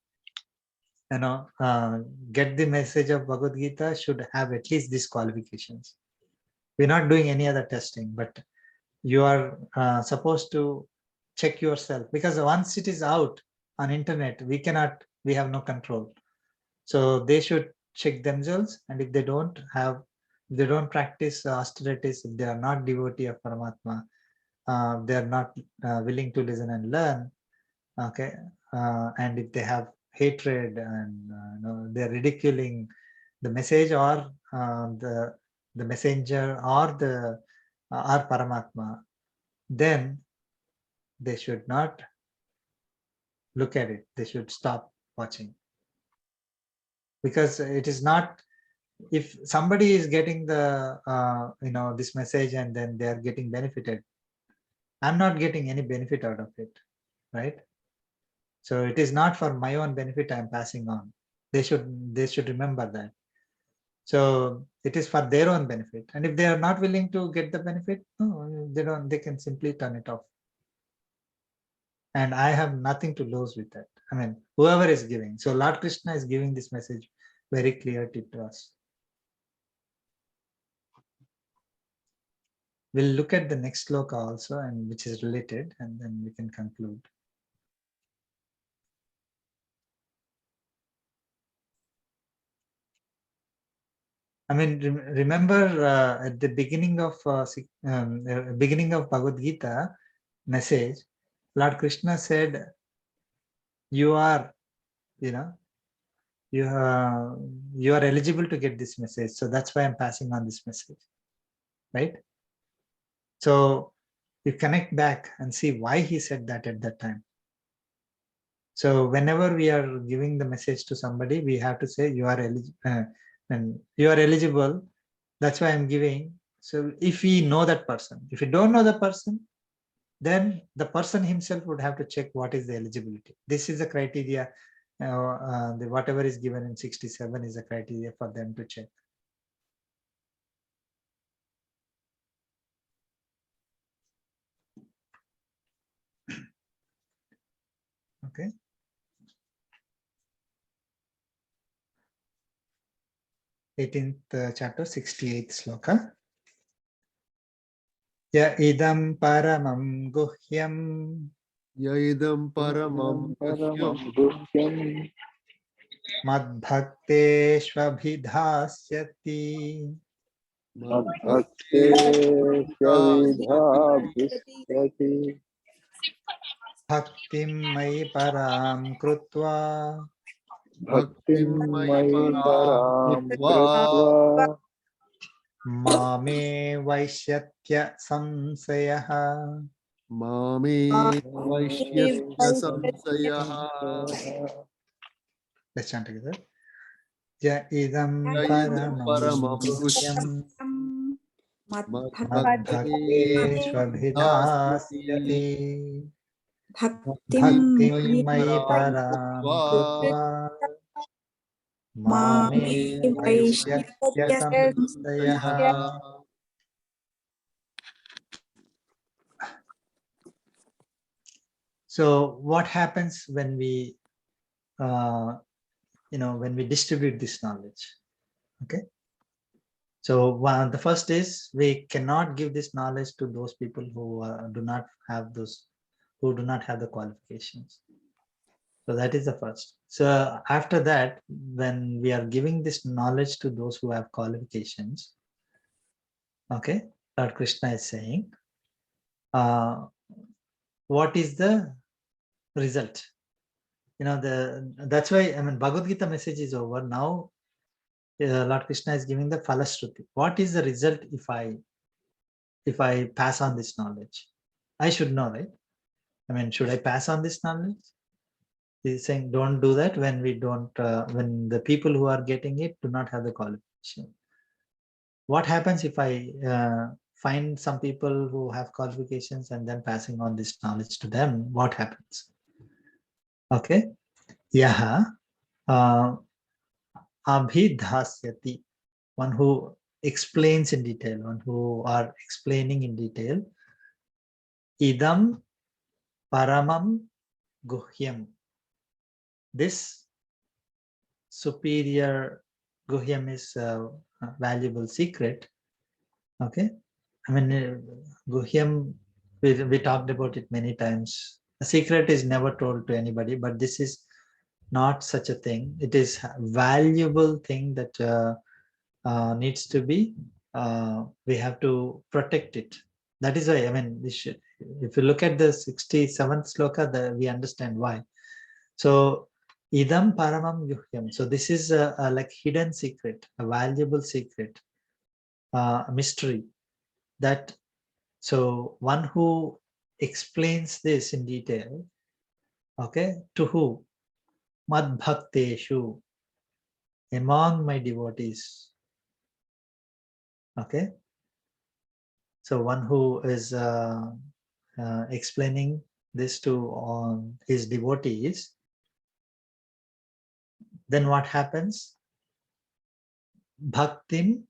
get the message of Bhagavad Gita should have at least these qualifications. We're not doing any other testing, but you are supposed to check yourself, because once it is out on internet, we have no control. So they should check themselves, and if they don't practice austerities, if they are not devotee of Paramatma, they are not willing to listen and learn, okay, and if they have hatred and they're ridiculing the message or the messenger or the or Paramatma, then they should not look at it. They should stop watching, because it is not if somebody is getting the, this message and then they are getting benefited, I'm not getting any benefit out of it, right? So it is not for my own benefit I'm passing on. They should remember that. So it is for their own benefit. And if they are not willing to get the benefit, no, they can simply turn it off. And I have nothing to lose with that. I mean, whoever is giving. So Lord Krishna is giving this message very clearly to us. We'll look at the next sloka also, and which is related, and then we can conclude. I mean, remember at the beginning of Bhagavad Gita message, Lord Krishna said, "You are, you are eligible to get this message. So that's why I'm passing on this message, right?" So you connect back and see why he said that at that time. So whenever we are giving the message to somebody, we have to say you are eligible, and you are eligible. That's why I'm giving. So if we know that person, if we don't know the person, then the person himself would have to check what is the eligibility. This is the criteria. Whatever is given in 67 is a criteria for them to check. Okay. 18th chapter, 68th sloka. Ya idam paramam guhyam Yaidam paramam guhyam madbhakteshvabhidhasyati Madbhakte bhaktim mai param krutva Bhaktim Mai Param Krutva mame vaishyatya samsayaha. Mame Vaishyasya Samsayaha. Let's chant together. Ya idam Yaidam paramam paramam guhyam Madbhakti madbhakteshvabhidhasyati Bhaktim bhaktim mai param Krutva krutva Mame mame vaishyatya Vaishyatya samsayaha. So what happens when we when we distribute this knowledge? Okay. So the first is we cannot give this knowledge to those people who do not have the qualifications. So that is the first. So after that, when we are giving this knowledge to those who have qualifications, okay, Lord Krishna is saying, what is the result? That's why, I mean, Bhagavad Gita message is over. Now, Lord Krishna is giving the Falashruti. What is the result if I pass on this knowledge? I should know, right? I mean, should I pass on this knowledge? He's saying, don't do that when we don't, when the people who are getting it do not have the qualification. What happens if I find some people who have qualifications and then passing on this knowledge to them? What happens? Okay. Yaha abhidhasyati, one who explains in detail, one who are explaining in detail. Idam paramam guhyam. This superior guhyam is a valuable secret. Okay. I mean, guhyam, we talked about it many times. A secret is never told to anybody, but this is not such a thing. It is a valuable thing that needs to be, we have to protect it. That is why, I mean, if you look at the 67th sloka, we understand why. So, idam paramam yuhyam. So this is a like hidden secret, a valuable secret, a mystery that, so one who explains this in detail, okay, to who? Mad bhakteshu, among my devotees. Okay. So one who is explaining this to his devotees, then what happens? Bhaktim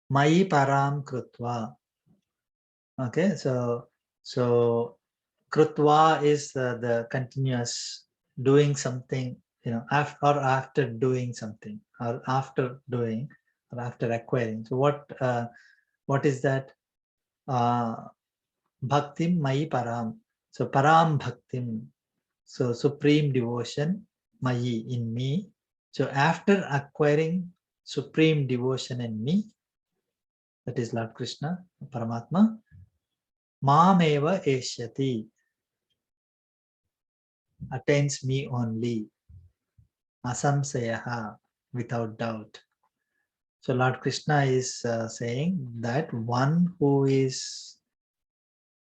Mai param krutva. Okay, so krutva is the continuous doing something, after doing something, or after doing, or after acquiring. So what is that? Bhaktim Mai param. So param bhaktim. So supreme devotion, Mai, in me. So after acquiring supreme devotion in me, that is Lord Krishna, Paramatma, Mameva Eshyati, attains me only, Asamsayaha, without doubt. So Lord Krishna is saying that one who is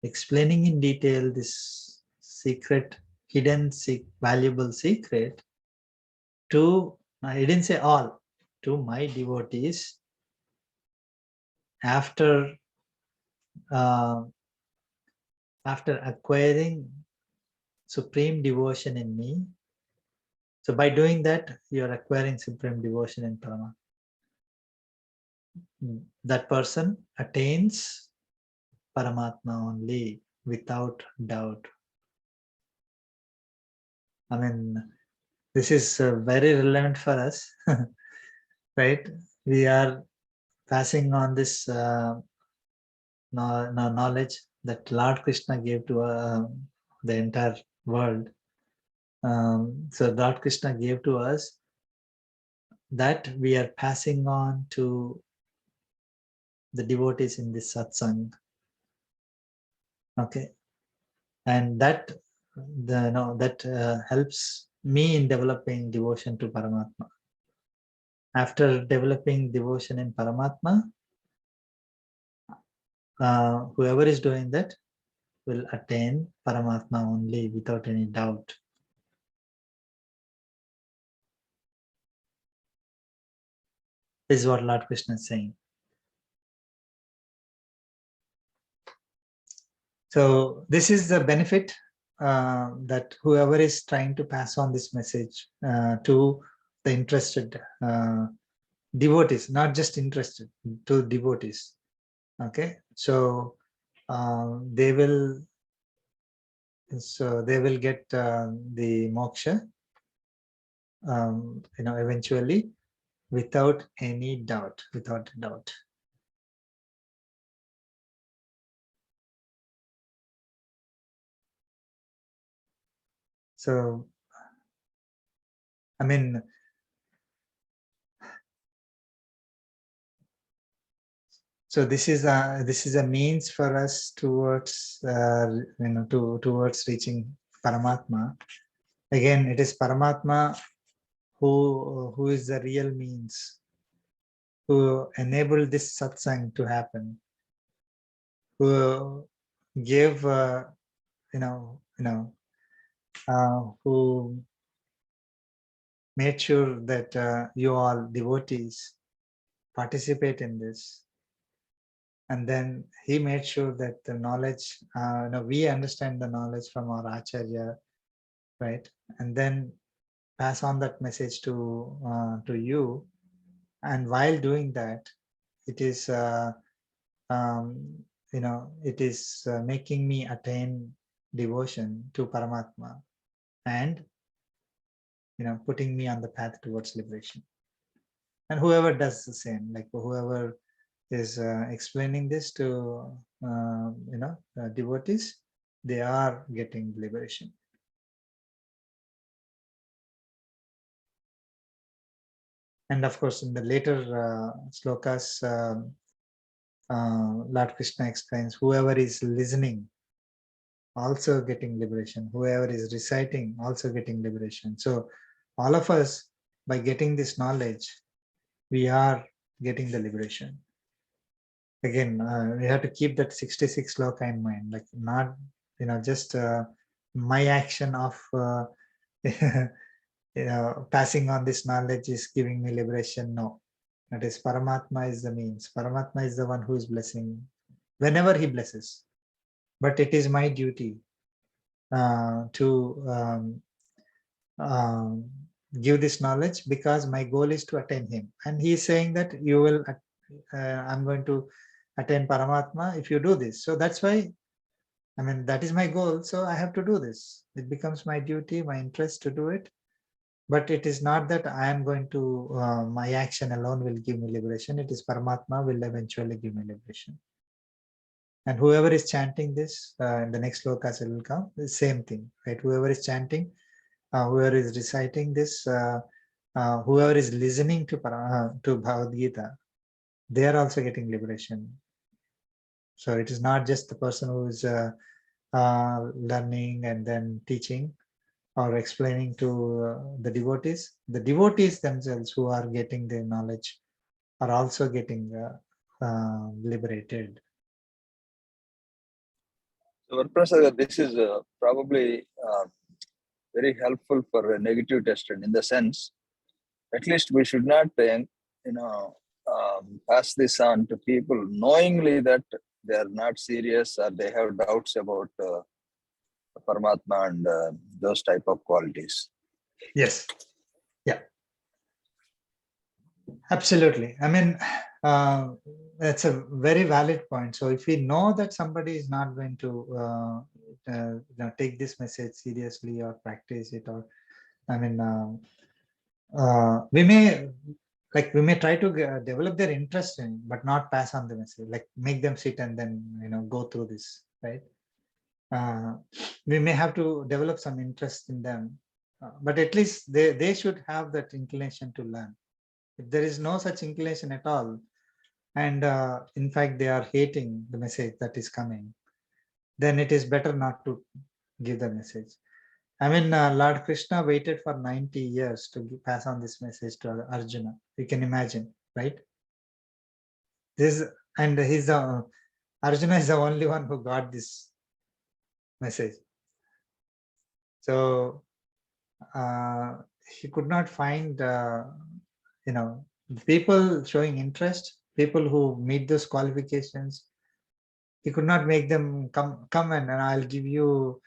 explaining in detail this secret, hidden, valuable secret to, I didn't say all, to my devotees, after acquiring supreme devotion in me. So by doing that, you are acquiring supreme devotion in Paramatma. That person attains Paramatma only, without doubt. I mean, this is very relevant for us, right? We are passing on this knowledge that Lord Krishna gave to the entire world. So Lord Krishna gave to us, that we are passing on to the devotees in this satsang. Okay, and that helps me in developing devotion to Paramatma. After developing devotion in Paramatma, whoever is doing that will attain Paramatma only, without any doubt. This is what Lord Krishna is saying. So this is the benefit that whoever is trying to pass on this message to the interested devotees, not just interested, to devotees. Okay, so they will get the moksha, eventually, without any doubt, without a doubt. So, I mean, so this is a means for us towards towards reaching Paramatma. Again, it is Paramatma who is the real means, who enabled this satsang to happen, who gave who made sure that you all devotees participate in this. And then he made sure that the knowledge, we understand the knowledge from our Acharya, right? And then pass on that message to you. And while doing that, it is, it is making me attain devotion to Paramatma, and putting me on the path towards liberation. And whoever does the same, like whoever is explaining this to devotees, they are getting liberation. And of course, in the later slokas, Lord Krishna explains, whoever is listening also getting liberation, whoever is reciting also getting liberation. So all of us, by getting this knowledge, we are getting the liberation. Again, we have to keep that 66 sloka in mind, like not just my action of passing on this knowledge is giving me liberation. No, that is Paramatma is the means. Paramatma is the one who is blessing whenever he blesses. But it is my duty to give this knowledge, because my goal is to attain him. And he is saying that you will, I'm going to attain Paramatma if you do this. So that's why, I mean, that is my goal. So I have to do this. It becomes my duty, my interest to do it. But it is not that I am going to, my action alone will give me liberation. It is Paramatma will eventually give me liberation. And whoever is chanting this, in the next slokas it will come, the same thing, right? Whoever is chanting, whoever is reciting this, whoever is listening to Bhagavad Gita, they are also getting liberation. So it is not just the person who is learning and then teaching or explaining to the devotees. The devotees themselves who are getting the knowledge are also getting liberated. So, Prasad, this is probably very helpful for a negative tester, in the sense, at least we should not, pass this on to people knowingly that they are not serious or they have doubts about Paramatma and those type of qualities. Yes. Yeah. Absolutely. I mean, that's a very valid point. So if we know that somebody is not going to take this message seriously or practice it, or I mean, we may try to develop their interest in, but not pass on the message. Like make them sit and then go through this, right? We may have to develop some interest in them, but at least they should have that inclination to learn. If there is no such inclination at all, and in fact they are hating the message that is coming, then it is better not to give the message. I mean, Lord Krishna waited for 90 years to pass on this message to Arjuna. You can imagine, right? And Arjuna is the only one who got this message. So he could not find, people showing interest, people who meet those qualifications. He could not make them come and I'll give you,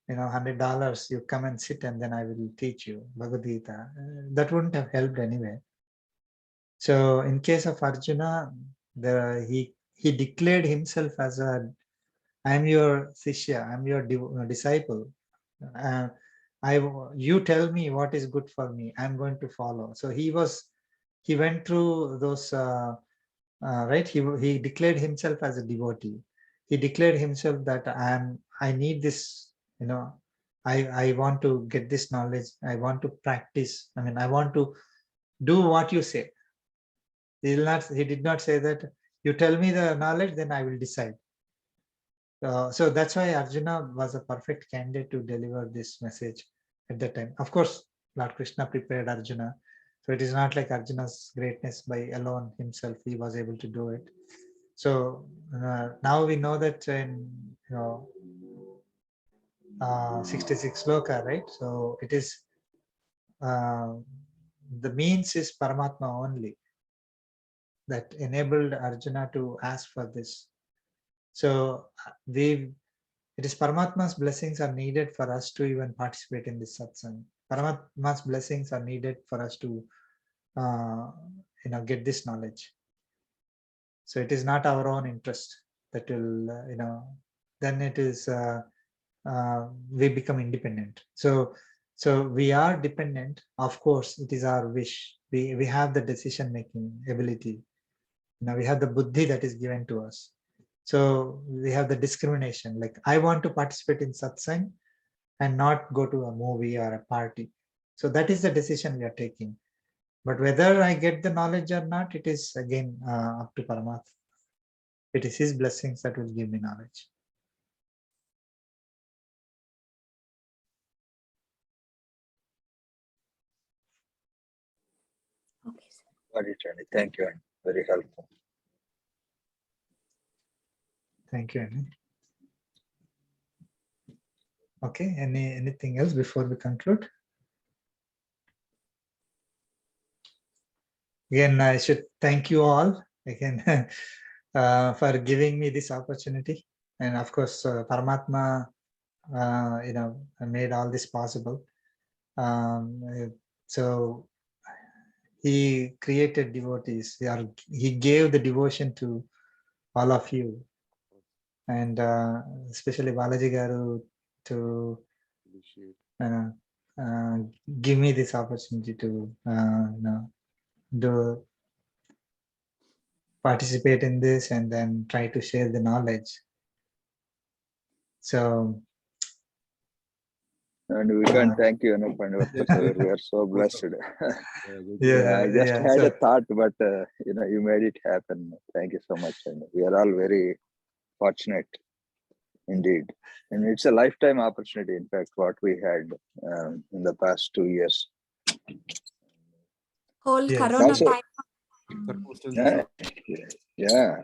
$100. You come and sit and then I will teach you Bhagavad Gita. That wouldn't have helped anyway. So in case of Arjuna, he declared himself as I am your Sishya, I am your disciple. You tell me what is good for me, I'm going to follow. So he went through those, right? He declared himself as a devotee. He declared himself that I need this, I want to get this knowledge. I want to practice. I mean, I want to do what you say. He did not say that you tell me the knowledge, then I will decide. So that's why Arjuna was a perfect candidate to deliver this message at that time. Of course, Lord Krishna prepared Arjuna. So it is not like Arjuna's greatness by alone himself, he was able to do it. So now we know that in 66 sloka, right? So it is the means is Paramatma only that enabled Arjuna to ask for this. So it is Paramatma's blessings are needed for us to even participate in this satsang. Paramatma's blessings are needed for us to get this knowledge. So it is not our own interest that will, then it is, we become independent. So we are dependent. Of course, it is our wish. We have the decision-making ability. We have the buddhi that is given to us. So we have the discrimination. Like I want to participate in satsang and not go to a movie or a party. So that is the decision we are taking. But whether I get the knowledge or not, it is again up to Paramatma. It is his blessings that will give me knowledge. Okay, sir. Very trendy. Thank you. Very helpful. Thank you, Annie. Okay, anything else before we conclude? again, I should thank you all again for giving me this opportunity. And of course, Paramatma, made all this possible. So he created devotees. He gave the devotion to all of you, and especially Balaji Garu to give me this opportunity to do participate in this and then try to share the knowledge. So, and we can't thank you enough, and we are so blessed. I just had a thought, but you made it happen. Thank you so much, and we are all very fortunate indeed. And it's a lifetime opportunity, in fact, what we had in the past 2 years. Whole Yes. Corona Also- time. Yeah,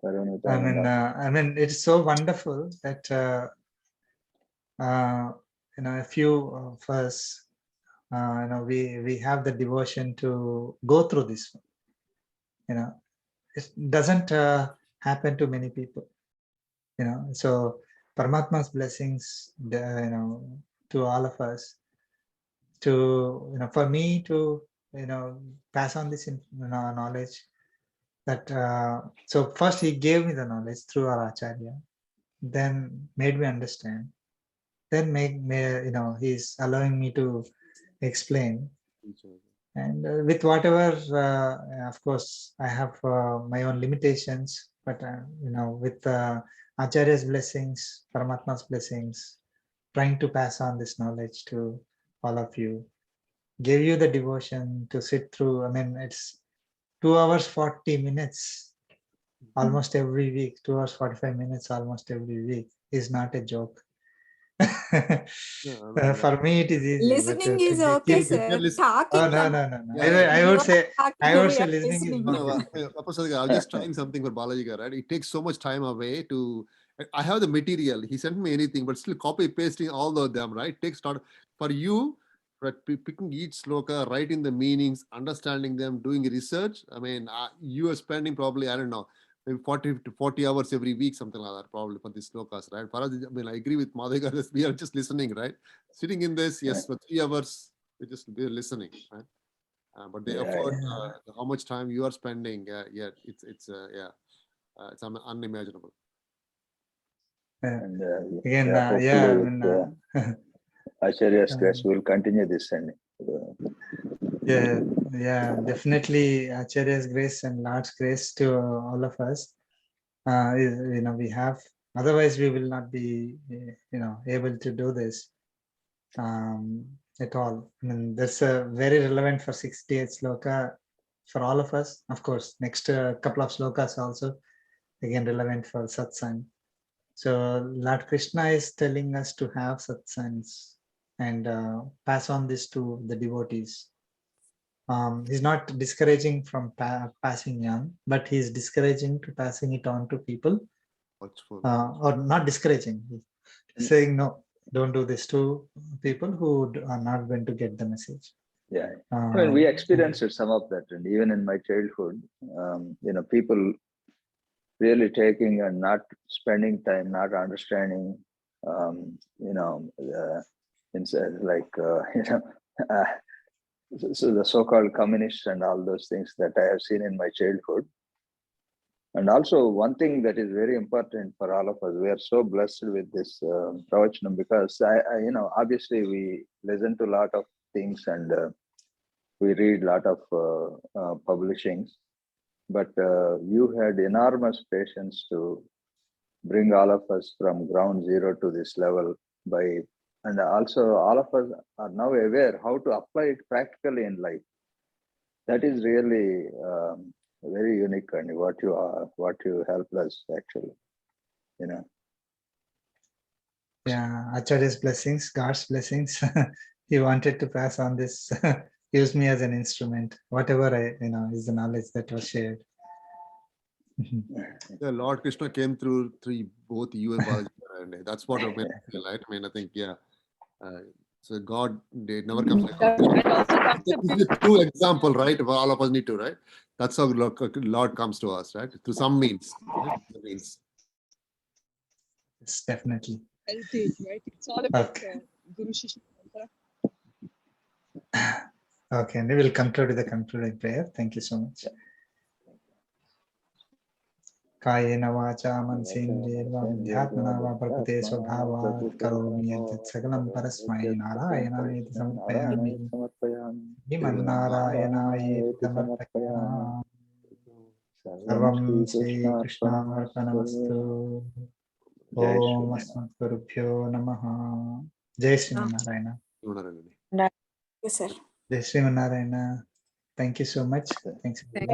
Corona time. I mean, it's so wonderful that a few of us, we have the devotion to go through this. It doesn't happen to many people. So Paramatma's blessings, to all of us, to for me to pass on this knowledge. That so first he gave me the knowledge through our acharya, then made me understand, then he's allowing me to explain, and with whatever of course I have my own limitations, but with acharya's blessings, Paramatma's blessings, trying to pass on this knowledge to all of you, give you the devotion to sit through. I mean, it's 2 hours 40 minutes almost every week. 2 hours 45 minutes almost every week is not a joke. For me it is easy. Listening but, is okay, sir. Talking. Oh, no. I would say listening is more difficult. I'm just trying something for Balaji, right? It takes so much time away to. I have the material. He sent me anything, but still copy pasting all of them, right? Takes start for you. Picking each sloka, writing the meanings, understanding them, doing research. I mean, you are spending probably, I don't know, maybe 40 to 40 hours every week, something like that, probably for these slokas, right? For us, I mean, I agree with Madhika, we are just listening, right? Sitting in this, yes, for 3 hours, we're listening, right? But the effort, how much time you are spending, it's unimaginable. And Again, hopefully with Acharya's grace, we'll continue this. And definitely Acharya's grace and Lord's grace to all of us. We have, otherwise we will not be able to do this at all. I mean, that's very relevant for 68 sloka for all of us. Of course, next couple of slokas also again relevant for satsang. So Lord Krishna is telling us to have satsangs and pass on this to the devotees. He's not discouraging from passing on, but he's discouraging to passing it on to people, or not discouraging, saying no, don't do this to people who are not going to get the message. I mean, we experienced some of that, and even in my childhood, people really taking and not spending time, not understanding, so the so-called communists and all those things that I have seen in my childhood. And also one thing that is very important for all of us, we are so blessed with this pravachanam, because obviously we listen to a lot of things and we read a lot of publishings, but you had enormous patience to bring all of us from ground zero to this level and also all of us are now aware how to apply it practically in life. That is really very unique, and what you helped us actually, Yeah, Acharya's blessings, God's blessings. He wanted to pass on this, use me as an instrument, whatever is the knowledge that was shared. Lord Krishna came through both you and Balaji, and that's what I mean, right? I mean, I think, So God, they never comes like And also accepting. true example, right? All of us need to, right? That's how Lord comes to us, right? Through some means. Right? The means. Yes, definitely. Heritage, right? It's all about Okay. Guru Shishya Parampara. Okay, and we will conclude with the concluding prayer. Thank you so much. कायेन वाचा मनसेन्द्रियैर्वा बुद्ध्यात्मना वा प्रकृते स्वभावात् करोमि यद्यत् सकलं परस्मै नारायणायेति समर्पयामि श्रीमन्नारायणायेति समर्पयामि सर्वं श्रीकृष्णार्पणमस्तु ॐ अस्मद्गुरुभ्यो नमः जय श्रीमन्नारायण Yes, sir. जय Sriman Narayana Thank you so much. Thanks.